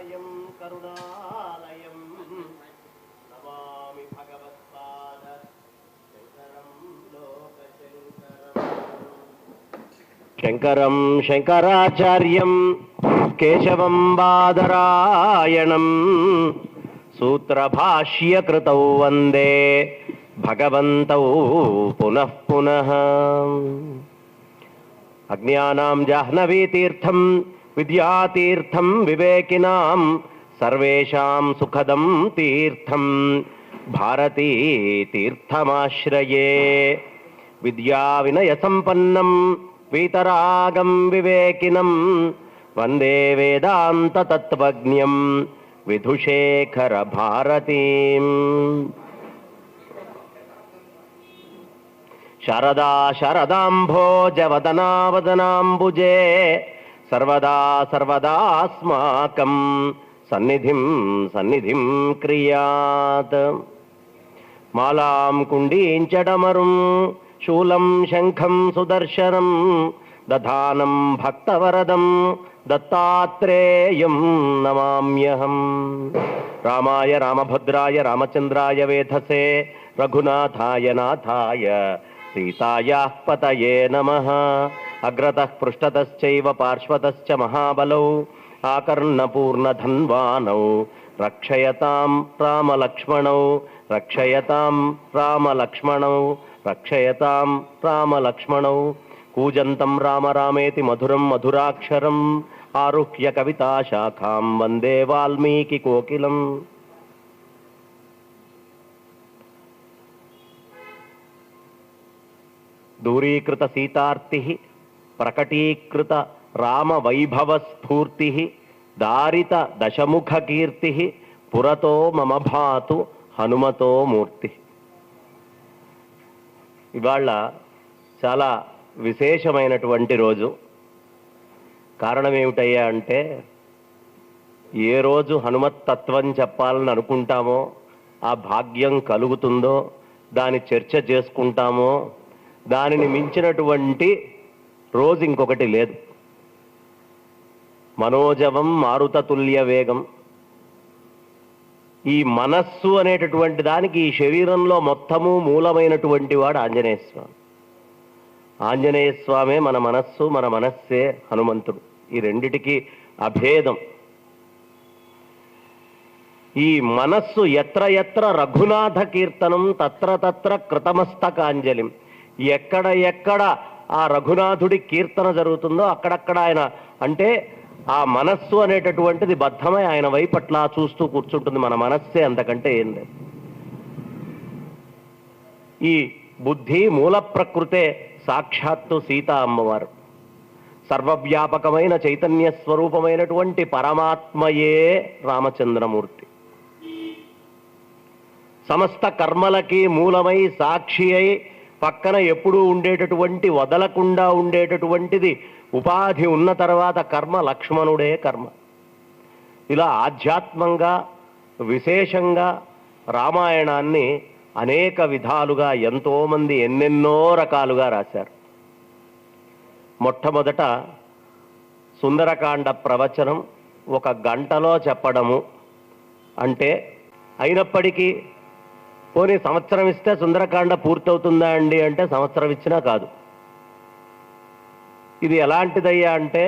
శ్రీగురుదేవతాయం కరుణాలయం నమామి భగవత్పాద శంకరం లోకశంకరం శంకరం శంకరాచార్యం కేశవం బాదరాయణం సూత్రభాష్యకృతౌ వందే భగవంతౌ పునః పునః. అజ్ఞానాం జాహ్నవీతీర్థం విద్యాతీర్థం వివేకినాం సర్వేషాం సుఖదం తీర్థం భారతీ తీర్థమాశ్రయే. విద్యా వినయ సంపన్నం వీతరాగం వివేకినం వందే వేదాంత తత్వజ్ఞం విధుశేఖర భారతీం. శారదా శారదాంభోజవదనావదనాంబుజే సర్వదా సర్వదాస్మాకం సన్నిధిం సన్నిధిం క్రియాత్. మాలాం కుండీంచడమరుం శూలం శంఖం సుదర్శనం దధానం భక్తవరదం దత్తాత్రేయం నమామ్యహం. రామాయ రామభద్రాయ రామచంద్రాయ వేధసే రఘునాథాయ నాథాయ సీతాయాః పతయే నమః. అగ్రతః పృష్ఠతశ్చైవ పార్శ్వతశ్చ మహాబలౌ ఆకర్ణపూర్ణధన్వానౌ రక్షయతాం రామలక్ష్మణౌ రక్షయతాం రామలక్ష్మణౌ రక్షయతాం రామలక్ష్మణౌ. కూజంతం రామ రామేతి మధురం మధురాక్షరం ఆరుహ్య కవితాశాఖాం వందే వాల్మీకి కోకిలం. దూరీకృత సీతార్తి ప్రకటీకృత రామ వైభవ స్ఫూర్తి దారిత దశముఖ కీర్తి పురతో మమ భాతు హనుమతో మూర్తి. ఇవాళ చాలా విశేషమైనటువంటి రోజు. కారణం ఏమిటయ్యా అంటే, ఏ రోజు హనుమత్తత్వం చెప్పాలని అనుకుంటామో, ఆ భాగ్యం కలుగుతుందో, దాని చర్చ చేసుకుంటామో, దానిని మించినటువంటి రోజు ఇంకొకటి లేదు. మనోజవం మారుతతుల్య వేగం. ఈ మనస్సు అనేటటువంటి దానికి ఈ శరీరంలో మొత్తము మూలమైనటువంటి వాడు ఆంజనేయ స్వామి. ఆంజనేయ స్వామే మన మనస్సు, మన మనస్సే హనుమంతుడు. ఈ రెండిటికి అభేదం. ఈ మనస్సు ఎత్ర ఎత్ర రఘునాథ కీర్తనం తత్ర తత్ర కృతమస్తకాంజలిం. ఎక్కడ ఎక్కడ ఆ రఘునాథుడి కీర్తన జరుగుతుందో అక్కడక్కడ ఆయన, అంటే ఆ మనస్సు అనేటటువంటిది బద్ధమై ఆయన వైపట్లా చూస్తూ కూర్చుంటుంది. మన మనస్సే, అంతకంటే ఏం లేదు. ఈ బుద్ధి మూల ప్రకృతే సాక్షాత్తు సీతా అమ్మవారు. సర్వవ్యాపకమైన చైతన్య స్వరూపమైనటువంటి పరమాత్మయే రామచంద్రమూర్తి. సమస్త కర్మలకి మూలమై సాక్షి అయి పక్కన ఎప్పుడూ ఉండేటటువంటి, వదలకుండా ఉండేటటువంటిది ఉపాధి ఉన్న తర్వాత కర్మ లక్ష్మణుడే కర్మ. ఇలా ఆధ్యాత్మంగా విశేషంగా రామాయణాన్ని అనేక విధాలుగా ఎంతోమంది ఎన్నెన్నో రకాలుగా రాశారు. మొట్టమొదట సుందరకాండ ప్రవచనం 1 గంటలో చెప్పడము అంటే, అయినప్పటికీ పోనీ సంవత్సరం ఇస్తే సుందరకాండ పూర్తవుతుందా అండి అంటే సంవత్సరం ఇచ్చినా కాదు. ఇది ఎలాంటిదయ్యా అంటే,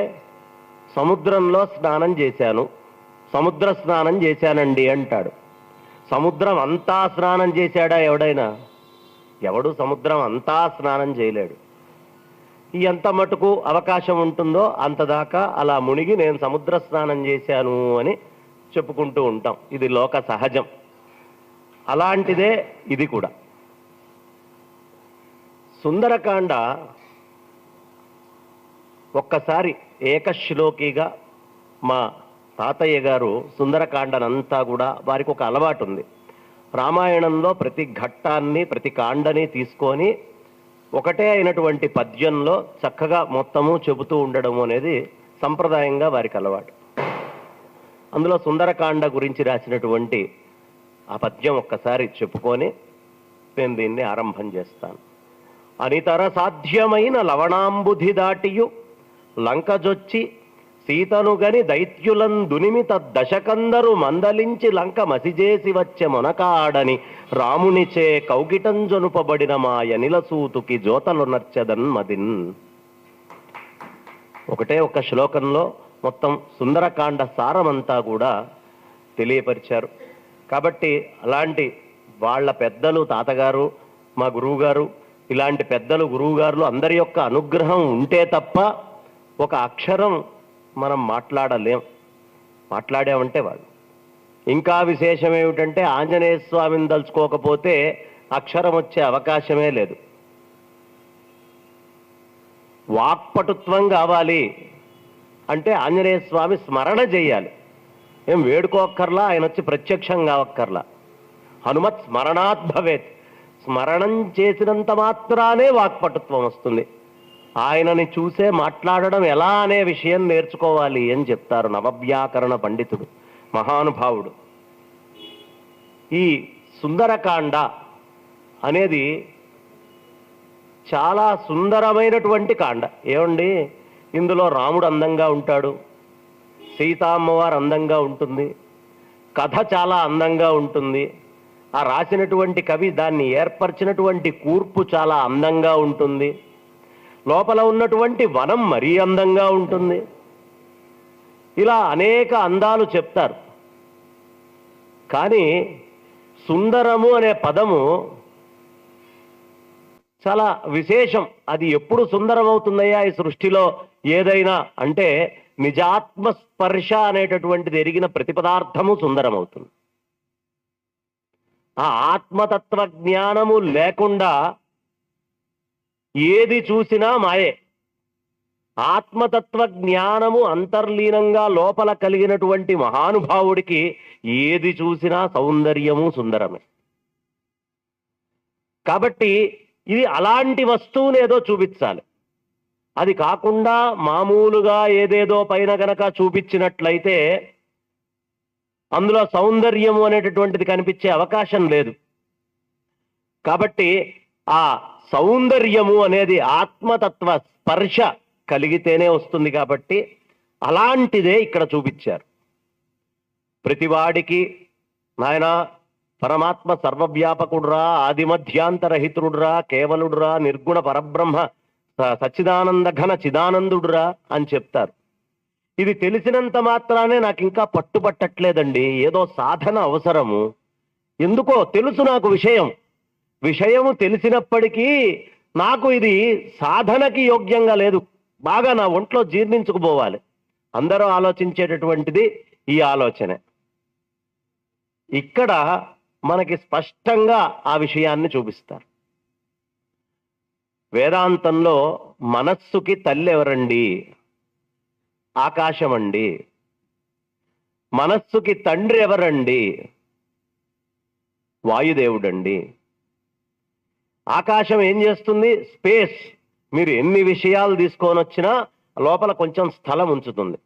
సముద్రంలో స్నానం చేశాను, సముద్ర స్నానం చేశానండి అంటాడు. సముద్రం అంతా స్నానం చేశాడా ఎవడైనా? ఎవడు సముద్రం అంతా స్నానం చేయలేడు. ఎంత మటుకు అవకాశం ఉంటుందో అంతదాకా అలా మునిగి నేను సముద్ర స్నానం చేశాను అని చెప్పుకుంటూ ఉంటాం. ఇది లోక సహజం. అలాంటిదే ఇది కూడా. సుందరకాండ ఒక్కసారి ఏకశ్లోకిగా మా తాతయ్య గారు సుందరకాండనంతా కూడా, వారికి ఒక అలవాటు ఉంది, రామాయణంలో ప్రతి ఘట్టాన్ని ప్రతి కాండని తీసుకొని ఒకటే అయినటువంటి పద్యంలో చక్కగా మొత్తము చెబుతూ ఉండడం అనేది సంప్రదాయంగా వారికి అలవాటు. అందులో సుందరకాండ గురించి రాసినటువంటి ఆ పద్యం ఒక్కసారి చెప్పుకొని నేను దీన్ని ఆరంభం చేస్తాను. అనితర సాధ్యమైన లవణాంబుధి దాటియు లంకజొచ్చి సీతను గని దైత్యులందునిమిత దశకందరు మందలించి లంక మసిజేసి వచ్చె మొనకాడని రామునిచే కౌగిటంజొనుపబడిన మా యనిలసూతుకి జోతలు నర్చెదన్ మదిన్. ఒకటే ఒక శ్లోకంలో మొత్తం సుందరకాండ సారమంతా కూడా తెలియపరిచారు. కాబట్టి అలాంటి వాళ్ళ పెద్దలు, తాతగారు, మా గురువు గారు, ఇలాంటి పెద్దలు, గురువు గారులు అందరి యొక్క అనుగ్రహం ఉంటే తప్ప ఒక అక్షరం మనం మాట్లాడలేం. మాట్లాడామంటే వాళ్ళు. ఇంకా విశేషం ఏమిటంటే ఆంజనేయ స్వామిని తలుచుకోకపోతే అక్షరం వచ్చే అవకాశమే లేదు. వాక్పటుత్వం కావాలి అంటే ఆంజనేయ స్వామి స్మరణ చేయాలి. ఏం వేడుకోక్కర్లా, ఆయన వచ్చి ప్రత్యక్షం కావక్కర్లా. హనుమత్ స్మరణాత్ భవేత్. స్మరణం చేసినంత మాత్రానే వాక్పటుత్వం వస్తుంది. ఆయనని చూసే మాట్లాడడం ఎలా అనే విషయం నేర్చుకోవాలి అని చెప్తారు నవవ్యాకరణ పండితుడు, మహానుభావుడు. ఈ సుందరకాండ అనేది చాలా సుందరమైనటువంటి కాండ. ఏమండి, ఇందులో రాముడు అందంగా ఉంటాడు, సీతామ్మవారు అందంగా ఉంటుంది, కథ చాలా అందంగా ఉంటుంది, ఆ రాసినటువంటి కవి దాన్ని ఏర్పరిచినటువంటి కూర్పు చాలా అందంగా ఉంటుంది, లోపల ఉన్నటువంటి వనం మరీ అందంగా ఉంటుంది. ఇలా అనేక అందాలు చెప్తారు. కానీ సుందరము అనే పదము చాలా విశేషం. అది ఎప్పుడు సుందరం అవుతుందయ్యా ఈ సృష్టిలో ఏదైనా అంటే నిజాత్మ స్పర్శ అనేటటువంటిది ఎరిగిన ప్రతి పదార్థము సుందరం అవుతుంది. ఆ ఆత్మతత్వ జ్ఞానము లేకుండా ఏది చూసినా మాయే. ఆత్మతత్వ జ్ఞానము అంతర్లీనంగా లోపల కలిగినటువంటి మహానుభావుడికి ఏది చూసినా సౌందర్యము సుందరమే. కాబట్టి ఇది అలాంటి వస్తువుని ఏదో చూపించాలి. అది కాకుండా మామూలుగా ఏదేదో పైన గనక చూపించినట్లయితే అందులో సౌందర్యము అనేటటువంటిది కనిపించే అవకాశం లేదు. కాబట్టి ఆ సౌందర్యము అనేది ఆత్మతత్వ స్పర్శ కలిగితేనే వస్తుంది. కాబట్టి అలాంటిదే ఇక్కడ చూపించారు. ప్రతివాడికి నాయన పరమాత్మ సర్వవ్యాపకుడురా, ఆదిమధ్యాంతరహితుడురా, కేవలుడురా, నిర్గుణ పరబ్రహ్మ సచ్చిదానంద ఘన చిదానందుడురా అని చెప్తారు. ఇది తెలిసినంత మాత్రానే నాకు ఇంకా పట్టుబట్టట్లేదండి. ఏదో సాధన అవసరము. ఎందుకో తెలుసు నాకు విషయము తెలిసినప్పటికీ నాకు ఇది సాధనకి యోగ్యంగా లేదు. బాగా నా ఒంట్లో జీర్ణించుకుపోవాలి. అందరూ ఆలోచించేటటువంటిది ఈ ఆలోచనే. ఇక్కడ మనకి స్పష్టంగా ఆ విషయాన్ని చూపిస్తారు. వేదాంతంలో మనస్సుకి తల్లి ఎవరండి? ఆకాశమండి. మనస్సుకి తండ్రి ఎవరండి? వాయుదేవుడండి. ఆకాశం ఏం చేస్తుంది? స్పేస్. మీరు ఎన్ని విషయాలు తీసుకొని వచ్చినా లోపల కొంచెం స్థలం ఉంచుతుంది.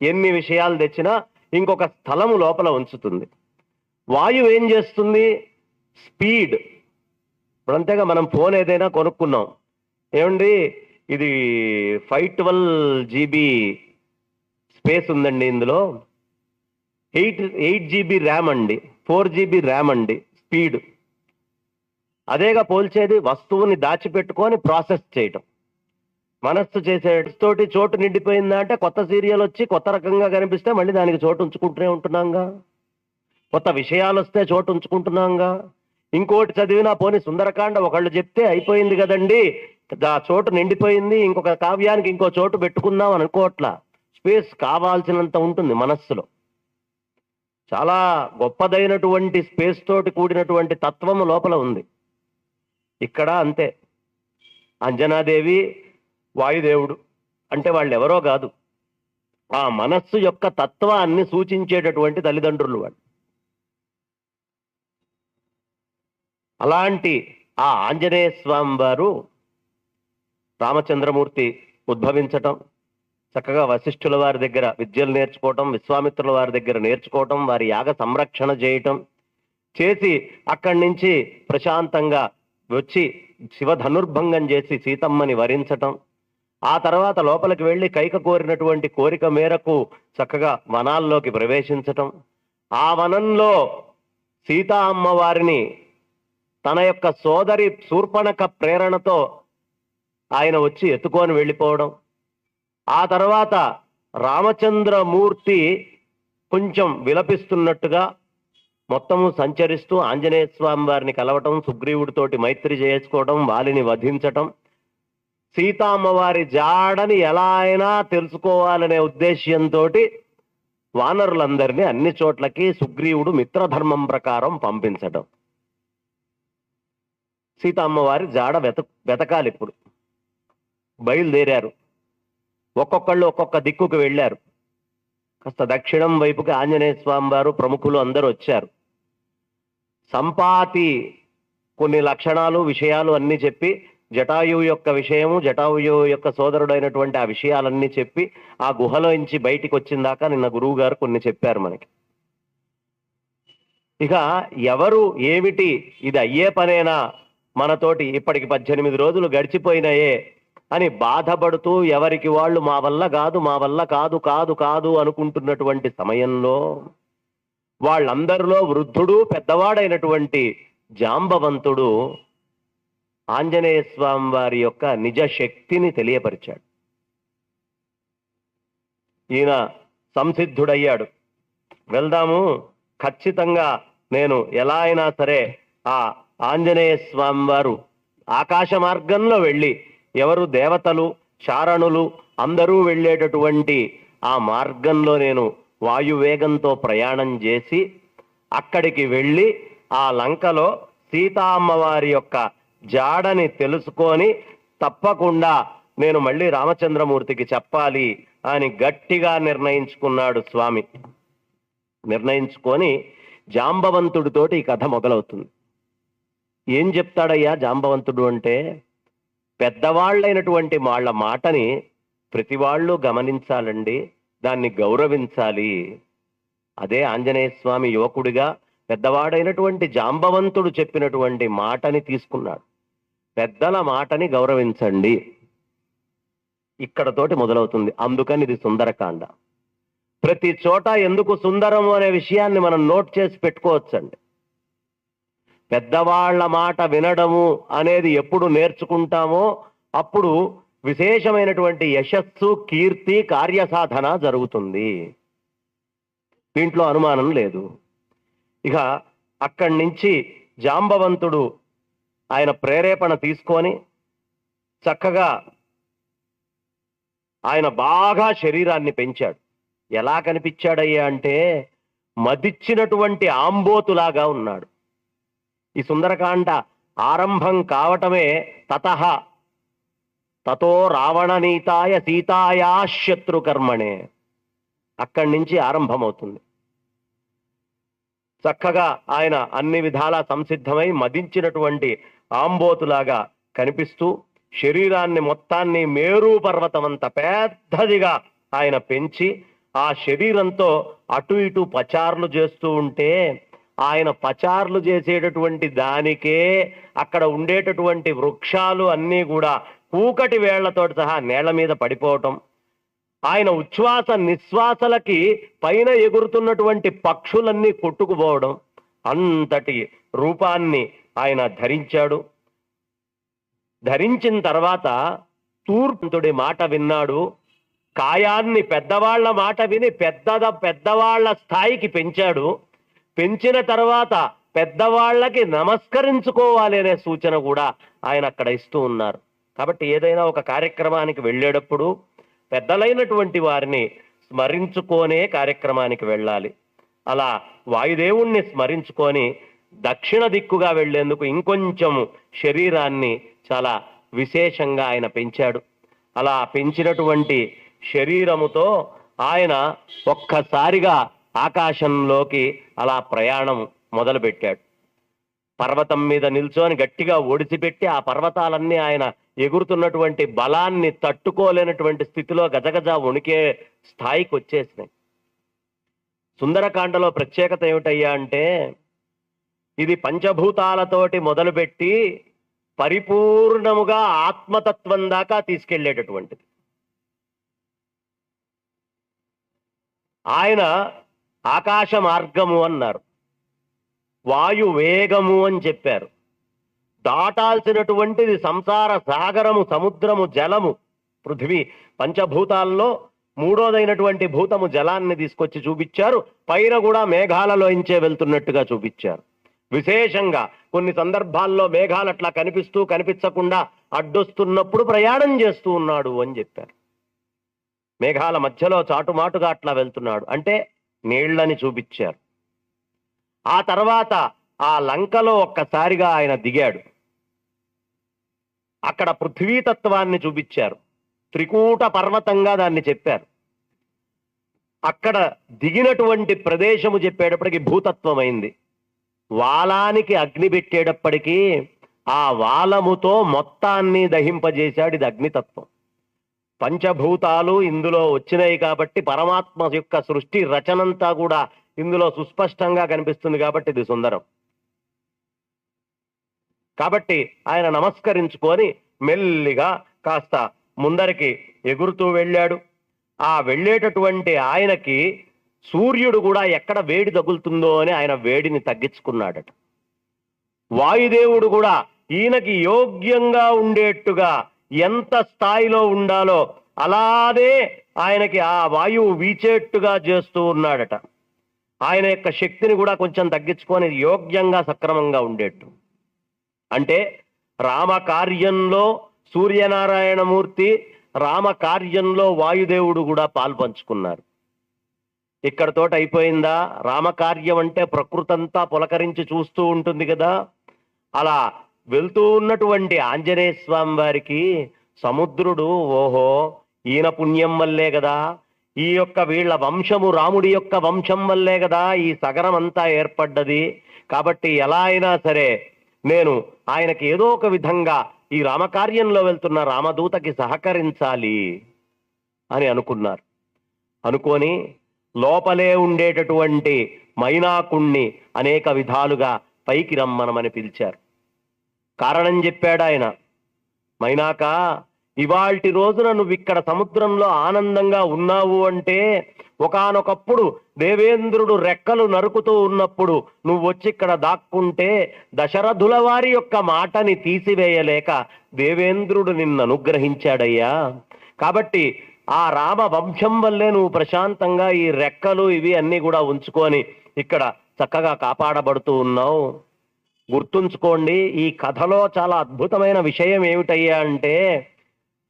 ఎన్ని విషయాలు తెచ్చినా ఇంకొక స్థలము లోపల ఉంచుతుంది. వాయువు ఏం చేస్తుంది? స్పీడ్. ఇప్పుడు అంతేగా మనం ఫోన్ ఏదైనా కొనుక్కున్నాం, ఏమండి ఇది 512 GB స్పేస్ ఉందండి, ఇందులో 8 GB ర్యామ్ అండి, 4 GB ర్యామ్ అండి, స్పీడ్. అదేగా పోల్చేది. వస్తువుని దాచిపెట్టుకొని ప్రాసెస్ చేయటం. మనస్సు చేసేటోటి చోటు నిండిపోయిందా అంటే కొత్త సీరియల్ వచ్చి కొత్త రకంగా కనిపిస్తే మళ్ళీ దానికి చోటు ఉంచుకుంటూనే ఉంటున్నాంగా. కొత్త విషయాలు వస్తే చోటు ఉంచుకుంటున్నాంగా. ఇంకోటి చదివినా పోనీ సుందరకాండ ఒకళ్ళు చెప్తే అయిపోయింది కదండి, ఆ చోటు నిండిపోయింది, ఇంకొక కావ్యానికి ఇంకో చోటు పెట్టుకుందాం అని అనుకోవట్లా. స్పేస్ కావాల్సినంత ఉంటుంది మనస్సులో. చాలా గొప్పదైనటువంటి స్పేస్ తోటి కూడినటువంటి తత్వము లోపల ఉంది. ఇక్కడ అంతే. అంజనాదేవి వాయుదేవుడు అంటే వాళ్ళు ఎవరో కాదు, ఆ మనస్సు యొక్క తత్వాన్ని సూచించేటటువంటి తల్లిదండ్రులు వాళ్ళు. అలాంటి ఆ ఆంజనేయ స్వామి వారు రామచంద్రమూర్తి ఉద్భవించటం, చక్కగా వశిష్ఠుల వారి దగ్గర విద్యలు నేర్చుకోవటం, విశ్వామిత్రుల వారి దగ్గర నేర్చుకోవటం, వారి యాగ సంరక్షణ చేయటం చేసి అక్కడి నుంచి ప్రశాంతంగా వచ్చి శివ ధనుర్భంగం చేసి సీతమ్మని వరించటం, ఆ తర్వాత లోపలికి వెళ్ళి కైక కోరినటువంటి కోరిక మేరకు చక్కగా వనాల్లోకి ప్రవేశించటం, ఆ వనంలో సీతా అమ్మవారిని తన యొక్క సోదరి శూర్పణఖ ప్రేరణతో ఆయన వచ్చి ఎత్తుకొని వెళ్ళిపోవడం, ఆ తర్వాత రామచంద్రమూర్తి కొంచెం విలపిస్తున్నట్టుగా మొత్తము సంచరిస్తూ ఆంజనేయ స్వామి వారిని కలవటం, సుగ్రీవుడితోటి మైత్రి చేసుకోవడం, వాలిని వధించటం, సీతామ్మవారి జాడని ఎలా అయినా తెలుసుకోవాలనే ఉద్దేశ్యంతో వానరులందరినీ అన్ని చోట్లకి సుగ్రీవుడు మిత్రధర్మం ప్రకారం పంపించటం. సీతామ్మవారి జాడ వెతకాలి. ఇప్పుడు బయలుదేరారు. ఒక్కొక్కళ్ళు ఒక్కొక్క దిక్కుకు వెళ్ళారు. కాస్త దక్షిణం వైపుకి ఆంజనేయ స్వామి వారు ప్రముఖులు అందరూ వచ్చారు. సంపాతి కొన్ని లక్షణాలు విషయాలు అన్నీ చెప్పి, జటాయువు యొక్క విషయము, జటాయువు యొక్క సోదరుడైనటువంటి ఆ విషయాలన్నీ చెప్పి ఆ గుహలోంచి బయటికి వచ్చిన దాకా నిన్న గురువు గారు కొన్ని చెప్పారు మనకి. ఇక ఎవరు ఏమిటి, ఇది అయ్యే పనేనా మనతోటి, ఇప్పటికి 18 రోజులు గడిచిపోయినాయే అని బాధపడుతూ ఎవరికి వాళ్ళు మా వల్ల కాదు, మా వల్ల కాదు కాదు కాదు అనుకుంటున్నటువంటి సమయంలో వాళ్ళందరిలో వృద్ధుడు పెద్దవాడైనటువంటి జాంబవంతుడు ఆంజనేయ స్వామి వారి యొక్క నిజ శక్తిని తెలియపరిచాడు. ఈయన సంసిద్ధుడయ్యాడు. వెళ్దాము, ఖచ్చితంగా నేను ఎలా అయినా సరే ఆ ఆంజనేయ స్వామి వారు ఆకాశ మార్గంలో వెళ్ళి, ఎవరు దేవతలు చారణులు అందరూ వెళ్ళేటటువంటి ఆ మార్గంలో నేను వాయువేగంతో ప్రయాణం చేసి అక్కడికి వెళ్ళి ఆ లంకలో సీతా అమ్మవారి యొక్క జాడని తెలుసుకొని తప్పకుండా నేను మళ్ళీ రామచంద్రమూర్తికి చెప్పాలి అని గట్టిగా నిర్ణయించుకున్నాడు స్వామి. నిర్ణయించుకొని జాంబవంతుడితోటి ఈ కథ మొదలవుతుంది. ఏం చెప్తాడయ్యా జాంబవంతుడు అంటే, పెద్దవాళ్ళైనటువంటి వాళ్ళ మాటని ప్రతి వాళ్ళు గమనించాలండి, దాన్ని గౌరవించాలి. అదే ఆంజనేయ స్వామి యువకుడిగా పెద్దవాడైనటువంటి జాంబవంతుడు చెప్పినటువంటి మాటని తీసుకున్నాడు. పెద్దల మాటని గౌరవించండి, ఇక్కడతోటి మొదలవుతుంది. అందుకని ఇది సుందరకాండ. ప్రతి చోట ఎందుకు సుందరము అనే విషయాన్ని మనం నోట్ చేసి పెట్టుకోవచ్చండి. పెద్దవాళ్ల మాట వినడము అనేది ఎప్పుడు నేర్చుకుంటామో అప్పుడు విశేషమైనటువంటి యశస్సు, కీర్తి, కార్యసాధన జరుగుతుంది. దీంట్లో అనుమానం లేదు. ఇక అక్కడి నుంచి జాంబవంతుడు ఆయన ప్రేరేపణ తీసుకొని చక్కగా ఆయన బాగా శరీరాన్ని పెంచాడు. ఎలా కనిపించాడయ్యా అంటే మదిచ్చినటువంటి ఆంబోతులాగా ఉన్నాడు. ఈ సుందరకాండ ఆరంభం కావటమే తతో రావణనీతాయ సీతాయా శత్రుకర్మణే, అక్కడి నుంచి ఆరంభమవుతుంది. చక్కగా ఆయన అన్ని విధాలా సంసిద్ధమై మదించినటువంటి ఆంబోతులాగా కనిపిస్తూ శరీరాన్ని మొత్తాన్ని మేరు పర్వతమంత పెద్దదిగా ఆయన పెంచి ఆ శరీరంతో అటు ఇటు పచార్లు చేస్తూ ఉంటే ఆయన పచార్లు చేసేటటువంటి దానికే అక్కడ ఉండేటటువంటి వృక్షాలు అన్నీ కూడా కూకటి వేళ్లతో సహా నేల మీద పడిపోవటం, ఆయన ఉచ్ఛ్వాస నిశ్వాసలకి పైన ఎగురుతున్నటువంటి పక్షులన్నీ కొట్టుకుపోవడం, అంతటి రూపాన్ని ఆయన ధరించాడు. ధరించిన తర్వాత తూర్పుడి మాట విన్నాడు. కాయాన్ని పెద్దవాళ్ల మాట విని పెద్దవాళ్ల స్థాయికి పెంచాడు. పెంచిన తర్వాత పెద్దవాళ్ళకి నమస్కరించుకోవాలి అనే సూచన కూడా ఆయన అక్కడ ఇస్తూ ఉన్నారు. కాబట్టి ఏదైనా ఒక కార్యక్రమానికి వెళ్ళేటప్పుడు పెద్దలైనటువంటి వారిని స్మరించుకోనే కార్యక్రమానికి వెళ్ళాలి. అలా వాయుదేవుణ్ణి స్మరించుకొని దక్షిణ దిక్కుగా వెళ్లేందుకు ఇంకొంచెం శరీరాన్ని చాలా విశేషంగా ఆయన పెంచాడు. అలా పెంచినటువంటి శరీరముతో ఆయన ఒక్కసారిగా ఆకాశంలోకి అలా ప్రయాణం మొదలుపెట్టాడు. పర్వతం మీద నిల్చొని గట్టిగా ఒడిసిపెట్టి ఆ పర్వతాలన్నీ ఆయన ఎగురుతున్నటువంటి బలాన్ని తట్టుకోలేనటువంటి స్థితిలో గజగజ వణికే స్థాయికి వచ్చేసినాయి. సుందరకాండలో ప్రత్యేకత ఏమిటయ్యా అంటే ఇది పంచభూతాలతోటి మొదలుపెట్టి పరిపూర్ణముగా ఆత్మతత్వం దాకా తీసుకెళ్లేటటువంటిది. ఆయన ఆకాశ మార్గము అన్నారు, వాయు వేగము అని చెప్పారు. దాటాల్సినటువంటిది సంసార సాగరము, సముద్రము, జలము, పృథివీ, పంచభూతాల్లో మూడోదైనటువంటి భూతము జలాన్ని తీసుకొచ్చి చూపించారు. పైన కూడా మేఘాలలోంచే వెళ్తున్నట్టుగా చూపించారు. విశేషంగా కొన్ని సందర్భాల్లో మేఘాలు అట్లా కనిపిస్తూ కనిపించకుండా అడ్డొస్తున్నప్పుడు ప్రయాణం చేస్తూ ఉన్నాడు అని చెప్పారు. మేఘాల మధ్యలో చాటుమాటుగా అట్లా వెళ్తున్నాడు అంటే నీళ్లని చూపించారు. ఆ తర్వాత ఆ లంకలో ఒక్కసారిగా ఆయన దిగాడు. అక్కడ పృథ్వీతత్వాన్ని చూపించారు. త్రికూట పర్వతంగా దాన్ని చెప్పారు. అక్కడ దిగినటువంటి ప్రదేశము చెప్పేటప్పటికి భూతత్వం అయింది. వాలానికి అగ్ని పెట్టేటప్పటికీ ఆ వాలముతో మొత్తాన్ని దహింపజేశాడు. ఇది అగ్నితత్వం. పంచభూతాలు ఇందులో వచ్చినాయి కాబట్టి పరమాత్మ యొక్క సృష్టి రచనంతా కూడా ఇందులో సుస్పష్టంగా కనిపిస్తుంది కాబట్టి ఇది సుందరం. కాబట్టి ఆయన నమస్కరించుకొని మెల్లిగా కాస్త ముందరికి ఎగురుతూ వెళ్ళాడు. ఆ వెళ్ళేటటువంటి ఆయనకి సూర్యుడు కూడా ఎక్కడ వేడి తగులుతుందో అని ఆయన వేడిని తగ్గించుకున్నాడట. వాయుదేవుడు కూడా ఈయనకి యోగ్యంగా ఉండేట్టుగా ఎంత స్థాయిలో ఉండాలో అలానే ఆయనకి ఆ వాయువు వీచేట్టుగా చేస్తూ ఉన్నాడట. ఆయన యొక్క శక్తిని కూడా కొంచెం తగ్గించుకొని యోగ్యంగా సక్రమంగా ఉండేట్టు. అంటే రామకార్యంలో సూర్యనారాయణమూర్తి, రామకార్యంలో వాయుదేవుడు కూడా పాల్పంచుకున్నారు. ఇక్కడతోటి అయిపోయిందా? రామకార్యం అంటే ప్రకృతంతా పులకరించి చూస్తూ ఉంటుంది కదా. అలా వెళ్తూ ఉన్నటువంటి ఆంజనేయ స్వామి వారికి సముద్రుడు, ఓహో ఈయన పుణ్యం వల్లే కదా, ఈ యొక్క వీళ్ళ వంశము రాముడి యొక్క వంశం వల్లే కదా ఈ సగరం అంతా ఏర్పడ్డది. కాబట్టి ఎలా అయినా సరే నేను ఆయనకి ఏదో ఒక విధంగా ఈ రామకార్యంలో వెళ్తున్న రామదూతకి సహకరించాలి అని అనుకున్నారు. అనుకొని లోపలే ఉండేటటువంటి మైనాకుణ్ణి అనేక విధాలుగా పైకి రమ్మనమని పిలిచారు. కారణం చెప్పాడు ఆయన. మైనాక, ఇవాల్టి రోజున నువ్వు ఇక్కడ సముద్రంలో ఆనందంగా ఉన్నావు అంటే ఒకానొకప్పుడు దేవేంద్రుడు రెక్కలు నరుకుతూ ఉన్నప్పుడు నువ్వు వచ్చి ఇక్కడ దాక్కుంటే దశరథుల వారి యొక్క మాటని తీసివేయలేక దేవేంద్రుడు నిన్ను అనుగ్రహించాడయ్యా. కాబట్టి ఆ రామ వంశం వల్లే నువ్వు ప్రశాంతంగా ఈ రెక్కలు ఇవి అన్నీ కూడా ఉంచుకొని ఇక్కడ చక్కగా కాపాడబడుతూ ఉన్నావు. గుర్తుంచుకోండి, ఈ కథలో చాలా అద్భుతమైన విషయం ఏమిటయ్యా అంటే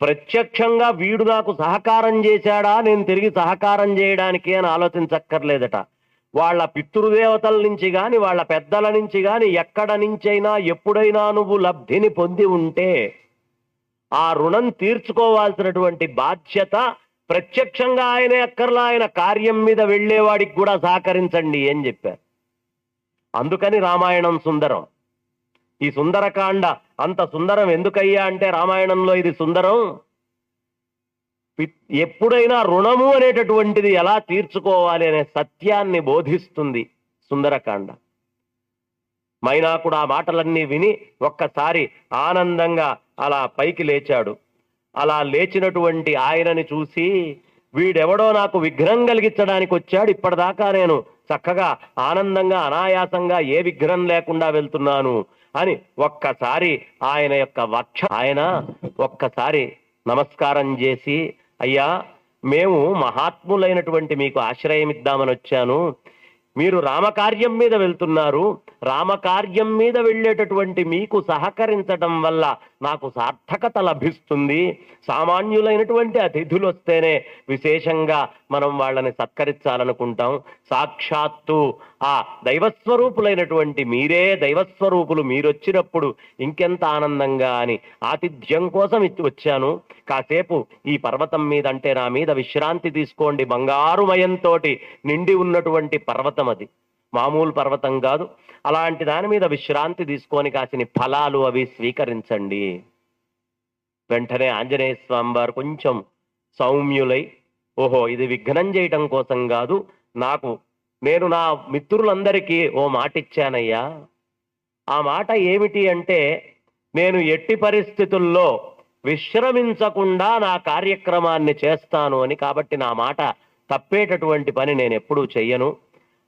ప్రత్యక్షంగా వీడు నాకు సహకారం చేశాడా, నేను తిరిగి సహకారం చేయడానికి అని ఆలోచించక్కర్లేదట. వాళ్ళ పితృదేవతల నుంచి గాని వాళ్ళ పెద్దల నుంచి గాని ఎక్కడ నుంచైనా ఎప్పుడైనా నువ్వు లబ్ధిని పొంది ఉంటే ఆ రుణం తీర్చుకోవాల్సినటువంటి బాధ్యత ప్రత్యక్షంగా ఆయనే అక్కర్లా, ఆయన కార్యం మీద వెళ్ళేవాడికి కూడా సహకరించండి అని చెప్పారు. అందుకని రామాయణం సుందరం. ఈ సుందరకాండ అంత సుందరం ఎందుకయ్యా అంటే రామాయణంలో ఇది సుందరం. ఎప్పుడైనా రుణము అనేటటువంటిది ఎలా తీర్చుకోవాలి అనే సత్యాన్ని బోధిస్తుంది సుందరకాండ. మైనాకుడు ఆ మాటలన్నీ విని ఒక్కసారి ఆనందంగా అలా పైకి లేచాడు. అలా లేచినటువంటి ఆయనని చూసి వీడెవడో నాకు విఘ్నం కలిగించడానికి వచ్చాడు, ఇప్పటిదాకా నేను చక్కగా ఆనందంగా అనాయాసంగా ఏ విఘ్నం లేకుండా వెళ్తున్నాను అని ఒక్కసారి ఆయన యొక్క ఆయన ఒక్కసారి నమస్కారం చేసి, అయ్యా మేము మహాత్ములైనటువంటి మీకు ఆశ్రయం ఇద్దామని వచ్చాను. మీరు రామకార్యం మీద వెళ్తున్నారు, రామకార్యం మీద వెళ్ళేటటువంటి మీకు సహకరించడం వల్ల నాకు సార్థకత లభిస్తుంది. సామాన్యులైనటువంటి అతిథులు వస్తేనే విశేషంగా మనం వాళ్ళని సత్కరించాలనుకుంటాం. సాక్షాత్తు ఆ దైవస్వరూపులైనటువంటి మీరే దైవస్వరూపులు, మీరొచ్చినప్పుడు ఇంకెంత ఆనందంగా అని ఆతిథ్యం కోసం వచ్చాను. కాసేపు ఈ పర్వతం మీద అంటే నా మీద విశ్రాంతి తీసుకోండి. బంగారుమయంతో నిండి ఉన్నటువంటి పర్వతం అది, మామూలు పర్వతం కాదు. అలాంటి దాని మీద విశ్రాంతి తీసుకొని కాసిన ఫలాలు అవి స్వీకరించండి. వెంటనే ఆంజనేయ స్వామి వారు కొంచెం సౌమ్యులై, ఓహో ఇది విఘ్నం చేయటం కోసం కాదు, నేను నా మిత్రులందరికీ ఓ మాట ఇచ్చానయ్యా. ఆ మాట ఏమిటి అంటే నేను ఎట్టి పరిస్థితుల్లో విశ్రమించకుండా నా కార్యక్రమాన్ని చేస్తాను అని. కాబట్టి నా మాట తప్పేటటువంటి పని నేను ఎప్పుడూ చెయ్యను.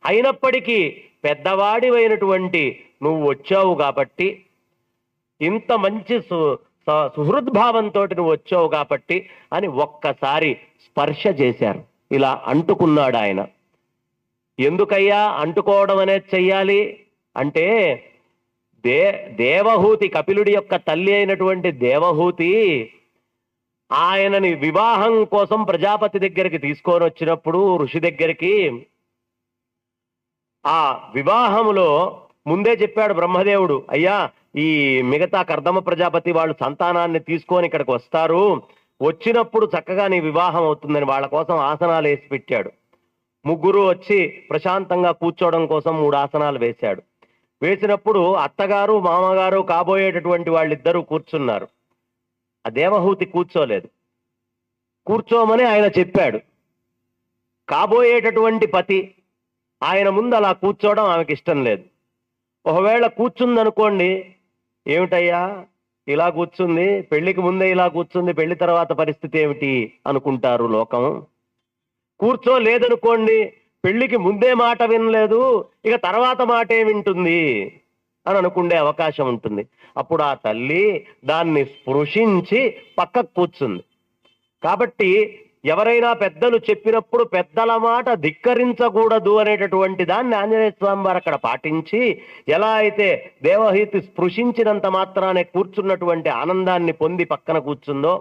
అయినప్పటికీ పెద్దవాడివైనటువంటి నువ్వు వచ్చావు కాబట్టి, ఇంత మంచి సుహృద్భావంతో నువ్వు వచ్చావు కాబట్టి అని ఒక్కసారి స్పర్శ చేశారు. ఇలా అంటుకున్నాడు ఆయన. ఎందుకయ్యా అంటుకోవడం అనేది చెయ్యాలి అంటే, దేవహూతి, కపిలుడి యొక్క తల్లి అయినటువంటి దేవహూతి ఆయనని వివాహం కోసం ప్రజాపతి దగ్గరికి తీసుకొని వచ్చినప్పుడు, ఋషి దగ్గరికి, ఆ వివాహములో ముందే చెప్పాడు బ్రహ్మదేవుడు, అయ్యా ఈ మిగతా కర్దమ ప్రజాపతి వాళ్ళు సంతానాన్ని తీసుకొని ఇక్కడికి వస్తారు, వచ్చినప్పుడు చక్కగా నీ వివాహం అవుతుందని వాళ్ళ కోసం ఆసనాలు వేసి పెట్టాడు. ముగ్గురు వచ్చి ప్రశాంతంగా కూర్చోవడం కోసం 3 ఆసనాలు వేశాడు. వేసినప్పుడు అత్తగారు మామగారు కాబోయేటటువంటి వాళ్ళిద్దరూ కూర్చున్నారు. ఆ దేవహూతి కూర్చోలేదు. కూర్చోమని ఆయన చెప్పాడు. కాబోయేటటువంటి పతి ఆయన ముందు అలా కూర్చోవడం ఆమెకి ఇష్టం లేదు. ఒకవేళ కూర్చుందనుకోండి, ఏమిటయ్యా ఇలా కూర్చుంది, పెళ్లికి ముందే ఇలా కూర్చుంది, పెళ్లి తర్వాత పరిస్థితి ఏమిటి అనుకుంటారు లోకం. కూర్చోలేదనుకోండి, పెళ్లికి ముందే మాట వినలేదు, ఇక తర్వాత మాట ఏమింటుంది అని అనుకునే అవకాశం ఉంటుంది. అప్పుడు ఆ తల్లి దాన్ని స్పృశించి పక్కకు కూర్చుంది. కాబట్టి ఎవరైనా పెద్దలు చెప్పినప్పుడు పెద్దల మాట ధిక్కరించకూడదు అనేటటువంటి దాన్ని ఆంజనేయ స్వామి వారు అక్కడ పాటించి, ఎలా అయితే దేవహూతి స్పృశించినంత మాత్రానే కూర్చున్నటువంటి ఆనందాన్ని పొంది పక్కన కూర్చుందో,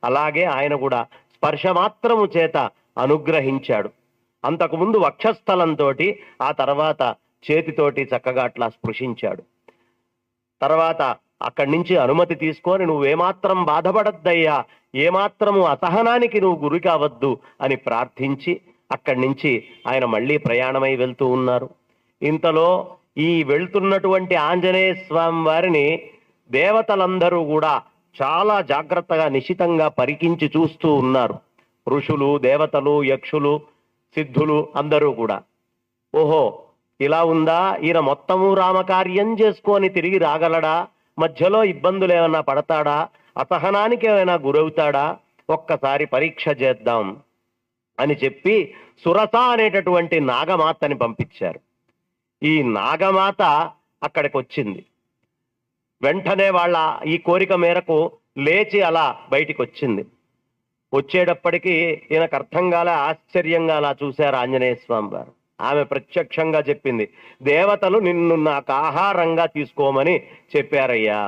అలాగే ఆయన కూడా స్పర్శ మాత్రము చేత అనుగ్రహించాడు. అంతకుముందు వక్షస్థలంతో, ఆ తర్వాత చేతితోటి చక్కగా అట్లా స్పృశించాడు. తర్వాత అక్కడి నుంచి అనుమతి తీసుకొని, నువ్వేమాత్రం బాధపడద్దయ్యా, ఏమాత్రము అసహనానికి నువ్వు గురి కావద్దు అని ప్రార్థించి అక్కడి నుంచి ఆయన మళ్ళీ ప్రయాణమై వెళ్తూ ఉన్నారు. ఇంతలో ఈ వెళ్తున్నటువంటి ఆంజనేయ స్వామి వారిని దేవతలందరూ కూడా చాలా జాగ్రత్తగా నిశితంగా పరికించి చూస్తూ ఉన్నారు. ఋషులు, దేవతలు, యక్షులు, సిద్ధులు అందరూ కూడా. ఓహో, ఇలా ఉందా, ఈయన మొత్తము రామకార్యం చేసుకొని తిరిగి రాగలడా, మధ్యలో ఇబ్బందులు ఏమైనా పడతాడా, అసహనానికి ఏమైనా గురవుతాడా, ఒక్కసారి పరీక్ష చేద్దాం అని చెప్పి సురస అనేటటువంటి నాగమాతని పంపించారు. ఈ నాగమాత అక్కడికి వచ్చింది. వెంటనే వాళ్ళ ఈ కోరిక మేరకు లేచి అలా బయటికి వచ్చింది. వచ్చేటప్పటికి ఈయనకు అర్థం కాలే, ఆశ్చర్యంగా అలా చూశారు ఆంజనేయ స్వామి వారు. ఆమె ప్రత్యక్షంగా చెప్పింది, దేవతలు నిన్ను నాకు ఆహారంగా తీసుకోమని చెప్పారయ్యా.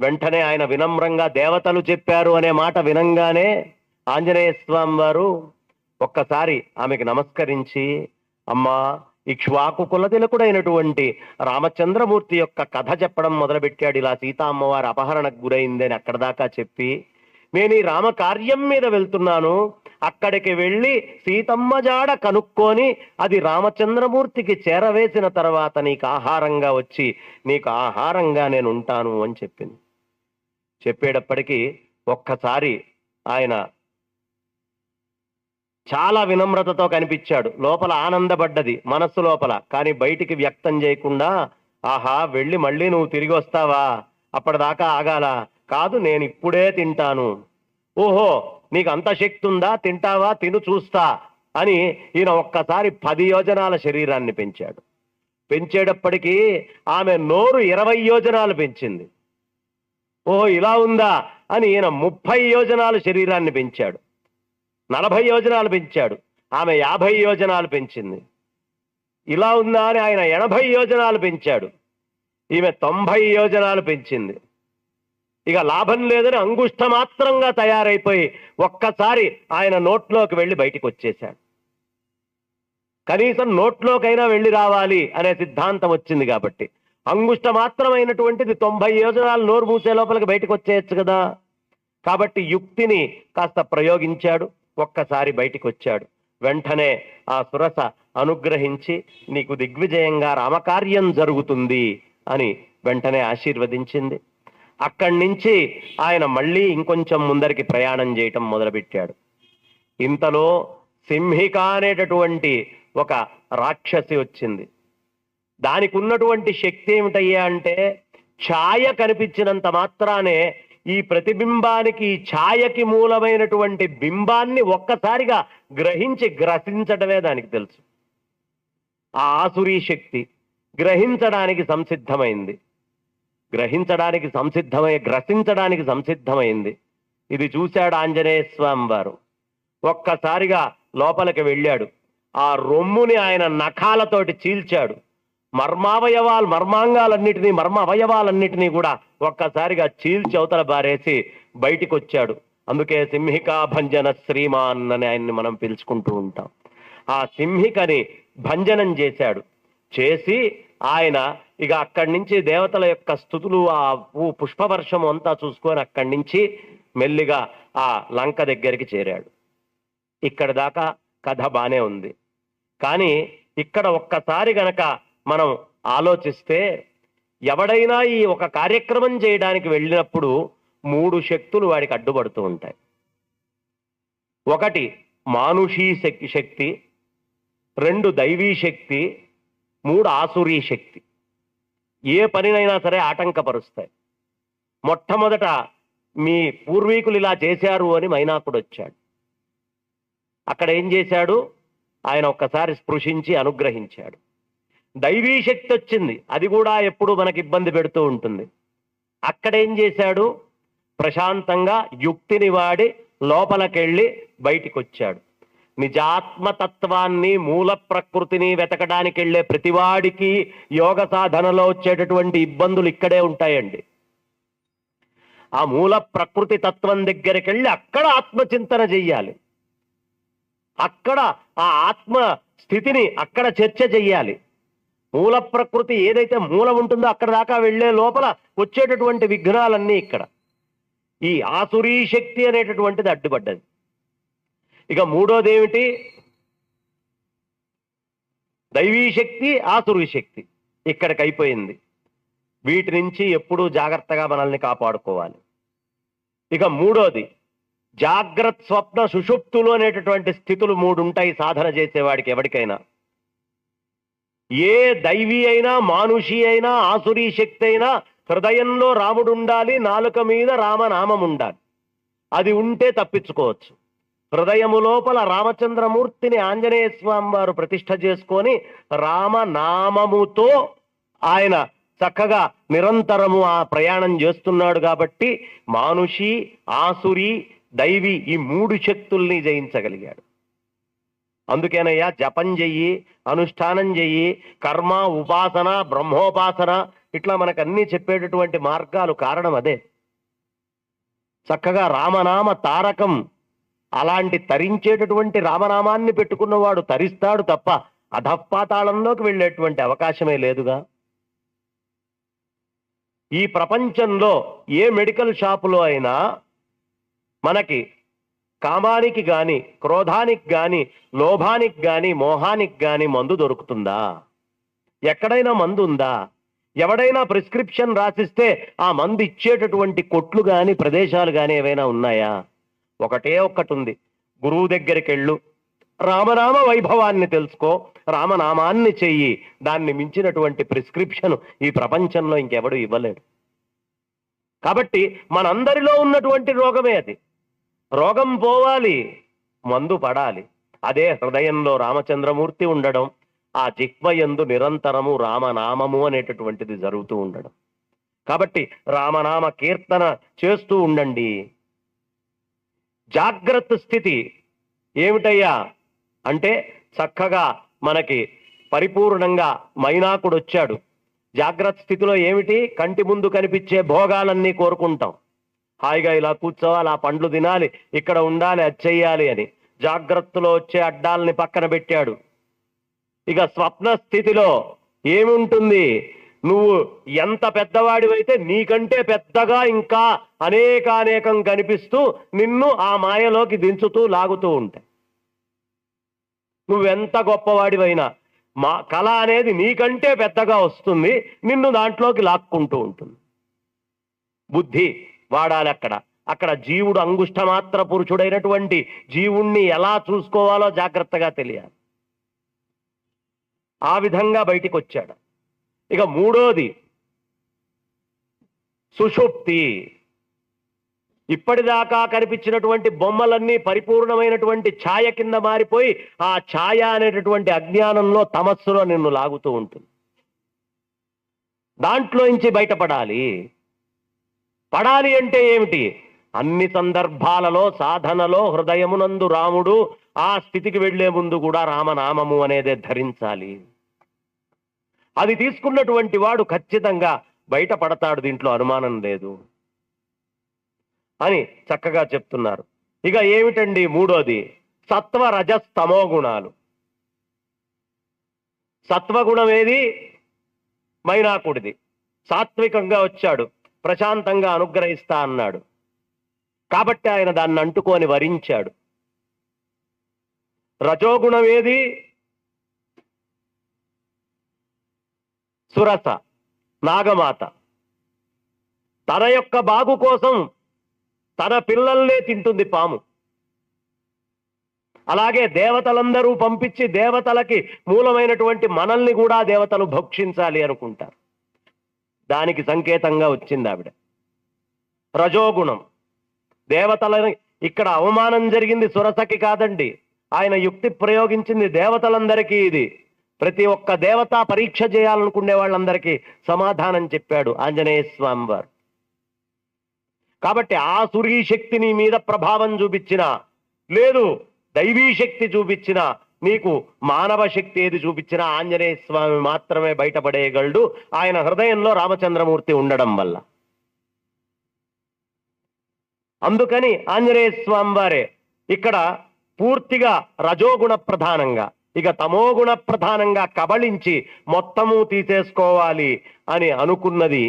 వెంటనే ఆయన వినమ్రంగా దేవతలు చెప్పారు అనే మాట వినంగానే ఆంజనేయ స్వామి వారు ఒక్కసారి ఆమెకి నమస్కరించి, అమ్మా, ఇక్ష్వాకు కులతిలకుడైనటువంటి రామచంద్రమూర్తి యొక్క కథ చెప్పడం మొదలుపెట్టాడు. ఇలా సీతా అమ్మవారి అపహరణకు గురైందని అక్కడ దాకా చెప్పి, నేను ఈ రామకార్యం మీద వెళ్తున్నాను, అక్కడికి వెళ్ళి సీతమ్మ జాడ కనుక్కొని అది రామచంద్రమూర్తికి చేరవేసిన తర్వాత నీకు ఆహారంగా వచ్చి నీకు ఆహారంగా నేను ఉంటాను అని చెప్పింది. చెప్పేటప్పటికీ ఒక్కసారి ఆయన చాలా వినమ్రతతో కనిపించాడు. లోపల ఆనందపడ్డది మనస్సు లోపల, కానీ బయటికి వ్యక్తం చేయకుండా, ఆహా వెళ్ళి మళ్ళీ నువ్వు తిరిగి వస్తావా, అప్పటిదాకా ఆగాల, కాదు నేను ఇప్పుడే తింటాను. ఓహో, నీకు అంత శక్తి ఉందా, తింటావా, తిను చూస్తా అని ఈయన ఒక్కసారి 10 యోజనాల శరీరాన్ని పెంచాడు. పెంచేటప్పటికీ ఆమె నోరు 20 యోజనాలు పెంచింది. ఓహో ఇలా ఉందా అని ఈయన 30 యోజనాలు శరీరాన్ని పెంచాడు. 40 యోజనాలు పెంచాడు. ఆమె 50 యోజనాలు పెంచింది. ఇలా ఉందా అని ఆయన 80 యోజనాలు పెంచాడు. ఈమె 90 యోజనాలు పెంచింది. ఇక లాభం లేదని అంగుష్ట మాత్రంగా తయారైపోయి ఒక్కసారి ఆయన నోట్లోకి వెళ్ళి బయటికి వచ్చేశాడు. కనీసం నోట్లోకైనా వెళ్ళి రావాలి అనే సిద్ధాంతం వచ్చింది కాబట్టి, అంగుష్ట మాత్రమైనటువంటిది 90 యోజనాలు నోరు మూసే లోపలికి బయటకు వచ్చేయచ్చు కదా. కాబట్టి యుక్తిని కాస్త ప్రయోగించాడు, ఒక్కసారి బయటికి వచ్చాడు. వెంటనే ఆ సురస అనుగ్రహించి, నీకు దిగ్విజయంగా రామకార్యం జరుగుతుంది అని వెంటనే ఆశీర్వదించింది. అక్కడి నుంచి ఆయన మళ్ళీ ఇంకొంచెం ముందరికి ప్రయాణం చేయటం మొదలుపెట్టాడు. ఇంతలో సింహిక అనేటటువంటి ఒక రాక్షసి వచ్చింది. దానికి ఉన్నటువంటి శక్తి ఏమిటయ్యా అంటే, ఛాయ కనిపించినంత మాత్రానే ఈ ప్రతిబింబానికి, ఈ ఛాయకి మూలమైనటువంటి బింబాన్ని ఒక్కసారిగా గ్రహించడమే దానికి తెలుసు. ఆ ఆసురీ శక్తి గ్రహించడానికి సంసిద్ధమైంది, గ్రసించడానికి సంసిద్ధమైంది. ఇది చూశాడు ఆంజనేయ స్వామి వారు. ఒక్కసారిగా లోపలికి వెళ్ళాడు. ఆ రొమ్ముని ఆయన నఖాలతోటి చీల్చాడు. మర్మ అవయవాలన్నిటినీ కూడా ఒక్కసారిగా చీల్చి అవతల బారేసి బయటికి వచ్చాడు. అందుకే సింహికా భంజన శ్రీమాన్ అని ఆయన్ని మనం పిలుచుకుంటూ ఉంటాం. ఆ సింహికని భంజనం చేశాడు. చేసి ఆయన ఇక అక్కడి నుంచి దేవతల యొక్క స్థుతులు, ఆ పుష్పవర్షం అంతా చూసుకొని అక్కడి నుంచి మెల్లిగా ఆ లంక దగ్గరికి చేరాడు. ఇక్కడ దాకా కథ బానే ఉంది. కానీ ఇక్కడ ఒక్కసారి గనక మనం ఆలోచిస్తే, ఎవడైనా ఈ ఒక కార్యక్రమం చేయడానికి వెళ్ళినప్పుడు 3 శక్తులు వాడికి అడ్డుపడుతూ ఉంటాయి. ఒకటి మానుషీ శక్తి, 2 దైవీ శక్తి, 3 ఆసురీ శక్తి. ఏ పనినైనా సరే ఆటంకపరుస్తాయి. మొట్టమొదట మీ పూర్వీకులు ఇలా చేశారు అని మైనాకుడు వచ్చాడు. అక్కడ ఏం చేశాడు? ఆయన ఒక్కసారి స్పృశించి అనుగ్రహించాడు. దైవీ శక్తి వచ్చింది, అది కూడా ఎప్పుడు మనకి ఇబ్బంది పెడుతూ ఉంటుంది. అక్కడ ఏం చేశాడు? ప్రశాంతంగా యుక్తిని వాడి లోపలికెళ్ళి బయటికి వచ్చాడు. నిజాత్మతత్వాన్ని, మూల ప్రకృతిని వెతకడానికి వెళ్ళే ప్రతివాడికి యోగ సాధనలో వచ్చేటటువంటి ఇబ్బందులు ఇక్కడే ఉంటాయండి. ఆ మూల ప్రకృతి తత్వం దగ్గరికి వెళ్ళి అక్కడ ఆత్మచింతన చెయ్యాలి. అక్కడ ఆ ఆత్మ స్థితిని అక్కడ చర్చ చెయ్యాలి. మూల ప్రకృతి ఏదైతే మూలం ఉంటుందో అక్కడ దాకా వెళ్లే లోపల వచ్చేటటువంటి విఘ్నాలన్నీ ఇక్కడ. ఈ ఆసురీ శక్తి అనేటటువంటిది అడ్డుపడ్డది. ఇక మూడోది ఏమిటి? దైవీ శక్తి, ఆసురీ శక్తి ఇక్కడికి అయిపోయింది. వీటి నుంచి ఎప్పుడూ జాగ్రత్తగా మనల్ని కాపాడుకోవాలి. ఇక మూడోది జాగ్రత్త, స్వప్న, సుషుప్తులు అనేటటువంటి స్థితులు 3 ఉంటాయి సాధన చేసేవాడికి ఎవరికైనా. ఏ దైవీ అయినా, మానుషి అయినా, ఆసురీ శక్తి అయినా హృదయంలో రాముడు ఉండాలి, నాలుక మీద రామనామం ఉండాలి. అది ఉంటే తప్పించుకోవచ్చు. హృదయము లోపల రామచంద్రమూర్తిని ఆంజనేయ స్వామి వారు ప్రతిష్ఠ చేసుకొని రామనామముతో ఆయన చక్కగా నిరంతరము ఆ ప్రయాణం చేస్తున్నాడు. కాబట్టి మానుషి, ఆసురి, దైవి ఈ 3 శక్తుల్ని జయించగలిగాడు. అందుకేనయ్యా జపం చెయ్యి, అనుష్ఠానం చెయ్యి, కర్మ, ఉపాసన, బ్రహ్మోపాసన, ఇట్లా మనకు అన్ని చెప్పేటటువంటి మార్గాలు కారణం అదే. చక్కగా రామనామ తారకం, అలాంటి తరించేటటువంటి రామనామాన్ని పెట్టుకున్నవాడు తరిస్తాడు తప్ప అధఃపాతాళంలోకి వెళ్ళేటువంటి అవకాశమే లేదుగా. ఈ ప్రపంచంలో ఏ మెడికల్ షాపులో అయినా మనకి కామానికి గాని, క్రోధానికి గాని, లోభానికి గాని, మోహానికి గాని మందు దొరుకుతుందా? ఎక్కడైనా మందు ఉందా? ఎవడైనా ప్రిస్క్రిప్షన్ రాసిస్తే ఆ మందు ఇచ్చేటటువంటి కొట్లు గాని, ప్రదేశాలు గాని ఏవైనా ఉన్నాయా? ఒకటే ఒక్కటి ఉంది, గురువు దగ్గరికి వెళ్ళు, రామనామ వైభవాన్ని తెలుసుకో, రామనామాన్ని చెయ్యి. దాన్ని మించినటువంటి ప్రిస్క్రిప్షన్ ఈ ప్రపంచంలో ఇంకెవడు ఇవ్వలేడు. కాబట్టి మనందరిలో ఉన్నటువంటి రోగమే అది. రోగం పోవాలి, మందు పడాలి. అదే హృదయంలో రామచంద్రమూర్తి ఉండడం, ఆ జిహ్వయందు నిరంతరము రామనామము అనేటటువంటిది జరుగుతూ ఉండడం. కాబట్టి రామనామ కీర్తన చేస్తూ ఉండండి. జాగ్రత్త స్థితి ఏమిటయ్యా అంటే, చక్కగా మనకి పరిపూర్ణంగా మైనాకుడు వచ్చాడు. జాగ్రత్త స్థితిలో ఏమిటి? కంటి ముందు కనిపించే భోగాలన్నీ కోరుకుంటాం. హాయిగా ఇలా కూర్చోవాలి, ఆ పండ్లు తినాలి, ఇక్కడ ఉండాలి, అది చెయ్యాలి అని. జాగ్రత్తలో వచ్చే అడ్డాలని పక్కన పెట్టాడు. ఇక స్వప్న స్థితిలో ఏముంటుంది? నువ్వు ఎంత పెద్దవాడివైతే నీకంటే పెద్దగా ఇంకా అనేకానేకం కనిపిస్తూ నిన్ను ఆ మాయలోకి దించుతూ లాగుతూ ఉంటాయి. నువ్వెంత గొప్పవాడివైనా మా కళ అనేది నీకంటే పెద్దగా వస్తుంది, నిన్ను దాంట్లోకి లాక్కుంటూ ఉంటుంది. బుద్ధి వాడాలి అక్కడ జీవుడు అంగుష్ట మాత్ర పురుషుడైనటువంటి జీవుణ్ణి ఎలా చూసుకోవాలో జాగ్రత్తగా తెలియాలి. ఆ విధంగా బయటికి వచ్చాడు. ఇక మూడోది సుషుప్తి. ఇప్పటిదాకా కనిపించినటువంటి బొమ్మలన్నీ పరిపూర్ణమైనటువంటి ఛాయ కింద మారిపోయి ఆ ఛాయ అనేటటువంటి అజ్ఞానంలో తమస్సులో నిన్ను లాగుతూ ఉంటుంది. దాంట్లోంచి బయటపడాలి. పడాలి అంటే ఏమిటి? అన్ని సందర్భాలలో సాధనలో హృదయమునందు రాముడు ఆ స్థితికి వెళ్లే ముందు కూడా రామనామము అనేదే ధరించాలి. అది తీసుకున్నటువంటి వాడు ఖచ్చితంగా బయటపడతాడు, దీంట్లో అనుమానం లేదు అని చక్కగా చెప్తున్నారు. ఇక ఏమిటండి మూడోది? సత్వ రజస్తమో గుణాలు. సత్వగుణం ఏది? మైనాకుడిది. సాత్వికంగా వచ్చాడు, ప్రశాంతంగా అనుగ్రహిస్తా అన్నాడు కాబట్టి ఆయన దాన్ని అంటుకొని వరించాడు. రజోగుణం ఏది? సురస, నాగమాత. తన యొక్క బాగు కోసం తన పిల్లల్నే తింటుంది పాము. అలాగే దేవతలందరూ పంపించి దేవతలకి మూలమైనటువంటి మనల్ని కూడా దేవతలు భక్షించాలి అనుకుంటారు. దానికి సంకేతంగా వచ్చింది ఆవిడ. రజోగుణం. దేవతలని ఇక్కడ అవమానం జరిగింది సురసకి కాదండి, ఆయన యుక్తి ప్రయోగించింది దేవతలందరికీ. ఇది ప్రతి ఒక్క దేవత పరీక్ష చేయాలనుకునే వాళ్ళందరికీ సమాధానం చెప్పాడు ఆంజనేయ స్వామి వారు. కాబట్టి ఆ సురీ శక్తి నీ మీద ప్రభావం చూపించినా లేదు, దైవీ శక్తి చూపించినా, నీకు మానవ శక్తి ఏది చూపించినా ఆంజనేయ స్వామి మాత్రమే బయటపడేయగలడు, ఆయన హృదయంలో రామచంద్రమూర్తి ఉండడం వల్ల. అందుకని ఆంజనేయ స్వామి వారే ఇక్కడ పూర్తిగా రజోగుణ ప్రధానంగా, ఇక తమోగుణ ప్రధానంగా కబళించి మొత్తము తీసేసుకోవాలి అని అనుకున్నది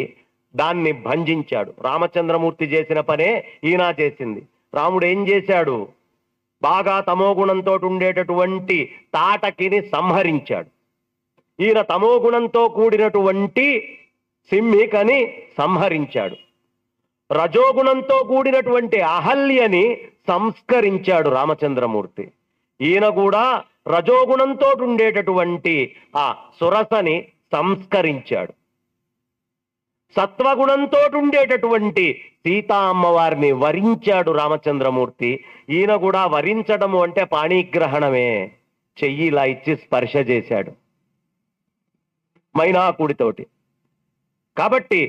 దాన్ని భంజించాడు. రామచంద్రమూర్తి చేసిన పనే ఈయన చేసింది. రాముడు ఏం చేశాడు? బాగా తమోగుణంతో ఉండేటటువంటి తాటకిని సంహరించాడు. ఈయన తమోగుణంతో కూడినటువంటి సింహికని సంహరించాడు. రజోగుణంతో కూడినటువంటి అహల్యని సంస్కరించాడు రామచంద్రమూర్తి. ఈయన కూడా రజోగుణంతో ఉండేటటువంటి ఆ సురసని సంస్కరించాడు. సత్వగుణంతో ఉండేటటువంటి సీతా అమ్మవారిని వరించాడు రామచంద్రమూర్తి. ఈయన కూడా వరించడము అంటే పాణిగ్రహణమే. చెయ్యి ఇలా ఇచ్చి స్పర్శ చేశాడు మైనాకుడితోటి. కాబట్టి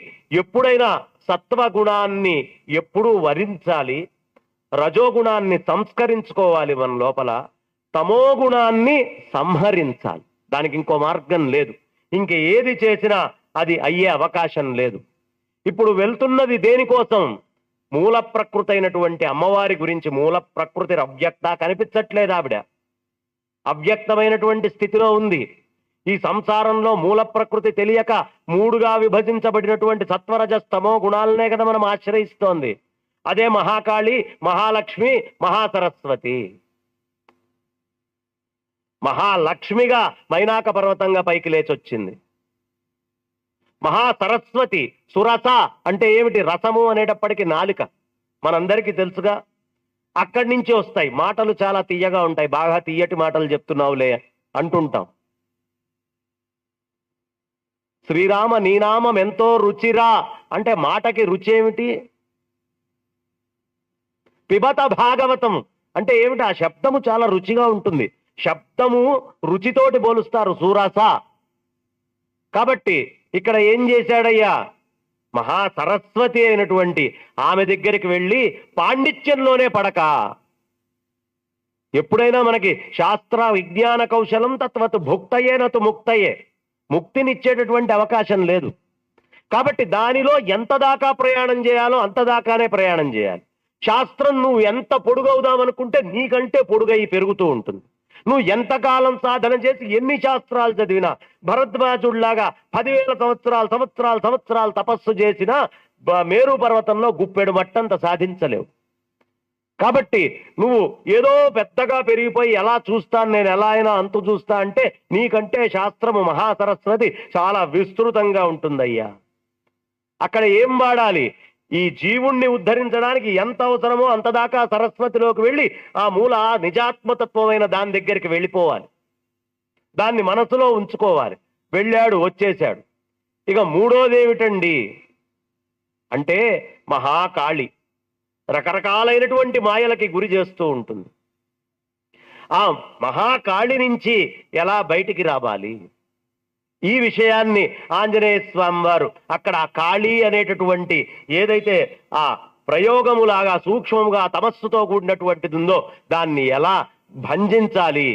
ఎప్పుడైనా సత్వగుణాన్ని ఎప్పుడూ వరించాలి, రజోగుణాన్ని సంస్కరించుకోవాలి మన లోపల, తమోగుణాన్ని సంహరించాలి. దానికి ఇంకో మార్గం లేదు. ఇంక ఏది చేసినా అది అయ్యే అవకాశం లేదు. ఇప్పుడు వెళ్తున్నది దేనికోసం? మూల ప్రకృతి అయినటువంటి అమ్మవారి గురించి. మూల ప్రకృతి అవ్యక్త, కనిపించట్లేదు ఆవిడ, అవ్యక్తమైనటువంటి స్థితిలో ఉంది. ఈ సంసారంలో మూల ప్రకృతి తెలియక మూడుగా విభజించబడినటువంటి సత్వరజస్తమో గుణాలనే కదా మనం ఆశ్రయిస్తోంది. అదే మహాకాళి, మహాలక్ష్మి, మహాసరస్వతి. మహాలక్ష్మిగా మైనాక పర్వతంగా పైకి లేచొచ్చింది. మహాసరస్వతి సురస అంటే ఏమిటి? రసము అనేటప్పటికీ నాలుక, మనందరికీ తెలుసుగా. అక్కడి నుంచి వస్తాయి మాటలు, చాలా తీయగా ఉంటాయి. బాగా తీయటి మాటలు చెప్తున్నావులే అంటుంటాం. శ్రీరామ నీనామం ఎంతో రుచిరా అంటే మాటకి రుచి ఏమిటి? పిబత భాగవతం అంటే ఏమిటి? ఆ శబ్దము చాలా రుచిగా ఉంటుంది. శబ్దము రుచితోటి పోలుస్తారు సూరస. కాబట్టి ఇక్కడ ఏం చేశాడయ్యా? మహాసరస్వతి అయినటువంటి ఆమె దగ్గరికి వెళ్ళి పాండిత్యంలోనే పడక. ఎప్పుడైనా మనకి శాస్త్ర విజ్ఞాన కౌశలం తత్వత్ భుక్తయే నతు ముక్తయే, ముక్తినిచ్చేటటువంటి అవకాశం లేదు. కాబట్టి దానిలో ఎంత దాకా ప్రయాణం చేయాలో అంత దాకానే ప్రయాణం చేయాలి. శాస్త్రం నువ్వు ఎంత పొడుగవుదామనుకుంటే నీకంటే పొడుగై పెరుగుతూ ఉంటుంది. నువ్వు ఎంతకాలం సాధన చేసి ఎన్ని శాస్త్రాలు చదివినా, భరద్వాజుడిలాగా 10,000 సంవత్సరాలు తపస్సు చేసినా మేరు పర్వతంలో గుప్పెడు మట్టంత సాధించలేవు. కాబట్టి నువ్వు ఏదో పెద్దగా పెరిగిపోయి ఎలా చూస్తాను నేను, ఎలా అయినా అంతు చూస్తా అంటే నీకంటే శాస్త్రము మహాసరస్వతి చాలా విస్తృతంగా ఉంటుందయ్యా. అక్కడ ఏం వాడాలి? ఈ జీవుణ్ణి ఉద్ధరించడానికి ఎంత అవసరమో అంతదాకా సరస్వతిలోకి వెళ్ళి ఆ మూల నిజాత్మతత్వమైన దాని దగ్గరికి వెళ్ళిపోవాలి. దాన్ని మనసులో ఉంచుకోవాలి. వెళ్ళాడు, వచ్చేశాడు. ఇక మూడోది ఏమిటండి అంటే మహాకాళి. రకరకాలైనటువంటి మాయలకి గురి చేస్తూ ఉంటుంది. ఆ మహాకాళి నుంచి ఎలా బయటికి రావాలి, ఈ విషయాన్ని ఆంజనేయ స్వామి వారు అక్కడ ఆ కాళీ అనేటటువంటి ఏదైతే ఆ ప్రయోగములాగా సూక్ష్మముగా తమస్సుతో కూడినటువంటిది ఉందో దాన్ని ఎలా భంజించాలి,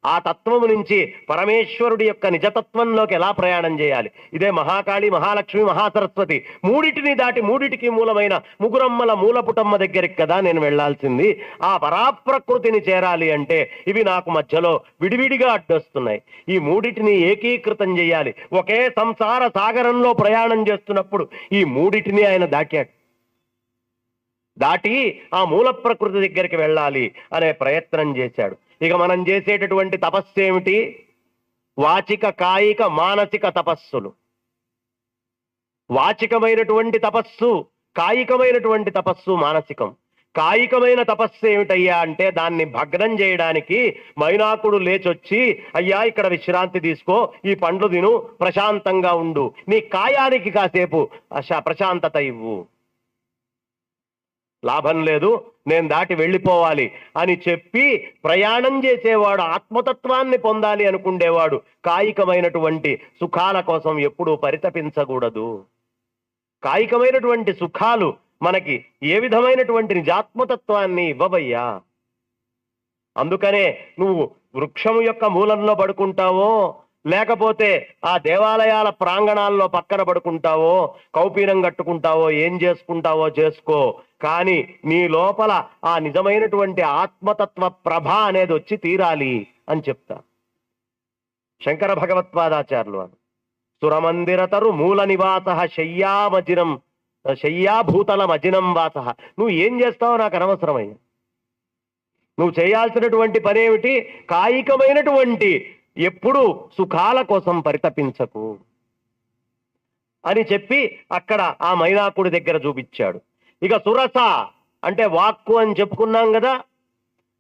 ఆ తత్వము నుంచి పరమేశ్వరుడి యొక్క నిజతత్వంలోకి ఎలా ప్రయాణం చేయాలి, ఇదే మహాకాళి, మహాలక్ష్మి, మహాసరస్వతి మూడిటిని దాటి మూడిటికి మూలమైన ముగురమ్మల మూలపుటమ్మ దగ్గరికి కదా నేను వెళ్లాల్సింది. ఆ పరాప్రకృతిని చేరాలి అంటే ఇవి నాకు మధ్యలో విడివిడిగా అడ్డొస్తున్నాయి. ఈ మూడిటిని ఏకీకృతం చేయాలి. ఒకే సంసార సాగరంలో ప్రయాణం చేస్తున్నప్పుడు ఈ మూడిటిని ఆయన దాటి ఆ మూల ప్రకృతి దగ్గరికి వెళ్ళాలి అనే ప్రయత్నం చేశాడు. ఇక మనం చేసేటటువంటి తపస్సు ఏమిటి? వాచిక, కాయిక, మానసిక తపస్సులు. వాచికమైనటువంటి తపస్సు, కాయికమైనటువంటి తపస్సు, మానసికం. కాయికమైన తపస్సు ఏమిటయ్యా అంటే దాన్ని భగ్నం చేయడానికి మైనాకుడు లేచొచ్చి, అయ్యా ఇక్కడ విశ్రాంతి తీసుకో, ఈ పండ్లు తిను, ప్రశాంతంగా ఉండు, నీ కాయానికి కాసేపు ప్రశాంతత ఇవ్వు, లాభం లేదు, నేను దాటి వెళ్ళిపోవాలి అని చెప్పి ప్రయాణం చేసేవాడు ఆత్మతత్వాన్ని పొందాలి అనుకుండేవాడు కాయికమైనటువంటి సుఖాల కోసం ఎప్పుడూ పరితపించకూడదు. కాయికమైనటువంటి సుఖాలు మనకి ఏ విధమైనటువంటి నిజాత్మతత్వాన్ని ఇవ్వవయ్యా. అందుకనే నువ్వు వృక్షము యొక్క మూలంలో పడుకుంటావో, లేకపోతే ఆ దేవాలయాల ప్రాంగణాల్లో పక్కన పడుకుంటావో, కౌపీనం కట్టుకుంటావో, ఏం చేసుకుంటావో చేసుకో, కానీ నీ లోపల ఆ నిజమైనటువంటి ఆత్మతత్వ ప్రభ అనేది వచ్చి తీరాలి అని చెప్తా శంకర భగవత్పాదాచార్యులు వారు. సురమందిరతరు మూల నివాస శయ్యామజినం శయ్యాభూతల మజినం వాస. నువ్వు ఏం చేస్తావో నాకు అనవసరమయ్యా. నువ్వు చేయాల్సినటువంటి పనేమిటి? కాయికమైనటువంటి ఎప్పుడు సుఖాల కోసం పరితపించకు అని చెప్పి అక్కడ ఆ మైనాకుడి దగ్గర చూపించాడు. ఇక సురస అంటే వాక్కు అని చెప్పుకున్నాం కదా,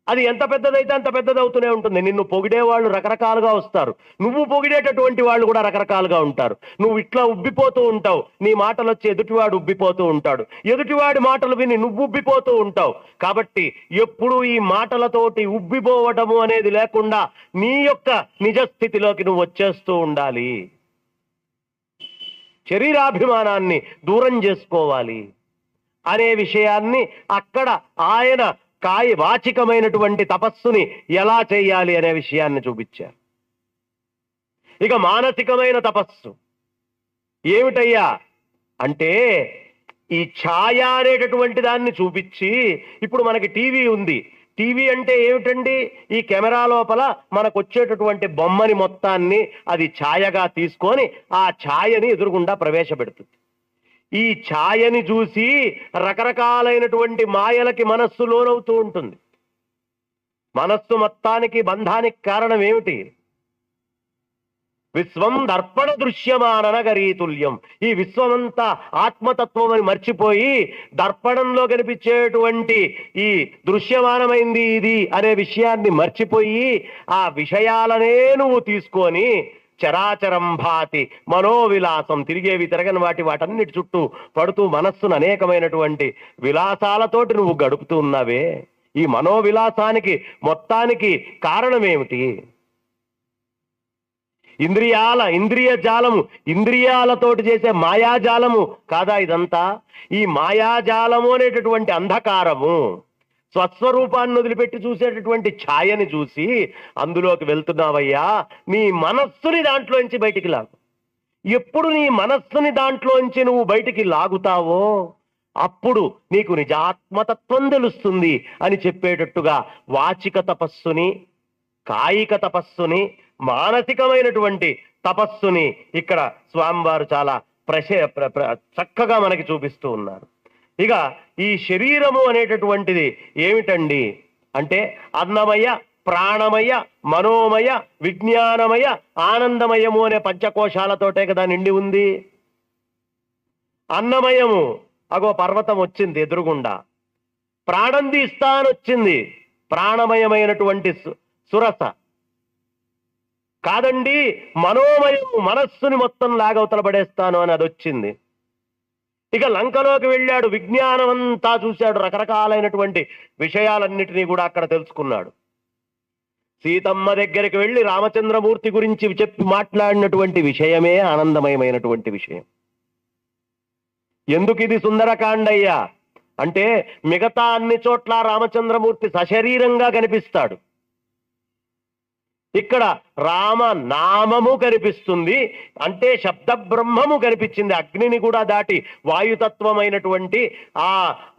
అది ఎంత పెద్దదైతే అంత పెద్దదవుతూనే ఉంటుంది. నిన్ను పొగిడేవాళ్ళు రకరకాలుగా వస్తారు, నువ్వు పొగిడేటటువంటి వాళ్ళు కూడా రకరకాలుగా ఉంటారు. నువ్వు ఇట్లా ఉబ్బిపోతూ ఉంటావు, నీ మాటలు వచ్చి ఎదుటివాడు ఉబ్బిపోతూ ఉంటాడు, ఎదుటివాడి మాటలు విని నువ్వు ఉబ్బిపోతూ ఉంటావు. కాబట్టి ఎప్పుడు ఈ మాటలతోటి ఉబ్బిపోవటము అనేది లేకుండా నీ యొక్క నిజస్థితిలోకి నువ్వు వచ్చేస్తూ ఉండాలి. శరీరాభిమానాన్ని దూరం చేసుకోవాలి అనే విషయాన్ని అక్కడ ఆయన వాచికమైనటువంటి తపస్సుని ఎలా చేయాలి అనే విషయాన్ని చూపించారు. ఇక మానసికమైన తపస్సు ఏమిటయ్యా అంటే ఈ ఛాయ అనేటటువంటి దాన్ని చూపించి, ఇప్పుడు మనకి టీవీ ఉంది, టీవీ అంటే ఏమిటండి? ఈ కెమెరా లోపల మనకు వచ్చేటటువంటి బొమ్మని మొత్తాన్ని అది ఛాయగా తీసుకొని ఆ ఛాయని ఎదురుగుండా ప్రవేశపెడుతుంది. ఈ ఛాయని చూసి రకరకాలైనటువంటి మాయలకి మనస్సు లోనవుతూ ఉంటుంది. మనస్సు మొత్తానికి బంధానికి కారణం ఏమిటి? విశ్వం దర్పణ దృశ్యమాననగరీతుల్యం. ఈ విశ్వమంతా ఆత్మతత్వం అని మర్చిపోయి దర్పణంలో కనిపించేటువంటి ఈ దృశ్యమానమైంది ఇది అనే విషయాన్ని మర్చిపోయి ఆ విషయాలనే నువ్వు తీసుకొని చరాచరం భాతి మనోవిలాసం, తిరిగేవి తిరగని వాటన్నిటి చుట్టూ పడుతూ మనస్సును అనేకమైనటువంటి విలాసాలతోటి నువ్వు గడుపుతూ ఉన్నావే. ఈ మనోవిలాసానికి మొత్తానికి కారణమేమిటి? ఇంద్రియ జాలము, ఇంద్రియాలతోటి చేసే మాయాజాలము కాదా ఇదంతా? ఈ మాయాజాలము అనేటటువంటి అంధకారము స్వస్వరూపాన్ని వదిలిపెట్టి చూసేటటువంటి ఛాయని చూసి అందులోకి వెళ్తున్నావయ్యా. నీ మనస్సుని దాంట్లోంచి బయటికి లాగు. ఎప్పుడు నీ మనస్సుని దాంట్లోంచి నువ్వు బయటికి లాగుతావో అప్పుడు నీకు నిజాత్మతత్వం తెలుస్తుంది అని చెప్పేటట్టుగా వాచిక తపస్సుని, కాయిక తపస్సుని, మానసికమైనటువంటి తపస్సుని ఇక్కడ స్వామివారు చాలా చక్కగా మనకి చూపిస్తూ ఉన్నారు. ఇక ఈ శరీరము అనేటటువంటిది ఏమిటండి అంటే అన్నమయ, ప్రాణమయ, మనోమయ, విజ్ఞానమయ, ఆనందమయము అనే పంచకోశాలతోటే కదా నిండి ఉంది. అన్నమయము అగో పర్వతం వచ్చింది ఎదురుగుండా, ప్రాణం తీస్తానొచ్చింది ప్రాణమయమైనటువంటి సురస. కాదండి మనోమయము, మనస్సుని మొత్తం లాగవతల పడేస్తాను అని అది వచ్చింది. ఇక లంకలోకి వెళ్ళాడు, విజ్ఞానం అంతా చూశాడు, రకరకాలైనటువంటి విషయాలన్నిటినీ కూడా అక్కడ తెలుసుకున్నాడు. సీతమ్మ దగ్గరికి వెళ్ళి రామచంద్రమూర్తి గురించి చెప్పి మాట్లాడినటువంటి విషయమే ఆనందమయమైనటువంటి విషయం. ఎందుకు ఇది సుందరకాండయ్యా అంటే, మిగతా అన్ని చోట్ల రామచంద్రమూర్తి సశరీరంగా కనిపిస్తాడు, ఇక్కడ రామ నామము కనిపిస్తుంది. అంటే శబ్ద బ్రహ్మము కనిపించింది. అగ్నిని కూడా దాటి వాయుతత్వమైనటువంటి ఆ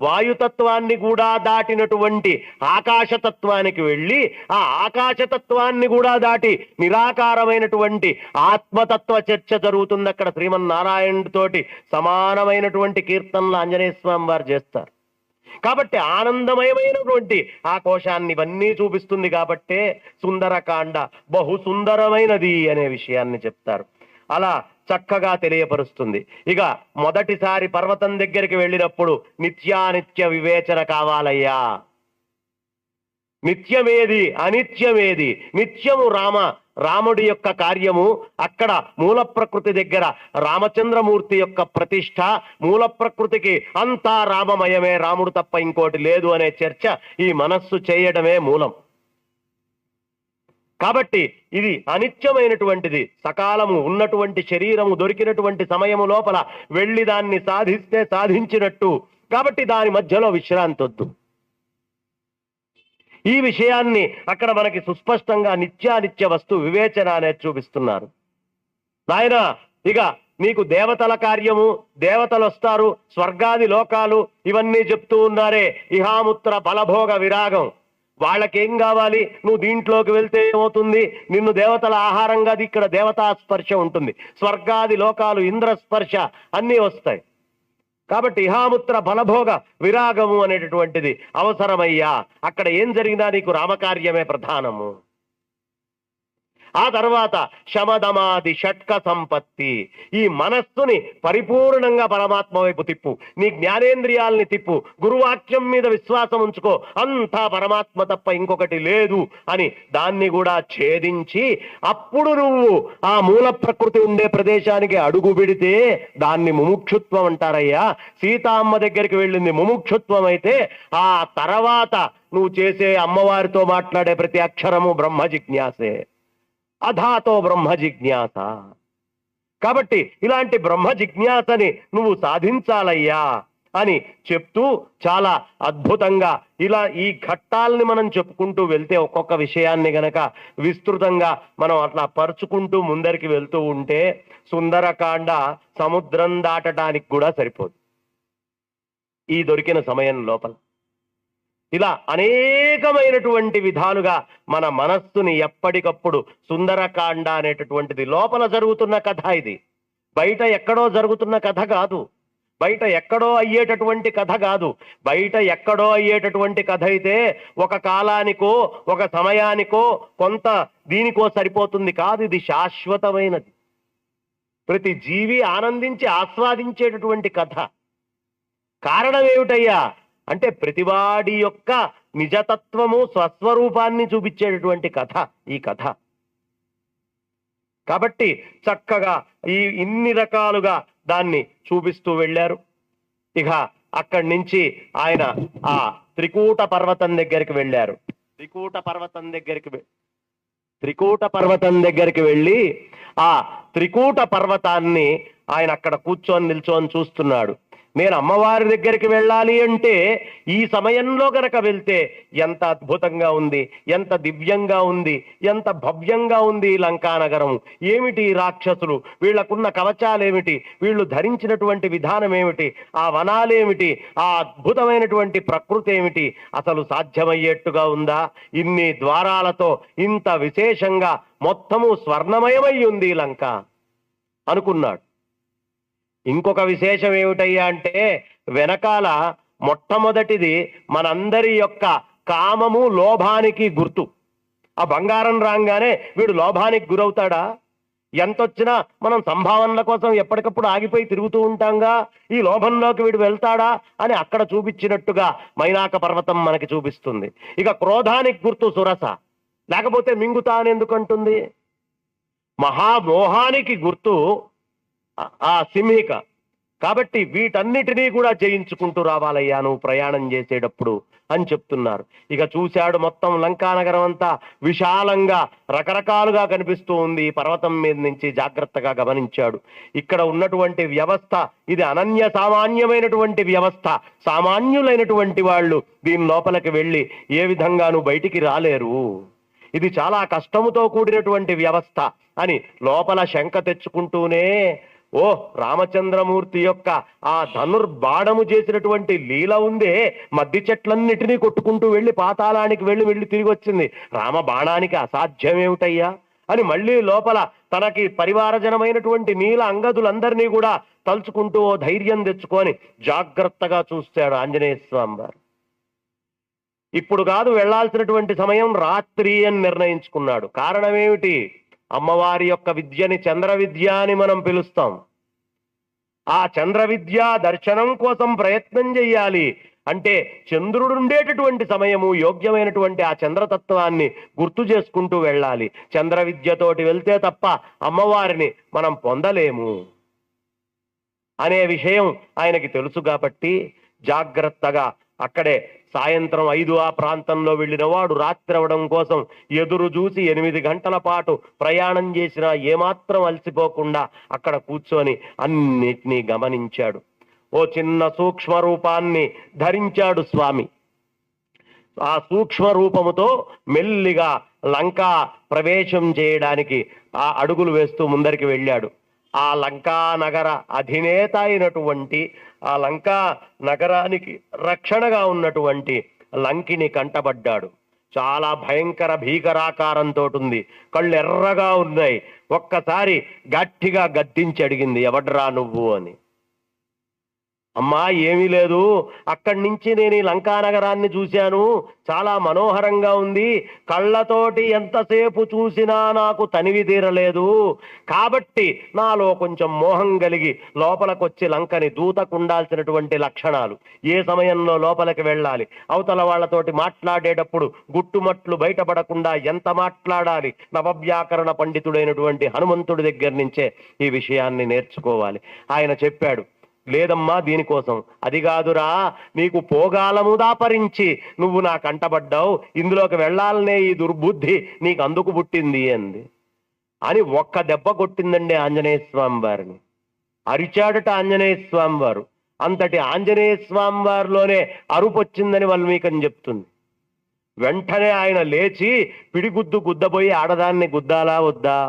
వాయుతత్వాన్ని కూడా దాటినటువంటి ఆకాశతత్వానికి వెళ్ళి, ఆ ఆకాశతత్వాన్ని కూడా దాటి నిరాకారమైనటువంటి ఆత్మతత్వ చర్చ జరుగుతుంది అక్కడ. శ్రీమన్నారాయణుడితోటి సమానమైనటువంటి కీర్తనలు ఆంజనేయ స్వామి వారు చేస్తారు. కాబట్టి ఆనందమయమైనటువంటి ఆ కోశాన్ని ఇవన్నీ చూపిస్తుంది. కాబట్టే సుందరకాండ బహు సుందరమైనది అనే విషయాన్ని చెప్తారు. అలా చక్కగా తెలియపరుస్తుంది. ఇక మొదటిసారి పర్వతం దగ్గరికి వెళ్ళినప్పుడు నిత్యానిత్య వివేచన కావాలయ్యా. నిత్యమేది అనిత్యమేది, నిత్యము రాముడి యొక్క కార్యము. అక్కడ మూల ప్రకృతి దగ్గర రామచంద్రమూర్తి యొక్క ప్రతిష్ట, మూల ప్రకృతికి అంతా రామమయమే, రాముడు తప్ప ఇంకోటి లేదు అనే చర్చ ఈ మనస్సు చేయడమే మూలం. కాబట్టి ఇది అనిత్యమైనటువంటిది. సకాలము ఉన్నటువంటి శరీరము దొరికినటువంటి సమయము లోపల వెళ్ళి దాన్ని సాధిస్తే సాధించినట్టు. కాబట్టి దాని మధ్యలో విశ్రాంతి వద్దు. ఈ విషయాన్ని అక్కడ మనకి సుస్పష్టంగా నిత్యానిత్య వస్తు వివేచన అనేది చూపిస్తున్నారు. నాయన ఇక నీకు దేవతల కార్యము, దేవతలు వస్తారు, స్వర్గాది లోకాలు ఇవన్నీ చెప్తూ ఉన్నారే, ఇహాముత్ర బలభోగ విరాగం. వాళ్ళకేం కావాలి? నువ్వు దీంట్లోకి వెళ్తే ఏమవుతుంది? నిన్ను దేవతల ఆహారంగా ఇక్కడ దేవతా స్పర్శ ఉంటుంది, స్వర్గాది లోకాలు ఇంద్రస్పర్శ అన్నీ వస్తాయి. కాబట్టి ఇహాముత్ర బలభోగ విరాగము అనేటటువంటిది అవసరమయ్యా. అక్కడ ఏం జరిగినా నీకు రామకార్యమే ప్రధానము. ఆ తర్వాత శమదమాది షట్క సంపత్తి. ఈ మనస్సుని పరిపూర్ణంగా పరమాత్మ వైపు తిప్పు, నీ జ్ఞానేంద్రియాల్ని తిప్పు, గురువాక్యం మీద విశ్వాసం ఉంచుకో, అంతా పరమాత్మ తప్ప ఇంకొకటి లేదు అని దాన్ని కూడా ఛేదించి అప్పుడు నువ్వు ఆ మూల ప్రకృతి ఉండే ప్రదేశానికి అడుగు పెడితే దాన్ని ముముక్షుత్వం అంటారయ్యా. సీతామ్మ దగ్గరికి వెళ్ళింది ముముక్షుత్వం అయితే, ఆ తర్వాత నువ్వు చేసే అమ్మవారితో మాట్లాడే ప్రతి అక్షరము బ్రహ్మ జిజ్ఞాసే, అధాతో బ్రహ్మ జిజ్ఞాస. కాబట్టి ఇలాంటి బ్రహ్మ జిజ్ఞాసని నువ్వు సాధించాలయ్యా అని చెప్తూ చాలా అద్భుతంగా ఇలా ఈ ఘట్టాలని మనం చెప్పుకుంటూ వెళ్తే, ఒక్కొక్క విషయాన్ని గనక విస్తృతంగా మనం అట్లా పరుచుకుంటూ ముందరికి వెళ్తూ ఉంటే సుందరకాండ సముద్రం దాటడానికి కూడా సరిపోదు ఈ దొరికిన సమయం లోపల. ఇలా అనేకమైనటువంటి విధాలుగా మన మనస్సుని ఎప్పటికప్పుడు సుందరకాండ అనేటటువంటిది లోపల జరుగుతున్న కథ. ఇది బయట ఎక్కడో జరుగుతున్న కథ కాదు, బయట ఎక్కడో అయ్యేటటువంటి కథ కాదు. బయట ఎక్కడో అయ్యేటటువంటి కథ అయితే ఒక కాలానికో ఒక సమయానికో కొంత దీనికో సరిపోతుంది కాదు. ఇది శాశ్వతమైనది, ప్రతి జీవి ఆనందించి ఆస్వాదించేటటువంటి కథ. కారణం ఏమిటయ్యా అంటే ప్రతివాడి యొక్క నిజతత్వము స్వస్వరూపాన్ని చూపించేటటువంటి కథ ఈ కథ. కాబట్టి చక్కగా ఇన్ని రకాలుగా దాన్ని చూపిస్తూ వెళ్ళారు. ఇక అక్కడి నుంచి ఆయన ఆ త్రికూట పర్వతం దగ్గరికి వెళ్ళారు. త్రికూట పర్వతం దగ్గరికి వెళ్ళి ఆ త్రికూట పర్వతాన్ని ఆయన అక్కడ కూర్చొని నిల్చొని చూస్తున్నాడు. నేను అమ్మవారి దగ్గరికి వెళ్ళాలి అంటే ఈ సమయంలో గనక వెళ్తే ఎంత అద్భుతంగా ఉంది, ఎంత దివ్యంగా ఉంది, ఎంత భవ్యంగా ఉంది ఈ లంకానగరం. ఏమిటి రాక్షసులు, వీళ్లకున్న కవచాలేమిటి, వీళ్ళు ధరించినటువంటి విధానం ఏమిటి, ఆ వనాలేమిటి, ఆ అద్భుతమైనటువంటి ప్రకృతి ఏమిటి, అసలు సాధ్యమయ్యేట్టుగా ఉందా? ఇన్ని ద్వారాలతో ఇంత విశేషంగా మొత్తము స్వర్ణమయమై ఉంది లంక అనుకున్నాడు. ఇంకొక విశేషం ఏమిటయ్యా అంటే వెనకాల మొట్టమొదటిది మనందరి యొక్క కామము లోభానికి గుర్తు. ఆ బంగారం రాగానే వీడు లోభానికి గురవుతాడా? ఎంతొచ్చినా మనం సంభావనల కోసం ఎప్పటికప్పుడు ఆగిపోయి తిరుగుతూ ఉంటాంగా, ఈ లోభంలోకి వీడు వెళ్తాడా అని అక్కడ చూపించినట్టుగా మైనాక పర్వతం మనకి చూపిస్తుంది. ఇక క్రోధానికి గుర్తు సురస, లేకపోతే మింగుతా అని ఎందుకంటుంది. మహామోహానికి గుర్తు ఆ సింహిక, కాబట్టి వీటన్నిటినీ కూడా జయించుకుంటూ రావాలయ్యా నువ్వు ప్రయాణం చేసేటప్పుడు అని చెప్తున్నారు. ఇక చూశాడు మొత్తం లంకానగరం అంతా విశాలంగా రకరకాలుగా కనిపిస్తూ ఉంది. పర్వతం మీద నుంచి జాగ్రత్తగా గమనించాడు. ఇక్కడ ఉన్నటువంటి వ్యవస్థ ఇది అనన్య సామాన్యమైనటువంటి వ్యవస్థ. సామాన్యులైనటువంటి వాళ్ళు దీని లోపలికి వెళ్ళి ఏ విధంగానూ బయటికి రాలేరు. ఇది చాలా కష్టముతో కూడినటువంటి వ్యవస్థ అని లోపల శంక తెచ్చుకుంటూనే ఓ రామచంద్రమూర్తి యొక్క ఆ ధనుర్బాణము చేసినటువంటి లీల ఉందే, మద్ది చెట్లన్నిటినీ కొట్టుకుంటూ వెళ్ళి పాతాళానికి వెళ్ళి తిరిగి వచ్చింది. రామ బాణానికి అసాధ్యమేమిటయ్యా అని మళ్ళీ లోపల తనకి పరివారజనమైనటువంటి నీల అంగదులందరినీ కూడా తలుచుకుంటూ ఓ ధైర్యం తెచ్చుకొని జాగ్రత్తగా చూస్తాడు ఆంజనేయ స్వామి వారు. ఇప్పుడు కాదు వెళ్లాల్సినటువంటి సమయం రాత్రి అని నిర్ణయించుకున్నాడు. కారణమేమిటి? అమ్మవారి యొక్క విద్యని చంద్ర విద్య అని మనం పిలుస్తాం. ఆ చంద్ర విద్య దర్శనం కోసం ప్రయత్నం చెయ్యాలి అంటే చంద్రుడు ఉండేటటువంటి సమయము యోగ్యమైనటువంటి ఆ చంద్రతత్వాన్ని గుర్తు చేసుకుంటూ వెళ్ళాలి. చంద్ర విద్యతోటి వెళ్తే తప్ప అమ్మవారిని మనం పొందలేము అనే విషయం ఆయనకి తెలుసు కాబట్టి జాగ్రత్తగా అక్కడే సాయంత్రం 5 ఆ ప్రాంతంలో వెళ్ళిన వాడు రాత్రి అవడం కోసం ఎదురు చూసి 8 గంటల పాటు ప్రయాణం చేసినా ఏమాత్రం అలసిపోకుండా అక్కడ కూర్చొని అన్నిటినీ గమనించాడు. ఓ చిన్న సూక్ష్మ రూపాన్ని ధరించాడు స్వామి. ఆ సూక్ష్మ రూపముతో మెల్లిగా లంకా ప్రవేశం చేయడానికి ఆ అడుగులు వేస్తూ ముందరికి వెళ్ళాడు. ఆ లంకా నగర అధినేత అయినటువంటి ఆ లంకా నగరానికి రక్షణగా ఉన్నటువంటి లంకిని కంటబడ్డాడు. చాలా భయంకర భీకరాకారంతో ఉంది. కళ్ళు ఎర్రగా ఉన్నాయి. ఒక్కసారి గట్టిగా గద్దించి అడిగింది, ఎవడ్రా నువ్వు అని. అమ్మా ఏమీ లేదు, అక్కడి నుంచి నేను ఈ లంకా నగరాన్ని చూశాను, చాలా మనోహరంగా ఉంది. కళ్ళతోటి ఎంతసేపు చూసినా నాకు తనివి తీరలేదు. కాబట్టి నాలో కొంచెం మోహం కలిగి లోపలికొచ్చి లంకని దూతకుండాల్సినటువంటి లక్షణాలు, ఏ సమయంలో లోపలికి వెళ్ళాలి, అవతల వాళ్ళతోటి మాట్లాడేటప్పుడు గుట్టుమట్లు బయటపడకుండా ఎంత మాట్లాడాలి, నవవ్యాకరణ పండితుడైనటువంటి హనుమంతుడి దగ్గర నుంచే ఈ విషయాన్ని నేర్చుకోవాలి. ఆయన చెప్పాడు, లేదమ్మా దీనికోసం, అది కాదురా, నీకు పోగాలము దాపరించి నువ్వు నా కంటబడ్డావు, ఇందులోకి వెళ్ళాలనే ఈ దుర్బుద్ధి నీకు అందుకు పుట్టింది అంది అని ఒక్క దెబ్బ కొట్టిందండి ఆంజనేయ స్వామి వారిని. అరిచాడట ఆంజనేయ స్వామి వారు. అంతటి ఆంజనేయ స్వామి వారిలోనే అరుపు వచ్చిందని వాల్మీకని చెప్తుంది. వెంటనే ఆయన లేచి పిడిగుద్దు గుద్దబోయి ఆడదాన్ని గుద్దాలా వద్దా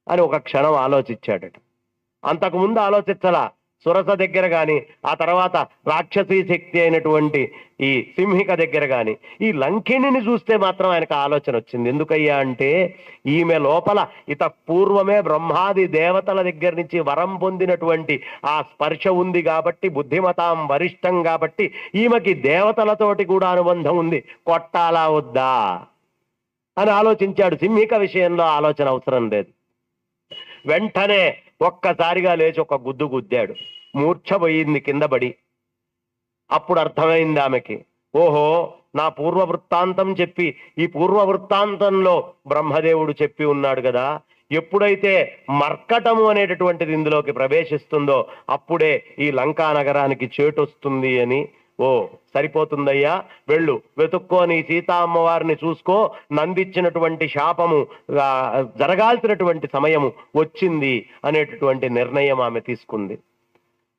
అని ఒక క్షణం ఆలోచించాడట. అంతకుముందు ఆలోచించలా. సురస దగ్గర కానీ, ఆ తర్వాత రాక్షసీ శక్తి అయినటువంటి ఈ సింహిక దగ్గర కానీ, ఈ లంకిణిని చూస్తే మాత్రం ఆయనకు ఆలోచన వచ్చింది. ఎందుకయ్యా అంటే ఈమె లోపల పూర్వమే బ్రహ్మాది దేవతల దగ్గర నుంచి వరం పొందినటువంటి ఆ స్పర్శ ఉంది కాబట్టి, బుద్ధిమతాం వరిష్టం కాబట్టి ఈమెకి దేవతలతోటి కూడా అనుబంధం ఉంది, కొట్టాలా వద్దా అని ఆలోచించాడు. సింహిక విషయంలో ఆలోచన అవసరం లేదు. వెంటనే ఒక్కసారిగా లేచి ఒక గుద్దు గుద్దాడు. మూర్ఛపోయింది కింద పడి. అప్పుడు అర్థమైంది ఆమెకి, ఓహో నా పూర్వ వృత్తాంతం చెప్పి, ఈ పూర్వ వృత్తాంతంలో బ్రహ్మదేవుడు చెప్పి ఉన్నాడు కదా, ఎప్పుడైతే మర్కటము అనేటటువంటిది ఇందులోకి ప్రవేశిస్తుందో అప్పుడే ఈ లంకా నగరానికి చేటొస్తుంది అని. ఓ సరిపోతుందయ్యా, వెళ్ళు వెతుక్కొని సీతా అమ్మవారిని చూసుకో, నందిచ్చినటువంటి శాపము జరగాల్సినటువంటి సమయము వచ్చింది అనేటటువంటి నిర్ణయం ఆమె తీసుకుంది.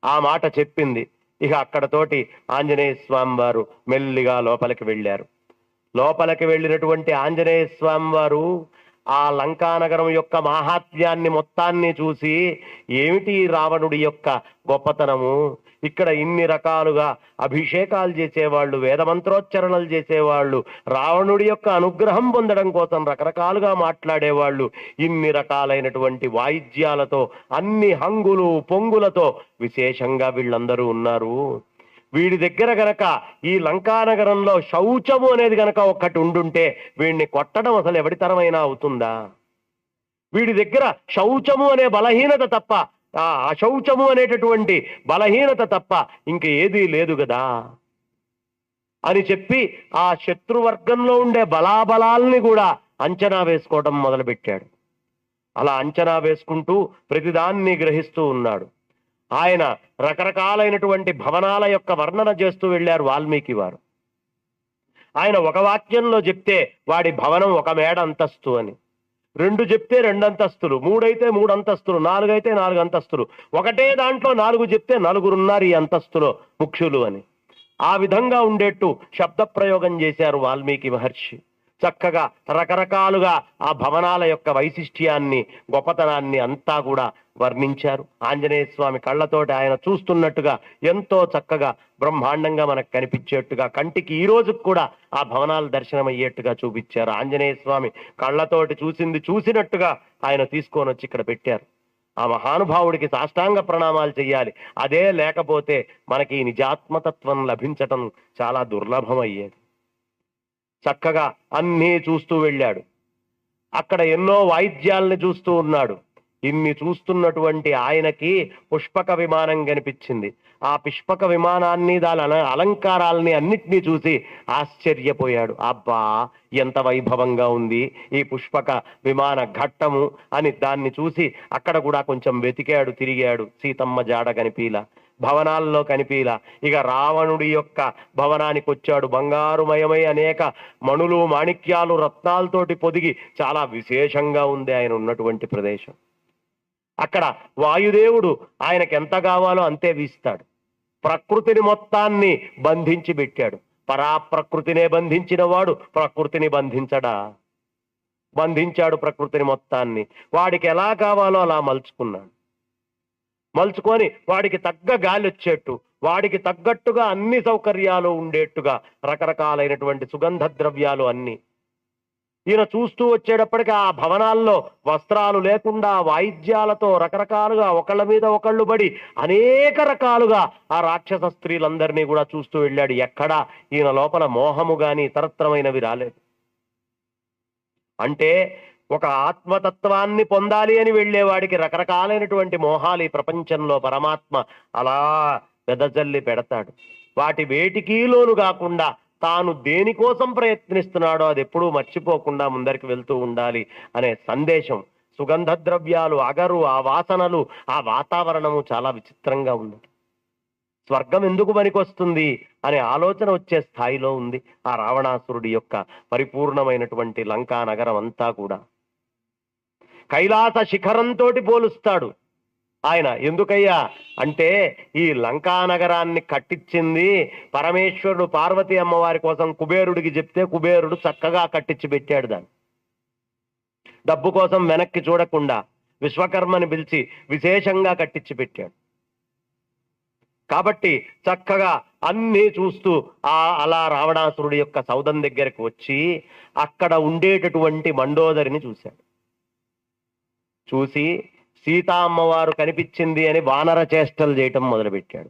ఆ మాట చెప్పింది. ఇక అక్కడతోటి ఆంజనేయ స్వామి వారు మెల్లిగా లోపలికి వెళ్ళారు. లోపలికి వెళ్ళినటువంటి ఆంజనేయ స్వామి వారు ఆ లంకానగరం యొక్క మాహాత్మ్యాన్ని మొత్తాన్ని చూసి, ఏమిటి రావణుడి యొక్క గొప్పతనము, ఇక్కడ ఇన్ని రకాలుగా అభిషేకాలు చేసేవాళ్ళు, వేదమంత్రోచ్చరణలు చేసేవాళ్ళు, రావణుడి యొక్క అనుగ్రహం పొందడం కోసం రకరకాలుగా మాట్లాడేవాళ్ళు, ఇన్ని రకాలైనటువంటి వాయిద్యాలతో, అన్ని హంగులు పొంగులతో విశేషంగా వీళ్ళందరూ ఉన్నారు. వీడి దగ్గర గనక ఈ లంకానగరంలో శౌచము అనేది గనక ఒక్కటి ఉండుంటే వీడిని కొట్టడం అసలు ఎవరితరమైనా అవుతుందా? వీడి దగ్గర శౌచము అనే బలహీనత తప్ప, ఆ అశౌచము అనేటటువంటి బలహీనత తప్ప ఇంక ఏదీ లేదు కదా అని చెప్పి ఆ శత్రువర్గంలో ఉండే బలాబలాల్ని కూడా అంచనా వేసుకోవడం మొదలుపెట్టాడు. అలా అంచనా వేసుకుంటూ ప్రతిదాన్ని గ్రహిస్తూ ఉన్నాడు. ఆయన రకరకాలైనటువంటి భవనాల యొక్క వర్ణన చేస్తూ వెళ్ళారు వాల్మీకి వారు. ఆయన ఒక వాక్యంలో చెప్తే వాడి భవనం 1 మేడ అంతస్తు అని, 2 చెప్తే 2 అంతస్తులు, 3 అయితే 3 అంతస్తులు, 4 అయితే 4 అంతస్తులు, ఒకటే దాంట్లో 4 చెప్తే 4 ఉన్నారు ఈ అంతస్తులో ముఖ్యులు అని. ఆ విధంగా ఉండేట్టు శబ్ద ప్రయోగం చేశారు వాల్మీకి మహర్షి. చక్కగా రకరకాలుగా ఆ భవనాల యొక్క వైశిష్ట్యాన్ని, గొప్పతనాన్ని అంతా కూడా వర్ణించారు. ఆంజనేయ స్వామి కళ్ళతోటి ఆయన చూస్తున్నట్టుగా ఎంతో చక్కగా బ్రహ్మాండంగా మనకు కనిపించేట్టుగా, కంటికి ఈ రోజుకు కూడా ఆ భవనాలు దర్శనమయ్యేట్టుగా చూపించారు. ఆంజనేయ స్వామి కళ్ళతోటి చూసింది చూసినట్టుగా ఆయన తీసుకొని వచ్చి ఇక్కడ పెట్టారు. ఆ మహానుభావుడికి సాష్టాంగ ప్రణామాలు చెయ్యాలి. అదే లేకపోతే మనకి నిజాత్మతత్వం లభించటం చాలా దుర్లభం అయ్యేది. చక్కగా అన్నీ చూస్తూ వెళ్ళాడు. అక్కడ ఎన్నో వాయిద్యాలని చూస్తూ ఉన్నాడు. ఇన్ని చూస్తున్నటువంటి ఆయనకి పుష్పక విమానం కనిపించింది. ఆ పుష్పక విమానాన్ని, దాని అలంకారాలని అన్నిటినీ చూసి ఆశ్చర్యపోయాడు. అబ్బా, ఎంత వైభవంగా ఉంది ఈ పుష్పక విమాన ఘట్టము అని దాన్ని చూసి అక్కడ కూడా కొంచెం వెతికాడు, తిరిగాడు. సీతమ్మ జాడ కనిపీలా, భవనాల్లో కనిపీలా. ఇక రావణుడి యొక్క భవనానికి వచ్చాడు. బంగారుమయమై అనేక మణులు, మాణిక్యాలు, రత్నాలతోటి పొదిగి చాలా విశేషంగా ఉంది ఆయన ఉన్నటువంటి ప్రదేశం. అక్కడ వాయుదేవుడు ఆయనకి ఎంత కావాలో అంతే వీస్తాడు. ప్రకృతిని మొత్తాన్ని బంధించి పెట్టాడు. పరాప్రకృతినే బంధించిన వాడు ప్రకృతిని బంధించడా? బంధించాడు ప్రకృతిని మొత్తాన్ని. వాడికి ఎలా కావాలో అలా మలుచుకున్నాడు. మలుచుకొని వాడికి తగ్గ గాలి వచ్చేట్టు, వాడికి తగ్గట్టుగా అన్ని సౌకర్యాలు ఉండేట్టుగా రకరకాలైనటువంటి సుగంధ ద్రవ్యాలు అన్ని. ఈయన చూస్తూ వచ్చేటప్పటికి ఆ భవనాల్లో వస్త్రాలు లేకుండా వాయిద్యాలతో రకరకాలుగా ఒకళ్ళ మీద ఒకళ్ళు పడి అనేక రకాలుగా ఆ రాక్షస స్త్రీలందరినీ కూడా చూస్తూ వెళ్ళాడు. ఎక్కడా ఈయన లోపల మోహము గాని ఇతరత్రమైనవి రాలేదు. అంటే ఒక ఆత్మతత్వాన్ని పొందాలి అని వెళ్ళేవాడికి రకరకాలైనటువంటి మోహాలు ఈ ప్రపంచంలో పరమాత్మ అలా వెదజల్లి పెడతాడు. వాటి వేటికి లోను కాకుండా తాను దేనికోసం ప్రయత్నిస్తున్నాడో అది ఎప్పుడూ మర్చిపోకుండా ముందరికి వెళ్తూ ఉండాలి అనే సందేశం. సుగంధ ద్రవ్యాలు, అగరు, ఆ వాసనలు, ఆ వాతావరణము చాలా విచిత్రంగా ఉంది. స్వర్గం ఎందుకు పనికొస్తుంది అనే ఆలోచన వచ్చే స్థాయిలో ఉంది ఆ రావణాసురుడి యొక్క పరిపూర్ణమైనటువంటి లంకా నగరం అంతా కూడా. కైలాస శిఖరంతో పోలుస్తాడు ఆయన. ఎందుకయ్యా అంటే ఈ లంకా నగరాన్ని కట్టించింది పరమేశ్వరుడు పార్వతీ అమ్మవారి కోసం కుబేరుడికి చెప్తే కుబేరుడు చక్కగా కట్టించి పెట్టాడు దాన్ని. డబ్బు కోసం వెనక్కి చూడకుండా విశ్వకర్మని పిలిచి విశేషంగా కట్టించి పెట్టాడు. కాబట్టి చక్కగా అన్నీ చూస్తూ అలా రావణాసురుడి యొక్క సౌధం దగ్గరకు వచ్చి అక్కడ ఉండేటటువంటి మండోదరిని చూశాడు. చూసి సీతా అమ్మవారు కనిపించింది అని వానర చేష్టలు చేయటం మొదలుపెట్టాడు.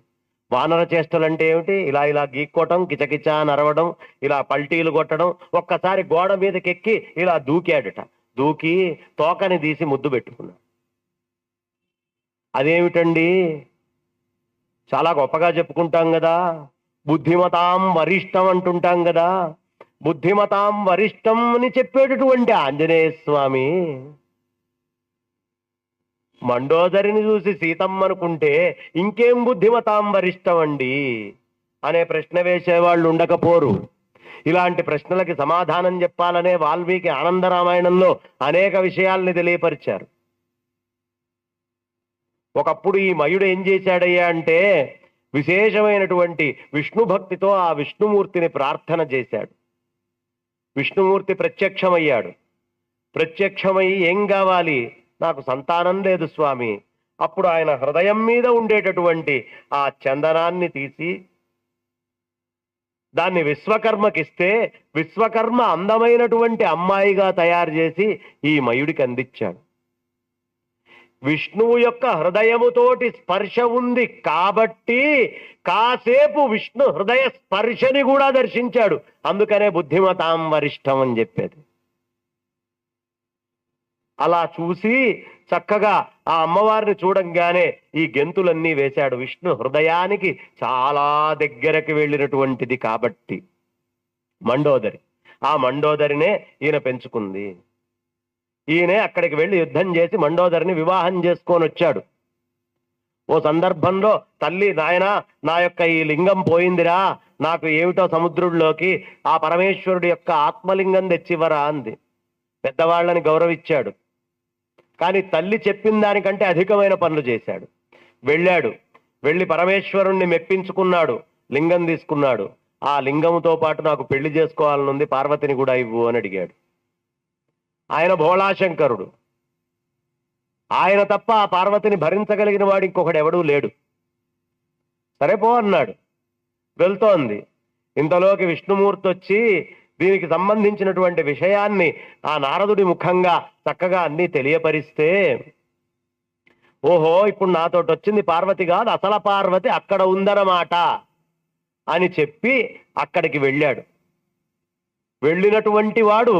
వానర చేష్టలు అంటే ఏమిటి? ఇలా ఇలా గీక్కోవటం, కిచకిచా నరవడం, ఇలా పల్టీలు కొట్టడం. ఒక్కసారి గోడ మీదకి ఎక్కి ఇలా దూకాడట. దూకి తోకని తీసి ముద్దు పెట్టుకున్నాడు. అదేమిటండి, చాలా గొప్పగా చెప్పుకుంటాం కదా, బుద్ధిమతాం వరిష్టం అంటుంటాం కదా. బుద్ధిమతాం వరిష్టం అని చెప్పేటటువంటి ఆంజనేయ స్వామి మండోదరిని చూసి సీతమ్మ అనుకుంటే ఇంకేం బుద్ధిమతాం వరిష్టం అండి అనే ప్రశ్న వేసేవాళ్ళు ఉండకపోరు. ఇలాంటి ప్రశ్నలకి సమాధానం చెప్పాలనే వాల్మీకి ఆనందరామాయణంలో అనేక విషయాల్ని తెలియపరిచారు. ఒకప్పుడు ఈ మయుడు ఏం చేశాడయ్యా అంటే విశేషమైనటువంటి విష్ణు భక్తితో ఆ విష్ణుమూర్తిని ప్రార్థన చేశాడు. విష్ణుమూర్తి ప్రత్యక్షమయ్యాడు. ప్రత్యక్షమై ఏం కావాలి? నాకు సంతానం లేదు స్వామి. అప్పుడు ఆయన హృదయం మీద ఉండేటటువంటి ఆ చందనాన్ని తీసి దాన్ని విశ్వకర్మకిస్తే విశ్వకర్మ అందమైనటువంటి అమ్మాయిగా తయారు చేసి ఈ మయుడికి అందించాడు. విష్ణువు యొక్క హృదయముతోటి స్పర్శ ఉంది కాబట్టి కాసేపు విష్ణు హృదయ స్పర్శని కూడా దర్శించాడు. అందుకనే బుద్ధిమతాం వరిష్టం అని చెప్పేది. అలా చూసి చక్కగా ఆ అమ్మవారిని చూడంగానే ఈ గెంతులన్నీ వేశాడు. విష్ణు హృదయానికి చాలా దగ్గరకు వెళ్ళినటువంటిది కాబట్టి మండోదరి. ఆ మండోదరినే ఈయన పెంచుకుంది. ఈయనే అక్కడికి వెళ్ళి యుద్ధం చేసి మండోదరిని వివాహం చేసుకొని వచ్చాడు. ఓ సందర్భంలో తల్లి, నాయనా నా యొక్క ఈ లింగం పోయిందిరా, నాకు ఏమిటో సముద్రుడిలోకి ఆ పరమేశ్వరుడి యొక్క ఆత్మలింగం తెచ్చివ్వరా అంది. పెద్దవాళ్ళని గౌరవించాడు. కానీ తల్లి చెప్పిన దానికంటే అధికమైన పనులు చేశాడు. వెళ్ళి పరమేశ్వరుణ్ణి మెప్పించుకున్నాడు, లింగం తీసుకున్నాడు. ఆ లింగంతో పాటు నాకు పెళ్లి చేసుకోవాలనుంది, పార్వతిని కూడా ఇవ్వు అని అడిగాడు. ఆయన భోళాశంకరుడు. ఆయన తప్ప ఆ పార్వతిని భరించగలిగిన వాడు ఇంకొకడు ఎవడూ లేడు. సరే పో అన్నాడు. వెళ్తోంది. ఇంతలోకి విష్ణుమూర్తి వచ్చి దీనికి సంబంధించినటువంటి విషయాన్ని ఆ నారదుడి ముఖంగా చక్కగా అన్నీ తెలియపరిస్తే, ఓహో ఇప్పుడు నాతోటి వచ్చింది పార్వతి కాదు, అసలు పార్వతి అక్కడ ఉందన్నమాట అని చెప్పి అక్కడికి వెళ్ళాడు. వెళ్ళినటువంటి వాడు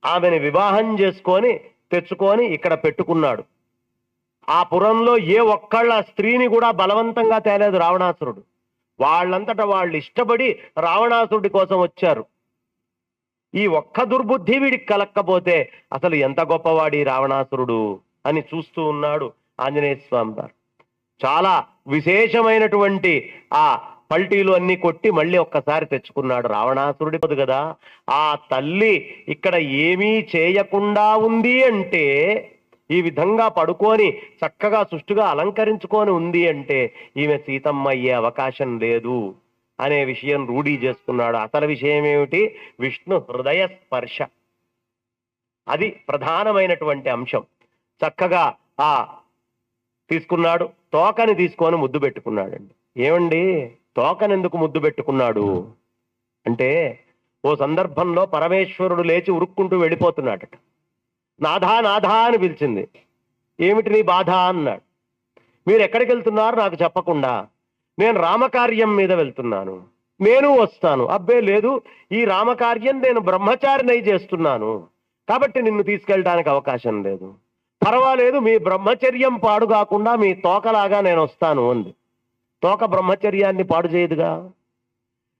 ఆమెను వివాహం చేసుకొని తెచ్చుకొని ఇక్కడ పెట్టుకున్నాడు. ఆ పురంలో ఏ ఒక్కళ్ళ స్త్రీని కూడా బలవంతంగా తేలేదు రావణాసురుడు. వాళ్ళంతటా వాళ్ళు ఇష్టపడి రావణాసురుడి కోసం వచ్చారు. ఈ ఒక్క దుర్బుద్ధి వీడికి కలక్కపోతే అసలు ఎంత గొప్పవాడి రావణాసురుడు అని చూస్తూ ఉన్నాడు ఆంజనేయ స్వామి వారు. చాలా విశేషమైనటువంటి ఆ పల్టీలు అన్ని కొట్టి మళ్ళీ ఒక్కసారి తెచ్చుకున్నాడు. రావణాసురుడి పొదు కదా, ఆ తల్లి ఇక్కడ ఏమీ చేయకుండా ఉంది అంటే, ఈ విధంగా పడుకొని చక్కగా సుష్టుగా అలంకరించుకొని ఉంది అంటే ఈమె సీతమ్మ అయ్యే అవకాశం లేదు అనే విషయం రూఢీ చేసుకున్నాడు. అసలు విషయం ఏమిటి? విష్ణు హృదయ స్పర్శ. అది ప్రధానమైనటువంటి అంశం. చక్కగా ఆ తీసుకున్నాడు, తోకని తీసుకొని ముద్దు పెట్టుకున్నాడండి. ఏమండి తోకని ఎందుకు ముద్దు పెట్టుకున్నాడు అంటే, ఓ సందర్భంలో పరమేశ్వరుడు లేచి ఉరుక్కుంటూ వెళ్ళిపోతున్నాడట. నాథా నాథా అని పిలిచింది. ఏమిటి నీ బాధ అన్నాడు. మీరు ఎక్కడికి వెళ్తున్నారు నాకు చెప్పకుండా? నేను రామకార్యం మీద వెళ్తున్నాను. నేను వస్తాను. అబ్బే లేదు, ఈ రామకార్యం నేను బ్రహ్మచారినై చేస్తున్నాను కాబట్టి నిన్ను తీసుకెళ్ళడానికి అవకాశం లేదు. పర్వాలేదు, మీ బ్రహ్మచర్యం పాడు కాకుండా మీ తోకలాగా నేను వస్తాను అంది. తోక బ్రహ్మచర్యాన్ని పాడు చేయదుగా,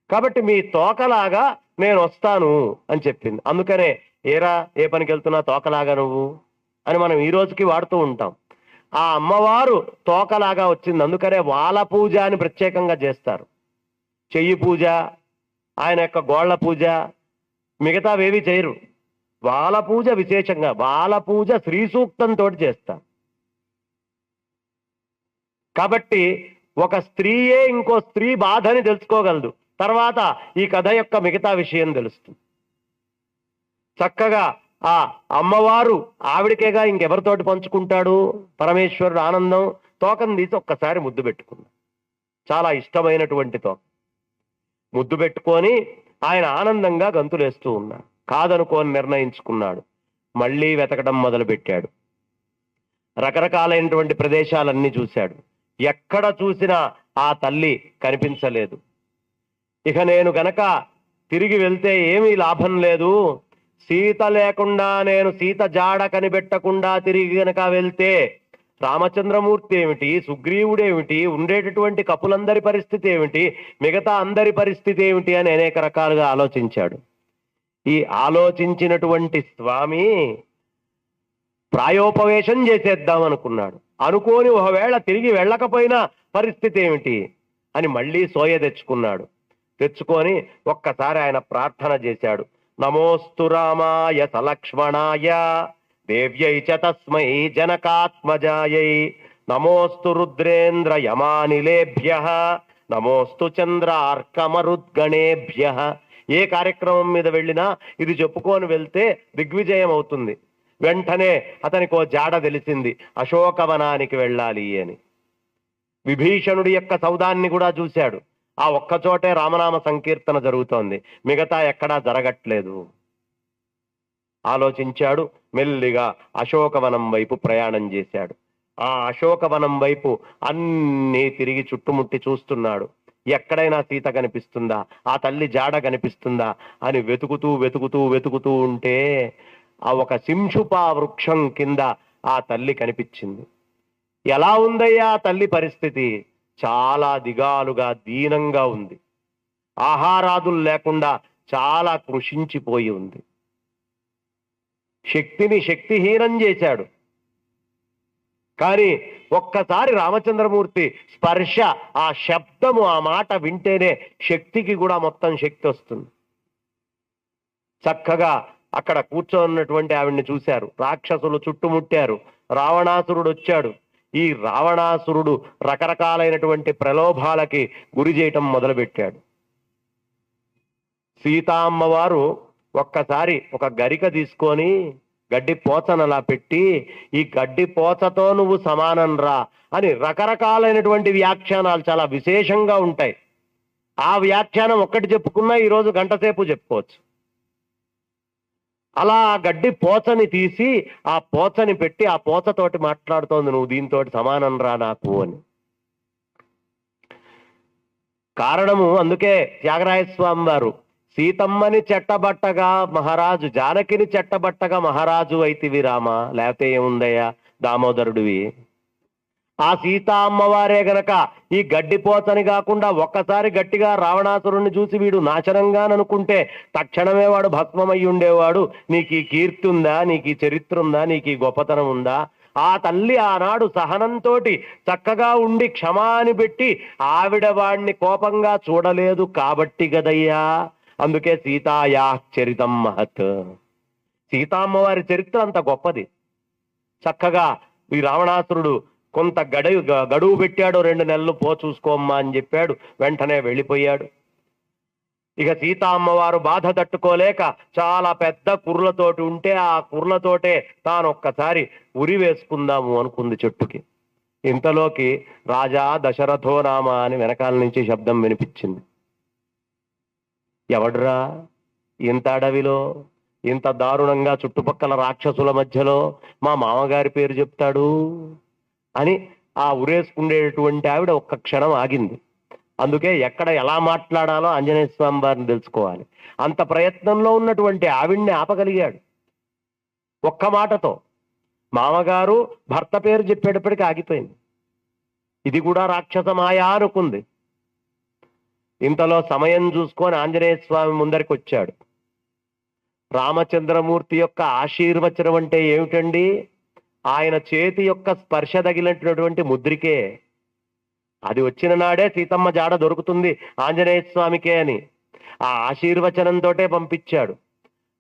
కాబట్టి మీ తోకలాగా నేను వస్తాను అని చెప్పింది. అందుకనే ఏరా ఏ పనికి వెళ్తున్నా తోకలాగా నువ్వు అని మనం ఈ రోజుకి వాడుతూ ఉంటాం. ఆ అమ్మవారు తోకలాగా వచ్చింది. అందుకనే వాల పూజ అని ప్రత్యేకంగా చేస్తారు. చెయ్యి పూజ, ఆయన యొక్క గోళ్ల పూజ, మిగతావేవి చేయరు. వాల పూజ విశేషంగా, వాల పూజ శ్రీ సూక్తంతో చేస్తారు. కాబట్టి ఒక స్త్రీయే ఇంకో స్త్రీ బాధని తెలుసుకోగలదు. తర్వాత ఈ కథ యొక్క మిగతా విషయం తెలుస్తుంది. చక్కగా ఆ అమ్మవారు ఆవిడికేగా ఇంకెవరితోటి పంచుకుంటాడు పరమేశ్వరుడు ఆనందం. తోకను తీసి ఒక్కసారి ముద్దు పెట్టుకున్నాడు. చాలా ఇష్టమైనటువంటి తోక. ముద్దు పెట్టుకొని ఆయన ఆనందంగా గంతులేస్తూ ఉన్నాడు. కాదనుకోని నిర్ణయించుకున్నాడు. మళ్ళీ వెతకడం మొదలుపెట్టాడు. రకరకాలైనటువంటి ప్రదేశాలన్నీ చూశాడు. ఎక్కడ చూసినా ఆ తల్లి కనిపించలేదు. ఇక నేను గనక తిరిగి వెళ్తే ఏమీ లాభం లేదు, సీత లేకుండా నేను సీత జాడ కనిపెట్టకుండా తిరిగి గనక వెళ్తే రామచంద్రమూర్తి ఏమిటి, సుగ్రీవుడేమిటి, ఉండేటటువంటి కపులందరి పరిస్థితి ఏమిటి, మిగతా అందరి పరిస్థితి ఏమిటి అని అనేక రకాలుగా ఆలోచించాడు. ఈ ఆలోచించినటువంటి స్వామి ప్రాయోపవేశం చేసేద్దాం అనుకున్నాడు. అనుకోని ఒకవేళ తిరిగి వెళ్ళకపోయినా పరిస్థితి ఏమిటి అని మళ్ళీ సోయ తెచ్చుకున్నాడు. తెచ్చుకొని ఒక్కసారి ఆయన ప్రార్థన చేశాడు. నమోస్తు రామాయ సలక్ష్మణాయ దేవ్యై చ తస్మై జనకాత్మజాయై నమోస్తు రుద్రేంద్ర యమానిలేభ్యః నమోస్తు చంద్రార్కమరుద్గణేభ్యః. ఏ కార్యక్రమం మీద వెళ్ళినా ఇది చెప్పుకొని వెళ్తే దిగ్విజయం అవుతుంది. వెంటనే అతనికి ఓ జాడ తెలిసింది, అశోకవనానికి వెళ్ళాలి అని. విభీషణుడి యొక్క సౌదాన్ని కూడా చూశాడు. ఆ ఒక్కచోటే రామనామ సంకీర్తన జరుగుతోంది, మిగతా ఎక్కడా జరగట్లేదు. ఆలోచించాడు. మెల్లిగా అశోకవనం వైపు ప్రయాణం చేశాడు. ఆ అశోకవనం వైపు అన్నీ తిరిగి చుట్టుముట్టి చూస్తున్నాడు. ఎక్కడైనా సీత కనిపిస్తుందా, ఆ తల్లి జాడ కనిపిస్తుందా అని వెతుకుతూ ఉంటే ఆ ఒక సింషుపా వృక్షం కింద ఆ తల్లి కనిపించింది. ఎలా ఉందయ్యా ఆ తల్లి పరిస్థితి? చాలా దిగాలుగా దీనంగా ఉంది. ఆహారాదులు లేకుండా చాలా కృషించిపోయి ఉంది. శక్తిని శక్తిహీనం చేశాడు. కానీ ఒక్కసారి రామచంద్రమూర్తి స్పర్శ, ఆ శబ్దము, ఆ మాట వింటేనే శక్తికి కూడా మొత్తం శక్తి వస్తుంది. చక్కగా అక్కడ కూర్చోన్నటువంటి ఆవిడ్ని చూశారు. రాక్షసులు చుట్టుముట్టారు. రావణాసురుడు వచ్చాడు. ఈ రావణాసురుడు రకరకాలైనటువంటి ప్రలోభాలకి గురి చేయటం మొదలుపెట్టాడు. సీతామ్మవారు ఒక్కసారి ఒక గరిక తీసుకొని గడ్డి పోచను అలా పెట్టి, ఈ గడ్డి పోచతో నువ్వు సమానం రా అని రకరకాలైనటువంటి వ్యాఖ్యానాలు చాలా విశేషంగా ఉంటాయి. ఆ వ్యాఖ్యానం ఒక్కటి చెప్పుకున్నా ఈరోజు గంటసేపు చెప్పుకోవచ్చు. అలా గడ్డి పోచని తీసి ఆ పోచని పెట్టి ఆ పోచతోటి మాట్లాడుతోంది, నువ్వు దీంతో సమానం రా నాకు అని. కారణము అందుకే త్యాగరాయస్వామి వారు సీతమ్మని చెట్టబట్టగా మహారాజు, జానకిని చెట్టబట్టగా మహారాజు అయితివి రామ, లేకపోతే ఏముందయ్యా దామోదరుడివి. ఆ సీతా అమ్మవారే గనక ఈ గడ్డిపోచని కాకుండా ఒక్కసారి గట్టిగా రావణాసురుణ్ణి చూసి వీడు నాశనంగాననుకుంటే తక్షణమే వాడు భస్మమయ్యి ఉండేవాడు. నీకు ఈ కీర్తి ఉందా, నీకు ఈ చరిత్ర ఉందా, నీకు ఈ గొప్పతనం ఉందా? ఆ తల్లి ఆనాడు సహనంతో చక్కగా ఉండి క్షమాని పెట్టి ఆవిడ వాడిని కోపంగా చూడలేదు కాబట్టి గదయ్యా. అందుకే సీతాయా చరితం మహత్. సీతామ్మవారి చరిత్ర అంత గొప్పది. చక్కగా ఈ రావణాసురుడు కొంత గడువు పెట్టాడు, 2 నెలలు పో చూసుకోమ్మా అని చెప్పాడు. వెంటనే వెళ్ళిపోయాడు. ఇక సీతా అమ్మవారు బాధ తట్టుకోలేక చాలా పెద్ద కుర్రలతోటి ఉంటే ఆ కుర్రలతోటే తాను ఒక్కసారి ఉరి వేసుకుందాము అనుకుంది చెట్టుకి. ఇంతలోకి రాజా దశరథో నామ అని వెనకాల నుంచి శబ్దం వినిపించింది. ఎవడ్రా ఇంత అడవిలో ఇంత దారుణంగా చుట్టుపక్కల రాక్షసుల మధ్యలో మా మామగారి పేరు చెప్తాడు అని ఆ ఉరేసుకుండేటువంటి ఆవిడ ఒక్క క్షణం ఆగింది. అందుకే ఎక్కడ ఎలా మాట్లాడాలో ఆంజనేయ స్వామి వారిని తెలుసుకోవాలి. అంత ప్రయత్నంలో ఉన్నటువంటి ఆవిడ్ని ఆపగలిగాడు ఒక్క మాటతో. మామగారు భర్త పేరు చెప్పేటప్పటికి ఆగిపోయింది. ఇది కూడా రాక్షస మాయా అనుకుంది. ఇంతలో సమయం చూసుకొని ఆంజనేయ స్వామి ముందరికి వచ్చాడు. రామచంద్రమూర్తి యొక్క ఆశీర్వచనం అంటే ఏమిటండి? ఆయన చేతి యొక్క స్పర్శ తగిలినటువంటి ముద్రికే. అది వచ్చిన నాడే సీతమ్మ జాడ దొరుకుతుంది ఆంజనేయ స్వామికే అని ఆ ఆశీర్వచనంతోటే పంపించాడు.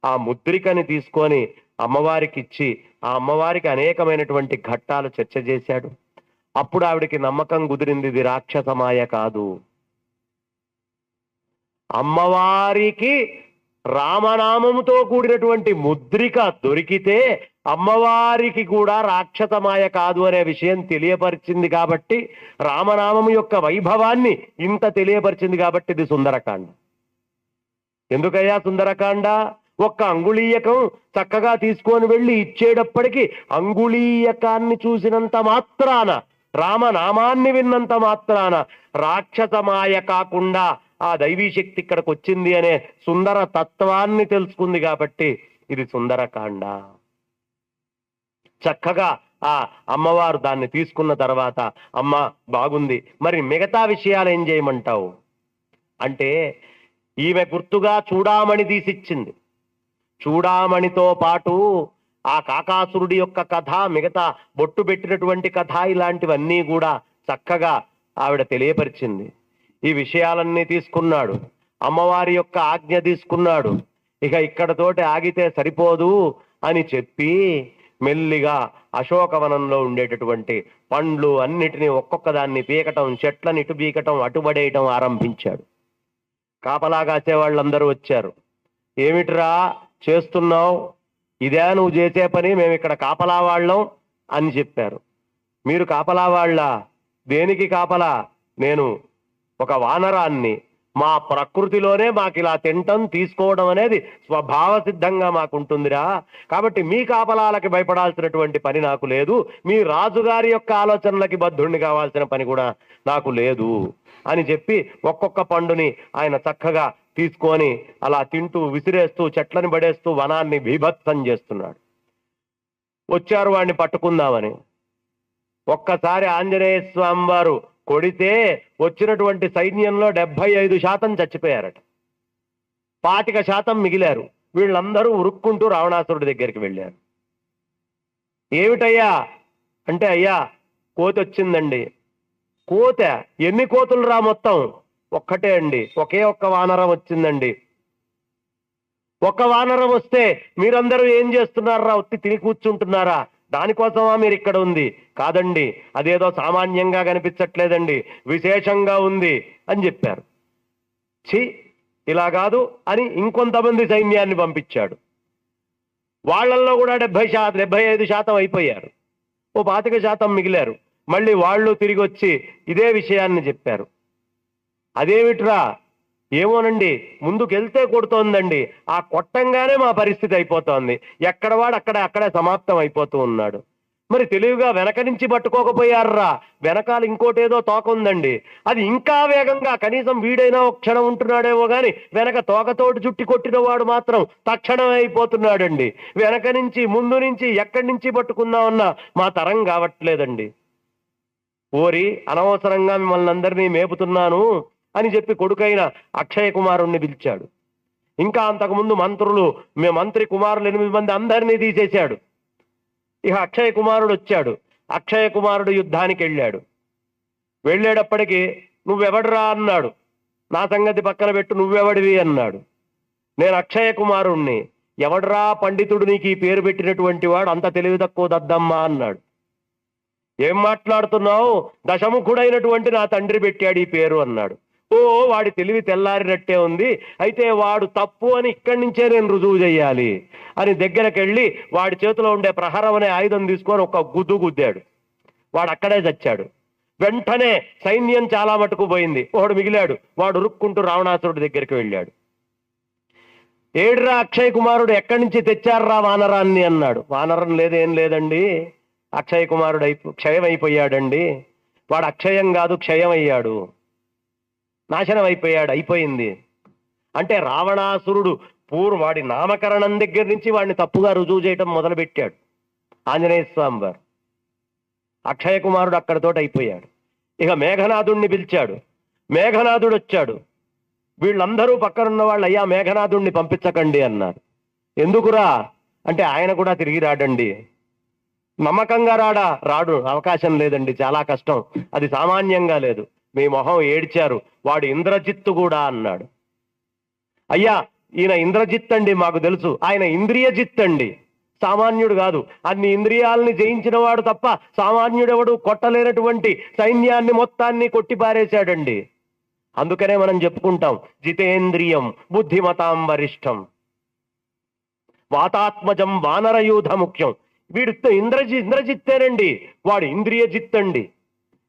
ఆ ముద్రికని తీసుకొని అమ్మవారికి ఇచ్చి ఆ అమ్మవారికి అనేకమైనటువంటి ఘట్టాలు చర్చ చేశాడు. అప్పుడు ఆవిడికి నమ్మకం కుదిరింది, ఇది రాక్షసమాయ కాదు. అమ్మవారికి రామనామముతో కూడినటువంటి ముద్రిక దొరికితే అమ్మవారికి కూడా రాక్షసమాయ కాదు అనే విషయం తెలియపరిచింది. కాబట్టి రామనామము యొక్క వైభవాన్ని ఇంత తెలియపరిచింది కాబట్టి ఇది సుందరకాండ. ఎందుకయ్యా సుందరకాండ? ఒక్క అంగుళీయకం చక్కగా తీసుకొని వెళ్ళి ఇచ్చేటప్పటికి అంగుళీయకాన్ని చూసినంత మాత్రాన, రామనామాన్ని విన్నంత మాత్రాన రాక్షసమాయ కాకుండా ఆ దైవీ శక్తి ఇక్కడికి వచ్చింది అనే సుందర తత్వాన్ని తెలుసుకుంది కాబట్టి ఇది సుందరకాండ. చక్కగా ఆ అమ్మవారు దాన్ని తీసుకున్న తర్వాత, అమ్మ బాగుంది, మరి మిగతా విషయాలు ఏం చేయమంటావు అంటే, ఈమె గుర్తుగా చూడామణి తీసిచ్చింది. చూడామణితో పాటు ఆ కాకాసురుడి యొక్క కథ, మిగతా బొట్టు పెట్టినటువంటి కథ, ఇలాంటివన్నీ కూడా చక్కగా ఆవిడ తెలియపరిచింది. ఈ విషయాలన్నీ తీసుకున్నాడు. అమ్మవారి యొక్క ఆజ్ఞ తీసుకున్నాడు. ఇక ఇక్కడతోటి ఆగితే సరిపోదు అని చెప్పి మెల్లిగా అశోకవనంలో ఉండేటటువంటి పండ్లు అన్నిటినీ ఒక్కొక్క దాన్ని పీకటం, చెట్లను ఇటు పీకటం అటు పడేయటం ఆరంభించాడు. కాపలా కాసేవాళ్ళందరూ వచ్చారు. ఏమిట్రా చేస్తున్నావు? ఇదే నువ్వు చేసే పని? మేము ఇక్కడ కాపలా వాళ్ళం అని చెప్పారు. మీరు కాపలా వాళ్ళ? దేనికి కాపలా? నేను ఒక వానరాన్ని. మా ప్రకృతిలోనే మాకు ఇలా తింటం తీసుకోవడం అనేది స్వభావ సిద్ధంగా మాకుంటుందిరా. కాబట్టి మీ కాపలాలకి భయపడాల్సినటువంటి పని నాకు లేదు. మీ రాజుగారి యొక్క ఆలోచనలకి బద్ధుణ్ణి కావాల్సిన పని కూడా నాకు లేదు అని చెప్పి ఒక్కొక్క పండుని ఆయన చక్కగా తీసుకొని అలా తింటూ, విసిరేస్తూ, చెట్లను పడేస్తూ వనాన్ని బీభత్సం చేస్తున్నాడు. వచ్చారు వాడిని పట్టుకుందామని. ఒక్కసారి ఆంజనేయ స్వామి వారు కొడితే వచ్చినటువంటి సైన్యంలో 75% చచ్చిపోయారట. 25% మిగిలారు. వీళ్ళందరూ ఉరుక్కుంటూ రావణాసురుడి దగ్గరికి వెళ్ళారు. ఏమిటయ్యా అంటే అయ్యా కోతి వచ్చిందండి. కోత ఎన్ని కోతులు రా మొత్తం? ఒక్కటే అండి, ఒకే ఒక్క వానరం వచ్చిందండి. ఒక్క వానరం వస్తే మీరందరూ ఏం చేస్తున్నారా? ఒత్తి తిని కూర్చుంటున్నారా? దానికోసమా మీరు ఇక్కడ ఉంది? కాదండి, అదేదో సామాన్యంగా కనిపించట్లేదండి, విశేషంగా ఉంది అని చెప్పారు. ఛీ, ఇలా కాదు అని ఇంకొంతమంది సైన్యాన్ని పంపించాడు. వాళ్ళల్లో కూడా 75% అయిపోయారు. ఓ 25% మిగిలారు. మళ్ళీ వాళ్ళు తిరిగి వచ్చి ఇదే విషయాన్ని చెప్పారు. అదేమిట్రా? ఏమోనండి, ముందుకెళ్తే కొడుతోందండి, ఆ కొట్టంగానే మా పరిస్థితి అయిపోతోంది, ఎక్కడ వాడు అక్కడే సమాప్తం అయిపోతూ ఉన్నాడు. మరి తెలివిగా వెనక నుంచి పట్టుకోకపోయారా? వెనకాల ఇంకోటేదో తోక ఉందండి, అది ఇంకా వేగంగా, కనీసం వీడైనా ఒక క్షణం ఉంటున్నాడేమో గాని వెనక తోకతోటి చుట్టి కొట్టిన వాడు మాత్రం తక్షణం అయిపోతున్నాడండి. వెనక నుంచి ముందు నుంచి ఎక్కడి నుంచి పట్టుకుందామన్నా మా తరం కావట్లేదండి. ఓరి, అనవసరంగా మిమ్మల్ని అందరినీ మేపుతున్నాను అని చెప్పి కొడుకైన అక్షయ కుమారుణ్ణి పిలిచాడు. ఇంకా అంతకుముందు మంత్రి కుమారులు 8 మంది అందరినీ తీసేశాడు. ఇక అక్షయ కుమారుడు వచ్చాడు. అక్షయ కుమారుడు యుద్ధానికి వెళ్ళాడు. వెళ్ళేటప్పటికి నువ్వెవడరా అన్నాడు. నా సంగతి పక్కన పెట్టు, నువ్వెవడివి అన్నాడు. నేను అక్షయ కుమారుణ్ణి. ఎవడరా పండితుడు నీకు ఈ పేరు పెట్టినటువంటి వాడు? అంత తెలివి తక్కువ దద్దమ్మా అన్నాడు. ఏం మాట్లాడుతున్నావు? దశముఖుడైనటువంటి నా తండ్రి పెట్టాడు ఈ పేరు అన్నాడు. ఓ, వాడి తెలివి తెల్లారినట్టే ఉంది, అయితే వాడు తప్పు అని ఇక్కడి నుంచే నేను రుజువు చేయాలి అని దగ్గరకు వెళ్ళి వాడి చేతిలో ఉండే ప్రహరం అనే ఆయుధం తీసుకొని ఒక గుద్దు గుద్దాడు. వాడు అక్కడే చచ్చాడు. వెంటనే సైన్యం చాలా మటుకు పోయింది. ఒకడు మిగిలాడు. వాడు ఉరుక్కుంటూ రావణాసురుడి దగ్గరికి వెళ్ళాడు. ఏడ్రా అక్షయ్ కుమారుడు, ఎక్కడి నుంచి తెచ్చారా వానరాన్ని అన్నాడు. వానరం లేదేం లేదండి, అక్షయ్ కుమారుడు క్షయం అయిపోయాడండి. వాడు అక్షయం కాదు, క్షయం అయ్యాడు, నాశనం అయిపోయాడు, అయిపోయింది. అంటే రావణాసురుడు వాడి నామకరణం దగ్గర నుంచి వాడిని తప్పుగా రుజువు చేయటం మొదలుపెట్టాడు ఆంజనేయ స్వామి వారు. అక్షయ కుమారుడు అక్కడితోటి అయిపోయాడు. ఇక మేఘనాథుణ్ణి పిలిచాడు. మేఘనాథుడు వచ్చాడు. వీళ్ళందరూ పక్కనున్న వాళ్ళు, అయ్యా మేఘనాథుణ్ణి పంపించకండి అన్నారు. ఎందుకురా అంటే, ఆయన కూడా తిరిగి రాడండి. నమ్మకంగా రాడు, అవకాశం లేదండి, చాలా కష్టం, అది సామాన్యంగా లేదు. మీ మొహం ఏడ్చారు, వాడు ఇంద్రజిత్తు కూడా అన్నాడు. అయ్యా, ఈయన ఇంద్రజిత్ అండి, మాకు తెలుసు. ఆయన ఇంద్రియజిత్ అండి, సామాన్యుడు కాదు. అన్ని ఇంద్రియాలని జయించిన వాడు తప్ప సామాన్యుడెవడు కొట్టలేనటువంటి సైన్యాన్ని మొత్తాన్ని కొట్టిపారేశాడండి. అందుకనే మనం చెప్పుకుంటాం, జితేంద్రియం బుద్ధిమతాం వరిష్టం వాతాత్మజం వానరయూధ ముఖ్యం. వీడు ఇంద్రజిత్తేనండి, వాడు ఇంద్రియజిత్ అండి,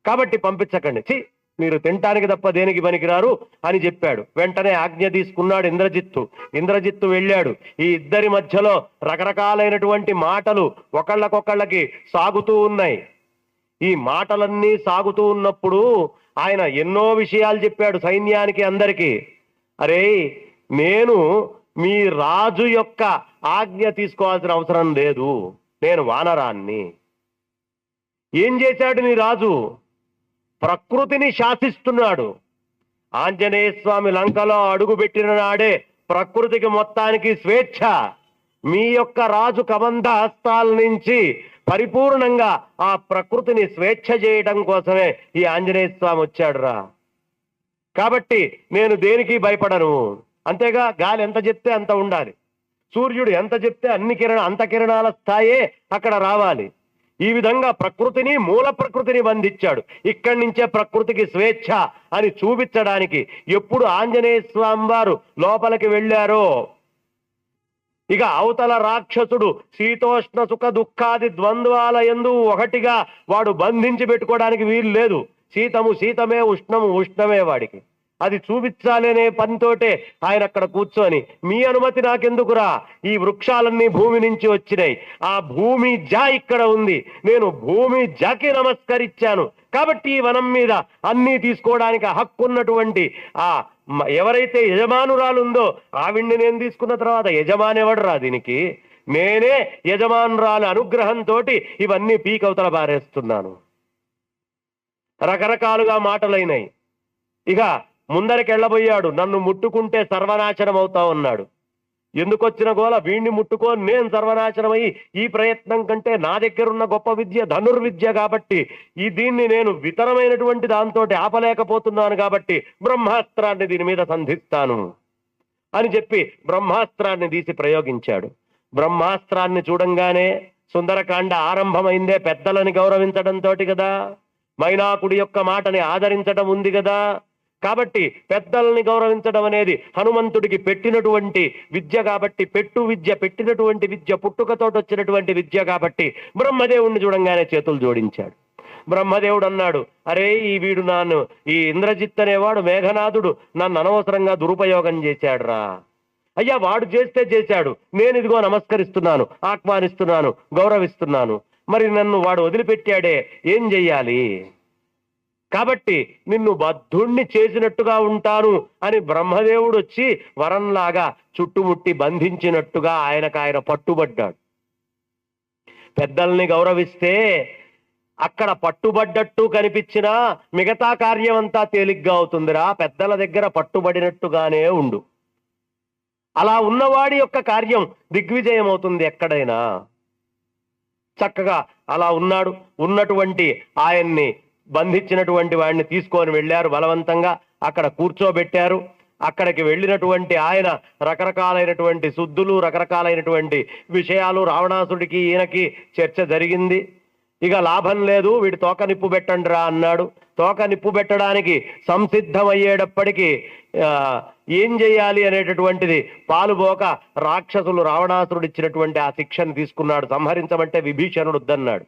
కాబట్టి పంపించకండి. మీరు తినటానికి తప్ప దేనికి పనికిరారు అని చెప్పాడు. వెంటనే ఆజ్ఞ తీసుకున్నాడు ఇంద్రజిత్తు వెళ్ళాడు. ఈ ఇద్దరి మధ్యలో రకరకాలైనటువంటి మాటలు ఒకళ్ళకొకళ్ళకి సాగుతూ ఉన్నాయి. ఈ మాటలన్నీ సాగుతూ ఉన్నప్పుడు ఆయన ఎన్నో విషయాలు చెప్పాడు సైన్యానికి అందరికీ. అరే, నేను మీ రాజు యొక్క ఆజ్ఞ తీసుకోవాల్సిన అవసరం లేదు, నేను వానరాన్ని. ఏం చేశాడు నీ రాజు? ప్రకృతిని శాసిస్తున్నాడు. ఆంజనేయ స్వామి లంకలో అడుగుపెట్టిన నాడే ప్రకృతికి మొత్తానికి స్వేచ్ఛ. మీ యొక్క రాజు కబంధ హస్తాల నుంచి పరిపూర్ణంగా ఆ ప్రకృతిని స్వేచ్ఛ చేయడం కోసమే ఈ ఆంజనేయ స్వామి వచ్చాడురా. కాబట్టి నేను దేనికి భయపడను. అంతేగా, గాలి ఎంత చెప్తే అంత ఉండాలి, సూర్యుడు ఎంత చెప్తే అంత కిరణాల స్థాయే అక్కడ రావాలి. ఈ విధంగా ప్రకృతిని, మూల ప్రకృతిని బంధించాడు. ఇక్కడి నుంచే ప్రకృతికి స్వేచ్ఛ అని చూపించడానికి ఎప్పుడు ఆంజనేయ స్వామి వారు లోపలికి వెళ్ళారో, ఇక అవతల రాక్షసుడు శీతోష్ణ సుఖ దుఃఖాది ద్వంద్వాల యందు ఒకటిగా వాడు బంధించి పెట్టుకోవడానికి వీలు లేదు. శీతము శీతమే, ఉష్ణము ఉష్ణమే వాడికి. అది చూపించాలనే పనితోటే ఆయన అక్కడ కూర్చొని, మీ అనుమతి నాకెందుకురా, ఈ వృక్షాలన్నీ భూమి నుంచి వచ్చినాయి, ఆ భూమి జా ఇక్కడ ఉంది, నేను భూమి జాకి నమస్కరించాను, కాబట్టి ఈ వనం మీద అన్నీ తీసుకోవడానికి హక్కున్నటువంటి ఆ ఎవరైతే యజమానురాలుందో ఆవిడ్ని నేను తీసుకున్న తర్వాత యజమాని ఎవడరా దీనికి? నేనే యజమానురాలు అనుగ్రహంతో ఇవన్నీ పీకవతల పారేస్తున్నాను. రకరకాలుగా మాటలైనాయి. ఇక ముందరికి వెళ్ళబోయాడు. నన్ను ముట్టుకుంటే సర్వనాశనం అవుతా ఉన్నాడు. ఎందుకు వచ్చిన గోల, వీణ్ణి ముట్టుకొని నేను సర్వనాశనమై ఈ ప్రయత్నం కంటే నా దగ్గరున్న గొప్ప విద్య ధనుర్విద్య కాబట్టి దీన్ని నేను వితరమైనటువంటి దాంతో ఆపలేకపోతున్నాను కాబట్టి బ్రహ్మాస్త్రాన్ని దీని మీద సంధిస్తాను అని చెప్పి బ్రహ్మాస్త్రాన్ని తీసి ప్రయోగించాడు. బ్రహ్మాస్త్రాన్ని చూడంగానే సుందరకాండ ఆరంభమైందే పెద్దలని గౌరవించడంతో కదా, మైనాకుడి యొక్క మాటని ఆదరించడం ఉంది కదా. కాబట్టి పెద్దల్ని గౌరవించడం అనేది హనుమంతుడికి పెట్టినటువంటి విద్య కాబట్టి, పెట్టినటువంటి విద్య పుట్టుకతోటి వచ్చినటువంటి విద్య కాబట్టి బ్రహ్మదేవుణ్ణి చూడంగానే చేతులు జోడించాడు. బ్రహ్మదేవుడు అన్నాడు, అరే వీడు ఈ ఇంద్రజిత్ అనేవాడు మేఘనాథుడు నన్ను అనవసరంగా దురుపయోగం చేశాడురా. అయ్యా వాడు చేస్తే చేశాడు, నేను ఇదిగో నమస్కరిస్తున్నాను, ఆహ్వానిస్తున్నాను, గౌరవిస్తున్నాను, మరి నన్ను వాడు వదిలిపెట్టాడే, ఏం చెయ్యాలి? కాబట్టి నిన్ను బద్ధుణ్ణి చేసినట్టుగా ఉంటాను అని బ్రహ్మదేవుడు వచ్చి వరంలాగా చుట్టుముట్టి బంధించినట్టుగా ఆయన పట్టుబడ్డాడు. పెద్దల్ని గౌరవిస్తే అక్కడ పట్టుబడ్డట్టు కనిపించినా మిగతా కార్యం అంతా తేలిగ్గా అవుతుందిరా, పెద్దల దగ్గర పట్టుబడినట్టుగానే ఉండు. అలా ఉన్నవాడి యొక్క కార్యం దిగ్విజయం అవుతుంది ఎక్కడైనా. చక్కగా అలా ఉన్నాడు. ఉన్నటువంటి ఆయన్ని బంధించినటువంటి వాడిని తీసుకొని వెళ్ళారు, బలవంతంగా అక్కడ కూర్చోబెట్టారు. అక్కడికి వెళ్ళినటువంటి ఆయన రకరకాలైనటువంటి శుద్ధులు, రకరకాలైనటువంటి విషయాలు రావణాసుడికి ఈయనకి చర్చ జరిగింది. ఇక లాభం లేదు, వీడి తోక నిప్పు పెట్టండి రా అన్నాడు. తోక నిప్పు పెట్టడానికి సంసిద్ధమయ్యేటప్పటికీ ఏం చేయాలి అనేటటువంటిది పాలుబోక రాక్షసులు రావణాసురుడు ఇచ్చినటువంటి ఆ శిక్షను తీసుకున్నాడు. సంహరించమంటే విభీషణుడు వద్దన్నాడు.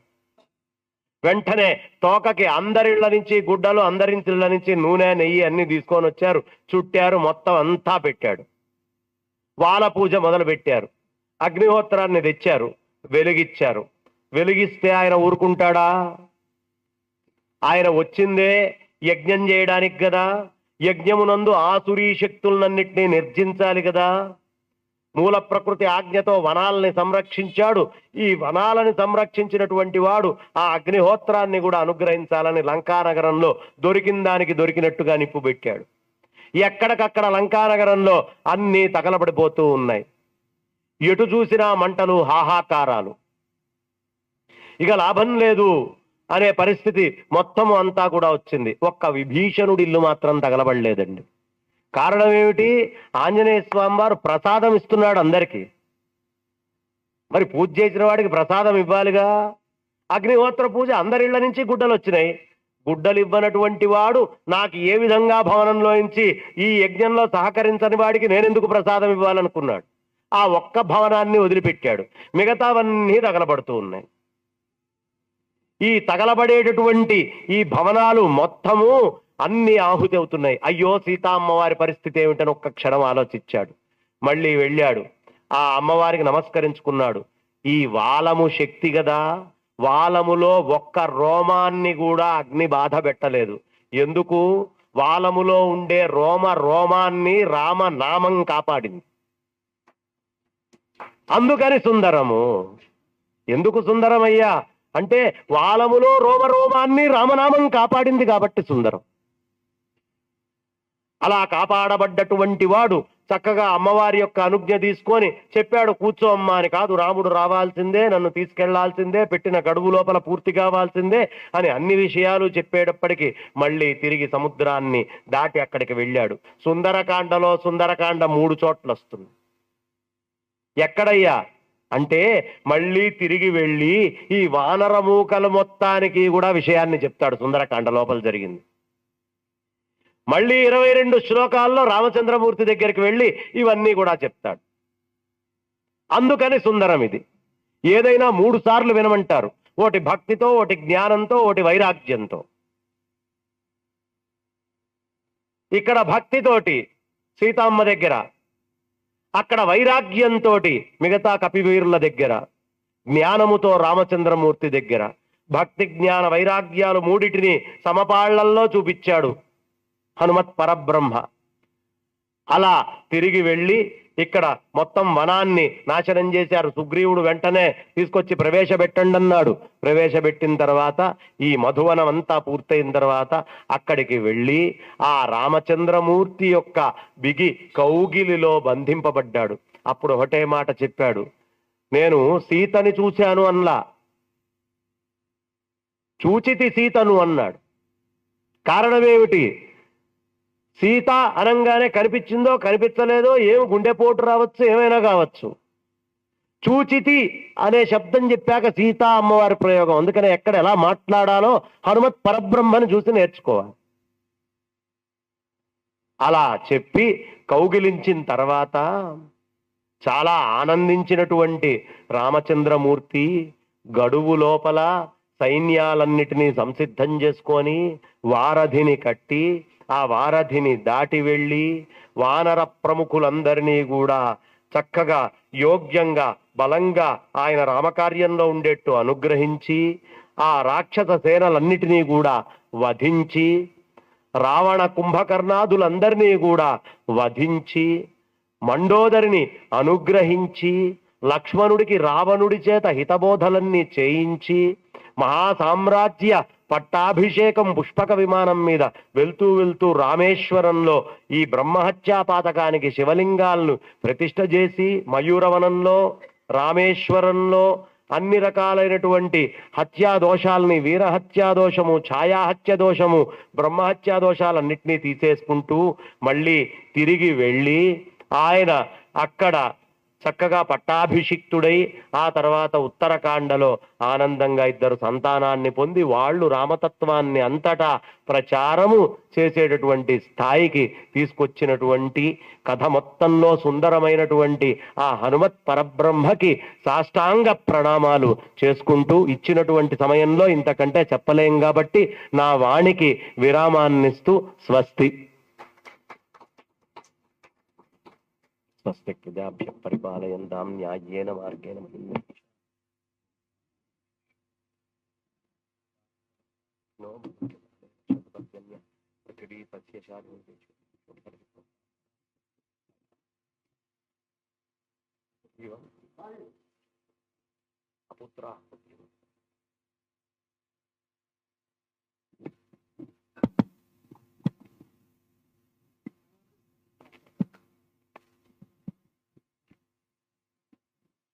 వెంటనే తోకకి అందరిళ్ల నుంచి గుడ్డలు, అందరింటిళ్ళ నుంచి నూనె, నెయ్యి అన్ని తీసుకొని వచ్చారు, చుట్టారు, మొత్తం అంతా పెట్టాడు. వాల పూజ మొదలు పెట్టారు. అగ్నిహోత్రాన్ని తెచ్చారు, వెలిగిచ్చారు. వెలిగిస్తే ఆయన ఊరుకుంటాడా? ఆయన వచ్చిందే యజ్ఞం చేయడానికి కదా. యజ్ఞమునందు ఆసురీ శక్తులన్నింటినీ నిర్జించాలి కదా. మూల ప్రకృతి ఆజ్ఞతో వనాలని సంరక్షించాడు. ఈ వనాలని సంరక్షించినటువంటి వాడు ఆ అగ్నిహోత్రాన్ని కూడా అనుగ్రహించాలని లంకానగరంలో దొరికిన దానికి దొరికినట్టుగా నిప్పు పెట్టాడు. ఎక్కడికక్కడ లంకానగరంలో అన్నీ తగలబడిపోతూ ఉన్నాయి. ఎటు చూసినా మంటలు, హాహాకారాలు. ఇక లాభం లేదు అనే పరిస్థితి మొత్తము అంతా కూడా వచ్చింది. ఒక్క విభీషణుడి ఇల్లు మాత్రం తగలబడలేదండి. కారణం ఏమిటి? ఆంజనేయ స్వామి వారు ప్రసాదం ఇస్తున్నాడు అందరికీ. మరి పూజ చేసిన వాడికి ప్రసాదం ఇవ్వాలిగా. అగ్నిహోత్ర పూజ అందరిళ్ల నుంచి గుడ్డలు వచ్చినాయి. గుడ్డలు ఇవ్వనటువంటి వాడు నాకు ఏ విధంగా భవనంలోంచి ఈ యజ్ఞంలో సహకరించని వాడికి నేనెందుకు ప్రసాదం ఇవ్వాలనుకున్నాడు. ఆ ఒక్క భవనాన్ని వదిలిపెట్టాడు, మిగతావన్నీ తగలబడుతూ ఉన్నాయి. ఈ తగలబడేటటువంటి ఈ భవనాలు మొత్తము అన్ని ఆహుతి అవుతున్నాయి. అయ్యో సీతా అమ్మవారి పరిస్థితి ఏమిటని ఒక్క క్షణం ఆలోచించాడు. మళ్ళీ వెళ్ళాడు, ఆ అమ్మవారికి నమస్కరించుకున్నాడు. ఈ వాలము శక్తి కదా, వాలములో ఒక్క రోమాన్ని కూడా అగ్ని బాధ పెట్టలేదు. ఎందుకు? వాలములో ఉండే రోమాన్ని రామనామం కాపాడింది. అందుకని సుందరము. ఎందుకు సుందరమయ్యా అంటే వాలములో రోమాన్ని రామనామం కాపాడింది కాబట్టి సుందరం. అలా కాపాడబడ్డటువంటి వాడు చక్కగా అమ్మవారి యొక్క అనుజ్ఞ తీసుకొని చెప్పాడు, కూర్చో అమ్మా అని. కాదు, రాముడు రావాల్సిందే, నన్ను తీసుకెళ్లాల్సిందే, పెట్టిన గడువు లోపల పూర్తి కావాల్సిందే అని అన్ని విషయాలు చెప్పేటప్పటికీ మళ్ళీ తిరిగి సముద్రాన్ని దాటి అక్కడికి వెళ్ళాడు. సుందరకాండలో సుందరకాండ 3 చోట్ల వస్తుంది. ఎక్కడయ్యా అంటే మళ్ళీ తిరిగి వెళ్ళి ఈ వానర మూకలు మొత్తానికి కూడా విషయాన్ని చెప్తాడు. సుందరకాండ లోపల జరిగింది. మళ్ళీ 22 శ్లోకాల్లో రామచంద్రమూర్తి దగ్గరికి వెళ్ళి ఇవన్నీ కూడా చెప్తాడు. అందుకని సుందరం ఇది. ఏదైనా 3 సార్లు వినమంటారు. ఒకటి భక్తితో, ఒకటి జ్ఞానంతో, ఒకటి వైరాగ్యంతో. ఇక్కడ భక్తితోటి సీతమ్మ దగ్గర, అక్కడ వైరాగ్యంతో మిగతా కపివీరుల దగ్గర, జ్ఞానముతో రామచంద్రమూర్తి దగ్గర. భక్తి జ్ఞాన వైరాగ్యాలు మూడిటిని సమపాళ్లల్లో చూపించాడు హనుమత్ పరబ్రహ్మ. అలా తిరిగి వెళ్ళి ఇక్కడ మొత్తం వనాన్ని నాశనం చేశారు. సుగ్రీవుడు వెంటనే తీసుకొచ్చి ప్రవేశపెట్టండి అన్నాడు. ప్రవేశపెట్టిన తర్వాత ఈ మధువనం అంతా పూర్తయిన తర్వాత అక్కడికి వెళ్ళి ఆ రామచంద్రమూర్తి యొక్క బిగి కౌగిలిలో బంధింపబడ్డాడు. అప్పుడు ఒకటే మాట చెప్పాడు, నేను సీతని చూశాను అన్లా, చూచితి సీతను అన్నాడు. కారణమేమిటి? సీత అనంగానే కనిపించిందో కనిపించలేదో, ఏమి గుండెపోటు రావచ్చు, ఏమైనా కావచ్చు. చూచితి అనే శబ్దం చెప్పాక సీతా అమ్మవారి ప్రయోగం. అందుకనే ఎక్కడ ఎలా మాట్లాడాలో హనుమత్ పరబ్రహ్మను చూసి నేర్చుకోవాలి. అలా చెప్పి కౌగిలించిన తర్వాత చాలా ఆనందించినటువంటి రామచంద్రమూర్తి గడువు లోపల సైన్యాలన్నిటినీ సంసిద్ధం చేసుకొని వారధిని కట్టి ఆ వారధిని దాటి వెళ్ళి వానర ప్రముఖులందరినీ కూడా చక్కగా యోగ్యంగా బలంగా ఆయన రామకార్యంలో ఉండేట్టు అనుగ్రహించి ఆ రాక్షస సేనలన్నిటినీ కూడా వధించి రావణ కుంభకర్ణాదులందరినీ కూడా వధించి మండోదరిని అనుగ్రహించి లక్ష్మణుడికి రావణుడి చేత హితబోధలన్నీ చేయించి మహాసామ్రాజ్య పట్టాభిషేకం పుష్పక విమానం మీద వెళ్తూ వెళ్తూ రామేశ్వరంలో ఈ బ్రహ్మహత్యా పాతకానికి శివలింగాలను ప్రతిష్ఠ చేసి మయూరవనంలో రామేశ్వరంలో అన్ని రకాలైనటువంటి హత్యా దోషాలని, వీరహత్యా దోషము, ఛాయాహత్య దోషము, బ్రహ్మహత్యా దోషాలన్నింటినీ తీసేసుకుంటూ మళ్ళీ తిరిగి వెళ్ళి ఆయన అక్కడ చక్కగా పట్టాభిషిక్తుడై ఆ తర్వాత ఉత్తరకాండలో ఆనందంగా ఇద్దరు సంతానాన్ని పొంది వాళ్ళు రామతత్వాన్ని అంతటా ప్రచారము చేసేటటువంటి స్థాయికి తీసుకొచ్చినటువంటి కథ మొత్తంలో సుందరమైనటువంటి ఆ హనుమత్ పరబ్రహ్మకి సాష్టాంగ ప్రణామాలు చేసుకుంటూ ఇచ్చినటువంటి సమయంలో ఇంతకంటే చెప్పలేం కాబట్టి నా వాణికి విరామాన్నిస్తూ స్వస్తి. స్వస్తిక్ విద్యాభ్య పరిపాలయంతాం న్యాయేన మార్గేణ మహిళ అపుత్ర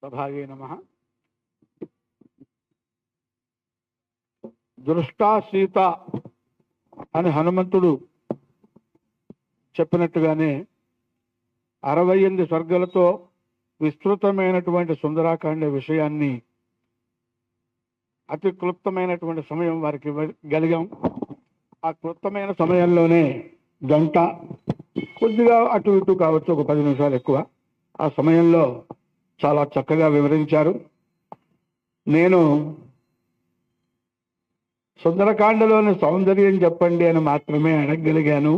సభాయే నమః. దృష్టా సీత అని హనుమంతుడు చెప్పినట్టుగానే 68 స్వర్గలతో విస్తృతమైనటువంటి సుందరాకాండ విషయాన్ని అతి క్లుప్తమైనటువంటి సమయం వారికి ఇవ్వగలిగాం. ఆ క్లుప్తమైన సమయంలోనే గంట కొద్దిగా అటు ఇటు కావచ్చు, ఒక 10 నిమిషాలు ఎక్కువ, ఆ సమయంలో చాలా చక్కగా వివరించారు. నేను సుందరకాండలోని సౌందర్యం చెప్పండి అని మాత్రమే అడగగలిగాను.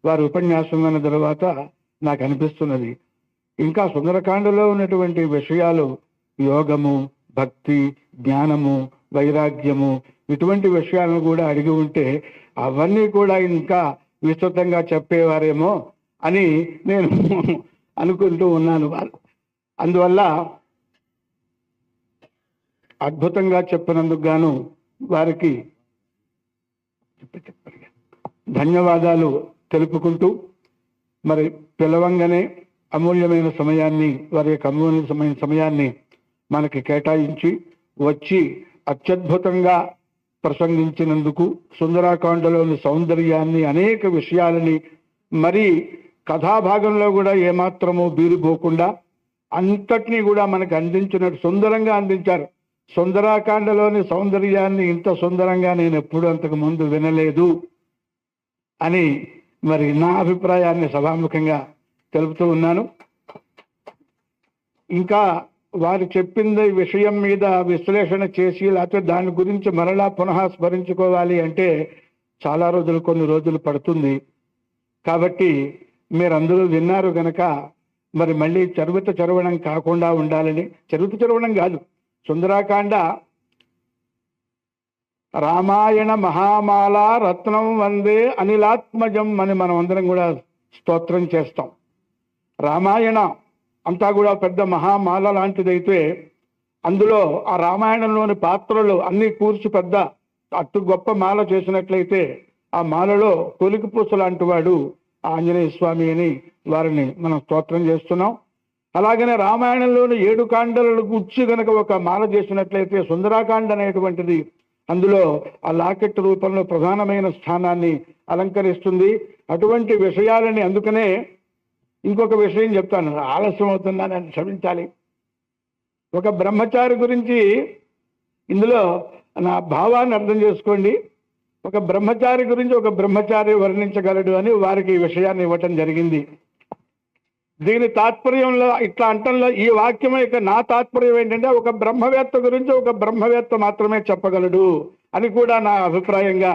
వారి ఉపన్యాసం అన్న తర్వాత నాకు అనిపిస్తున్నది ఇంకా సుందరకాండలో ఉన్నటువంటి విషయాలు యోగము, భక్తి, జ్ఞానము, వైరాగ్యము ఇటువంటి విషయాలను కూడా అడిగి ఉంటే అవన్నీ కూడా ఇంకా విస్తృతంగా చెప్పేవారేమో అని నేను అనుకుంటూ ఉన్నాను. అందువల్ల అద్భుతంగా చెప్పినందుకు గాను వారికి ధన్యవాదాలు తెలుపుకుంటూ, మరి పిలవంగానే అమూల్యమైన సమయాన్ని, వారి యొక్క అమూల్యమైన సమయాన్ని మనకి కేటాయించి వచ్చి అత్యద్భుతంగా ప్రసంగించినందుకు, సుందరాకాండలోని సౌందర్యాన్ని, అనేక విషయాలని, మరి కథాభాగంలో కూడా ఏమాత్రము బీరిపోకుండా అంతటినీ కూడా మనకు అందించినట్టు సుందరంగా అందించారు. సుందరాకాండలోని సౌందర్యాన్ని ఇంత సుందరంగా నేను ఎప్పుడు అంతకు ముందు వినలేదు అని మరి నా అభిప్రాయాన్ని సభాముఖంగా తెలుపుతూ ఉన్నాను. ఇంకా వారు చెప్పింది విషయం మీద విశ్లేషణ చేసి లేకపోతే దాని గురించి మరలా పునః స్మరించుకోవాలి అంటే చాలా రోజులు, కొన్ని రోజులు పడుతుంది. కాబట్టి మీరందరూ విన్నారు కనుక మరి మళ్ళీ చరవణం కాకుండా ఉండాలని, చరవణం కాదు, సుందరాకాండ రామాయణ మహామాల రత్నం వందే అనిలాత్మజం అని మనం అందరం కూడా స్తోత్రం చేస్తాం. రామాయణ అంతా కూడా పెద్ద మహామాల లాంటిదైతే అందులో ఆ రామాయణంలోని పాత్రలు అన్ని కూర్చి పెద్ద అటు గొప్ప మాల చేసినట్లయితే ఆ మాలలో తొలికి పూస లాంటి వాడు ఆంజనేయ స్వామి అని వారిని మనం స్తోత్రం చేస్తున్నాం. అలాగనే రామాయణంలోని 7 కాండలను గుచ్చి గనక ఒక మాల చేసినట్లయితే సుందరాకాండ అనేటువంటిది అందులో ఆ లాకెట్ రూపంలో ప్రధానమైన స్థానాన్ని అలంకరిస్తుంది. అటువంటి విషయాలని, అందుకనే ఇంకొక విషయం చెప్తాను, ఆలస్యం అవుతుందని నన్ను క్షమించాలి. ఒక బ్రహ్మచారి గురించి ఇందులో నా భావాన్ని అర్థం చేసుకోండి. ఒక బ్రహ్మచారి గురించి ఒక బ్రహ్మచారి వర్ణించగలడు అని వారికి ఈ విషయాన్ని ఇవ్వటం జరిగింది. దీని తాత్పర్యంలో ఇట్లా అంటంలో ఈ వాక్యం యొక్క నా తాత్పర్యం ఏంటంటే, ఒక బ్రహ్మవేత్త గురించి ఒక బ్రహ్మవేత్త మాత్రమే చెప్పగలడు అని కూడా నా అభిప్రాయంగా,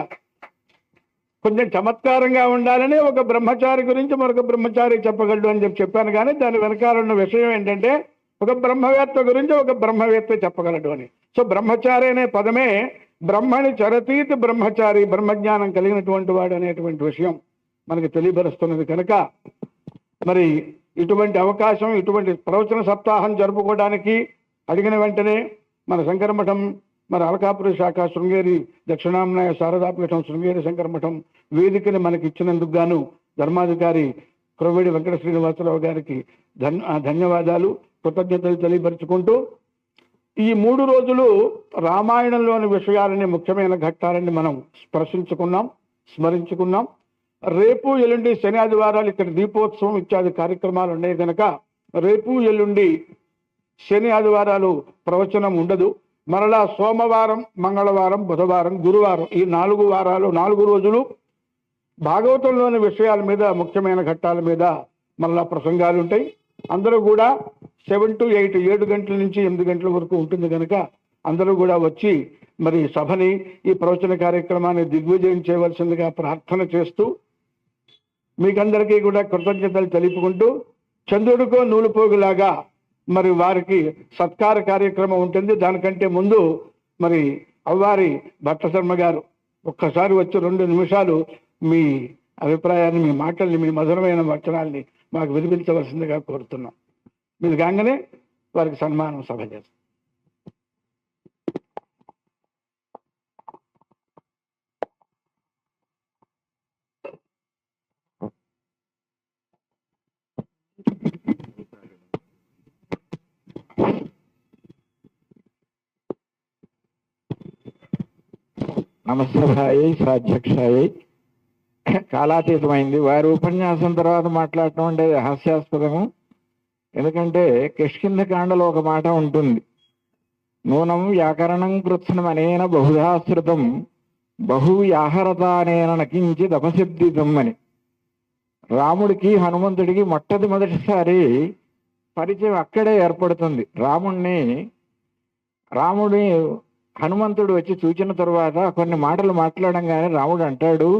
కొంచెం చమత్కారంగా ఉండాలని ఒక బ్రహ్మచారి గురించి మరొక బ్రహ్మచారి చెప్పగలడు అని చెప్పాను. కానీ దాని వెనకాల ఉన్న విషయం ఏంటంటే, ఒక బ్రహ్మవేత్త గురించి ఒక బ్రహ్మవేత్త చెప్పగలడు అని. సో బ్రహ్మచారి అనే పదమే బ్రహ్మని చరతీతి బ్రహ్మచారి, బ్రహ్మజ్ఞానం కలిగినటువంటి వాడు అనేటువంటి విషయం మనకి తెలియపరుస్తున్నది. కనుక మరి ఇటువంటి అవకాశం, ఇటువంటి ప్రవచన సప్తాహం జరుపుకోవడానికి అడిగిన వెంటనే మన శంకరమఠం, మరి అలకాపురి శాఖ శృంగేరి దక్షిణాంనాయ శారదాపీఠం శృంగేరి శంకరమఠం వేదికని మనకి ఇచ్చినందుకు గాను ధర్మాధికారి క్రొవ్వేడి వెంకట శ్రీనివాసరావు గారికి ధన్యవాదాలు, కృతజ్ఞతలు తెలియపరుచుకుంటూ, ఈ 3 రోజులు రామాయణంలోని విషయాలని, ముఖ్యమైన ఘట్టాలని మనం స్మరించుకున్నాం. రేపు ఎల్లుండి శని ఆదివారాలు ఇక్కడ దీపోత్సవం ఇత్యాది కార్యక్రమాలు ఉన్నాయి కనుక రేపు ఎల్లుండి శని ఆదివారాలు ప్రవచనం ఉండదు. మరలా సోమవారం, మంగళవారం, బుధవారం, గురువారం ఈ 4 వారాలు, 4 రోజులు భాగవతంలోని విషయాల మీద, ముఖ్యమైన ఘట్టాల మీద మరలా ప్రసంగాలు ఉంటాయి. అందరూ కూడా 7 to 8, 7 గంటల నుంచి 8 గంటల వరకు ఉంటుంది కనుక అందరూ కూడా వచ్చి మరి సభని, ఈ ప్రవచన కార్యక్రమాన్ని దిగ్విజయం చేయవలసిందిగా ప్రార్థన చేస్తూ, మీకందరికీ కూడా కృతజ్ఞతలు తెలుపుకుంటూ, చంద్రుడికో నూలుపోగులాగా మరి వారికి సత్కార కార్యక్రమం ఉంటుంది. దానికంటే ముందు మరి అవ్వారి భట్టశర్మ గారు ఒక్కసారి వచ్చి 2 నిమిషాలు మీ అభిప్రాయాన్ని, మీ మాటల్ని, మీ మధురమైన వచనాల్ని మాకు వినిపించవలసిందిగా కోరుతున్నాం. మీరు కాగానే వారికి సన్మానం సభ చేస్తాం. నమస్తభాయి సాధ్యక్షాయి. కాలాతీతమైంది. వారి ఉపన్యాసం తర్వాత మాట్లాడటం అంటే హాస్యాస్పదము. ఎందుకంటే కిష్కింధకాండలో ఒక మాట ఉంటుంది, నూనం వ్యాకరణం కృత్స్నం అనేన బహుధాశ్రుతం బహువ్యాహరతానేన నకించి తపసిద్ధితం అని. రాముడికి హనుమంతుడికి మొట్టమొదటిసారి పరిచయం అక్కడే ఏర్పడుతుంది. రాముడి హనుమంతుడు వచ్చి చూచిన తరువాత కొన్ని మాటలు మాట్లాడంగానే రాముడు అంటాడు,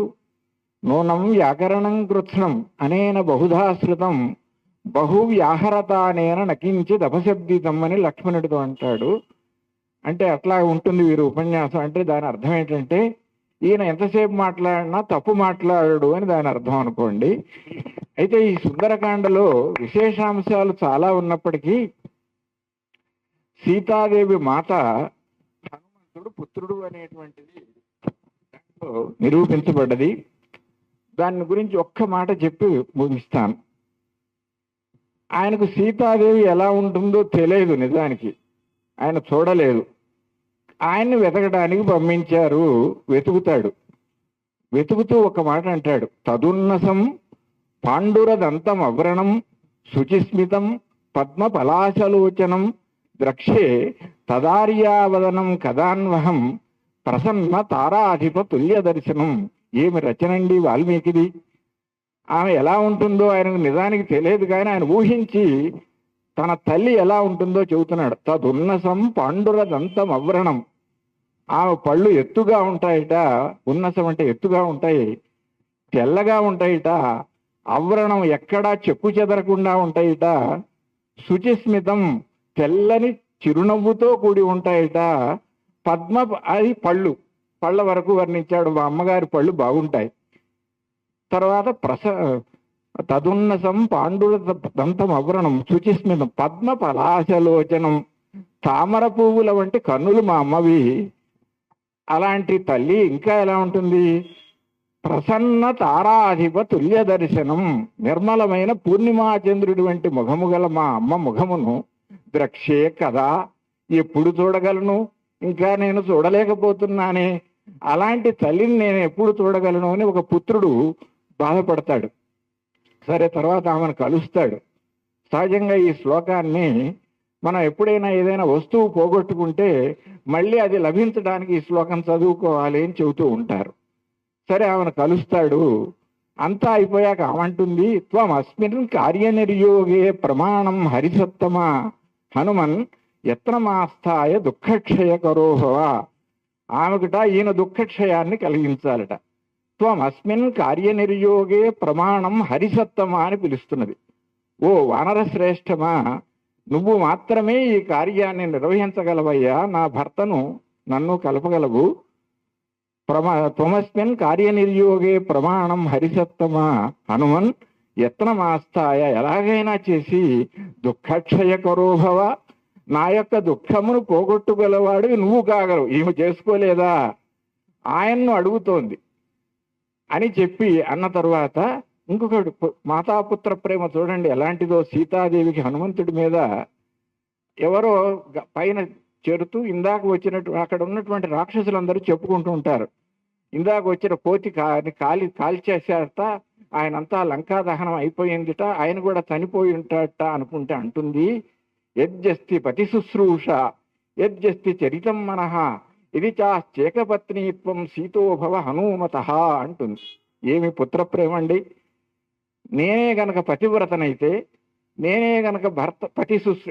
నూనం వ్యాకరణం కృత్స్నం అనేన బహుధాశ్రుతం బహువ్యాహరతానేన నకించి తపశబ్దితం అని లక్ష్మణుడితో అంటాడు. అంటే అట్లా ఉంటుంది వీరి ఉపన్యాసం. అంటే దాని అర్థం ఏంటంటే, ఈయన ఎంతసేపు మాట్లాడినా తప్పు మాట్లాడాడు అని దాని అర్థం అనుకోండి. అయితే ఈ సుందరకాండలో విశేషాంశాలు చాలా ఉన్నప్పటికీ సీతాదేవి మాత హనుమంతుడు పుత్రుడు అనేటువంటిది నిరూపించబడ్డది. దాని గురించి ఒక్క మాట చెప్పి ముగిస్తాను. ఆయనకు సీతాదేవి ఎలా ఉంటుందో తెలియదు, నిజానికి ఆయన చూడలేదు. ఆయన్ని వెతకడానికి పంపించారు. వెతుకుతూ ఒక మాట అంటాడు, తదున్నసం పాండురదంతం అవ్రణం శుచిస్మితం పద్మ పలాశలోచనం ద్రక్షే తదార్యావదనం కదాన్వహం ప్రసన్న తారాధిప తుల్య దర్శనం. ఏమి రచనండి వాల్మీకిది. ఆమె ఎలా ఉంటుందో ఆయనకు నిజానికి తెలియదు, కానీ ఆయన ఊహించి తన తల్లి ఎలా ఉంటుందో చెబుతున్నాడు. తదున్నసం పాండురదంతం అవ్రణం. ఆమె పళ్ళు ఎత్తుగా ఉంటాయిట. ఉన్నసం అంటే ఎత్తుగా ఉంటాయి, తెల్లగా ఉంటాయిట. అవ్రణం ఎక్కడా చెక్కు చెదరకుండా ఉంటాయిట. శుచిస్మితం తెల్లని చిరునవ్వుతో కూడి ఉంటాయిట. పద్మ అది పళ్ళ వరకు వర్ణించాడు. మా అమ్మగారి పళ్ళు బాగుంటాయి. తర్వాత తదున్నసం పాండుర దంతం అవ్రణం శుచిస్మితం పద్మ పలాశలోచనం. తామర పువ్వుల వంటి కన్నులు మా అమ్మవి. అలాంటి తల్లి ఇంకా ఎలా ఉంటుంది? ప్రసన్న తారాధిప తుల్య దర్శనం, నిర్మలమైన పూర్ణిమా చంద్రుడి వంటి ముఖము గల మా అమ్మ ముఖమును ద్రక్షే కదా, ఎప్పుడు చూడగలను, ఇంకా నేను చూడలేకపోతున్నానే, అలాంటి తల్లిని నేను ఎప్పుడు చూడగలను అని ఒక పుత్రుడు బాధపడతాడు. సరే, తర్వాత ఆమెను కలుస్తాడు. సహజంగా ఈ శ్లోకాన్ని మనం ఎప్పుడైనా ఏదైనా వస్తువు పోగొట్టుకుంటే మళ్ళీ అది లభించడానికి ఈ శ్లోకం చదువుకోవాలి అని చెబుతూ ఉంటారు. సరే, ఆమెను కలుస్తాడు. అంతా అయిపోయాక ఆమంటుంది, త్వం అస్మిన్ కార్యనిర్యోగే ప్రమాణం హరిసత్తమా హనుమన్ యత్నమాస్థాయ దుఃఖక్షయ కరోభవ. ఆమెకుట ఈయన దుఃఖక్షయాన్ని కలిగించాలట. త్వం అస్మిన్ కార్యనిర్యోగే ప్రమాణం హరిసత్తమా అని పిలుస్తున్నది. ఓ వానర శ్రేష్టమా, నువ్వు మాత్రమే ఈ కార్యాన్ని నిర్వహించగలవయ్యా, నా భర్తను నన్ను కలపగలవు. త్వమస్మిన్ కార్యనిర్యోగే ప్రమాణం హరిసత్తమా హనుమన్ యత్నమాస్థాయ, ఎలాగైనా చేసి దుఃఖక్షయ కరోభవ, నా యొక్క దుఃఖమును పోగొట్టుగలవాడు నువ్వు కాగలవు, ఈమె చేసుకోలేదా, ఆయన్ను అడుగుతోంది అని చెప్పి అన్న తరువాత ఇంకొకటి మాతాపుత్ర ప్రేమ చూడండి ఎలాంటిదో. సీతాదేవికి హనుమంతుడి మీద ఎవరో పైన చేరుతూ ఇందాక వచ్చినట్టు అక్కడ ఉన్నటువంటి రాక్షసులందరూ చెప్పుకుంటూ ఉంటారు, ఇందాక వచ్చిన కోతి కాల్చేసేట, ఆయనంతా లంకా దహనం అయిపోయిందిట, ఆయన కూడా చనిపోయి ఉంటాడట అనుకుంటే అంటుంది, యజ్జస్తి పతి శుశ్రూష యజ్జస్తి చరితం మనః ఇది చాశ్చేకపత్నీత్వం సీతోభవ హనుమత అంటుంది. ఏమి పుత్ర ప్రేమండి, నేనే గనక పతివ్రతనైతే, నేనే గనక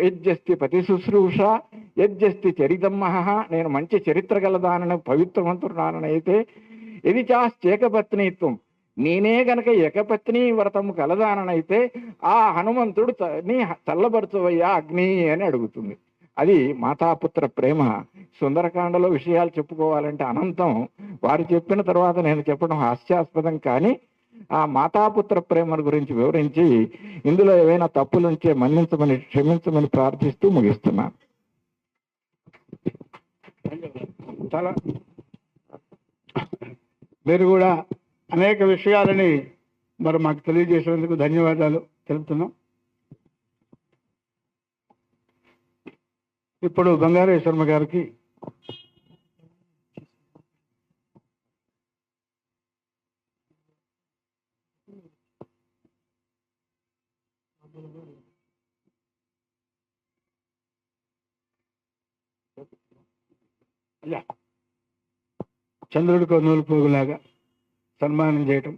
యజ్జస్తి పతి శుశ్రూష యజ్జస్తి చరితం మహః, నేను మంచి చరిత్ర గలదానని పవిత్రవంతురానైతే, ఇది చాశ్చేకపత్నీత్వం, నేనే గనక ఏకపత్ని వ్రతము కలదానైతే ఆ హనుమంతుడు నీ చల్లబరచవయ్యా అగ్ని అని అడుగుతుంది. అది మాతాపుత్ర ప్రేమ. సుందరకాండలో విషయాలు చెప్పుకోవాలంటే అనంతం, వారు చెప్పిన తర్వాత నేను చెప్పడం హాస్యాస్పదం, కానీ ఆ మాతాపుత్ర ప్రేమ గురించి వివరించి ఇందులో ఏవైనా తప్పులుంటే మన్నించమని క్షమించమని ప్రార్థిస్తూ ముగిస్తున్నాను. చాలా మీరు కూడా అనేక విషయాలని మరి మాకు తెలియజేసినందుకు ధన్యవాదాలు తెలుపుతున్నాం. ఇప్పుడు బంగారు శర్మ గారికి చంద్రుడికి నూలు పోగులాగా సన్మానం చేయటం,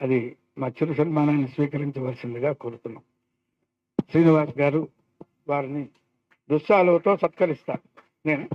అది మా చిరు సన్మానాన్ని స్వీకరించవలసిందిగా కోరుతున్నాం. శ్రీనివాస్ గారు వారిని దుస్సాలువతో సత్కరిస్తారు. నేను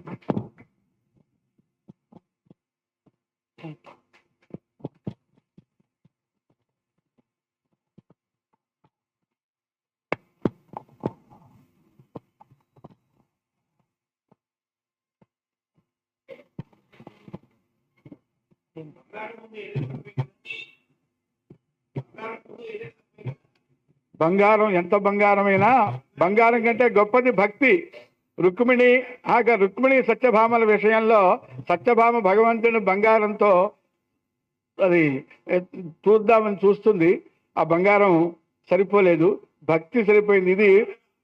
బంగారం ఎంత బంగారమైనా బంగారం కంటే గొప్పది భక్తి. రుక్మిణి సత్యభామల విషయంలో సత్యభామ భగవంతుని బంగారంతో అది చూద్దామని చూస్తుంది, ఆ బంగారం సరిపోలేదు, భక్తి సరిపోయింది.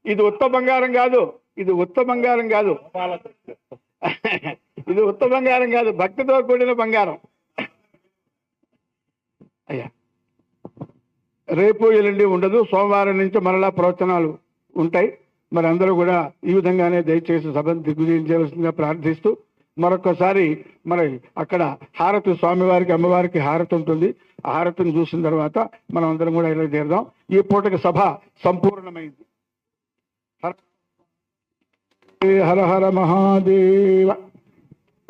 ఇది ఉత్త బంగారం కాదు, ఇది ఉత్త బంగారం కాదు, ఇది ఉత్త బంగారం కాదు, భక్తితో కూడిన బంగారం. అయ్యా, రేపు ఎల్లుండి ఉండదు, సోమవారం నుంచి మరలా ప్రవచనాలు ఉంటాయి. మరి అందరూ కూడా ఈ విధంగానే దయచేసి సభను దిగ్విజయించవలసిందిగా ప్రార్థిస్తూ, మరొకసారి మరి అక్కడ హారతి, స్వామివారికి అమ్మవారికి హారతి ఉంటుంది, ఆ హారతిని చూసిన తర్వాత మనం అందరం కూడా ఇలా చేద్దాం. ఈ పూటకి సభ సంపూర్ణమైంది. హర హర మహాదేవ.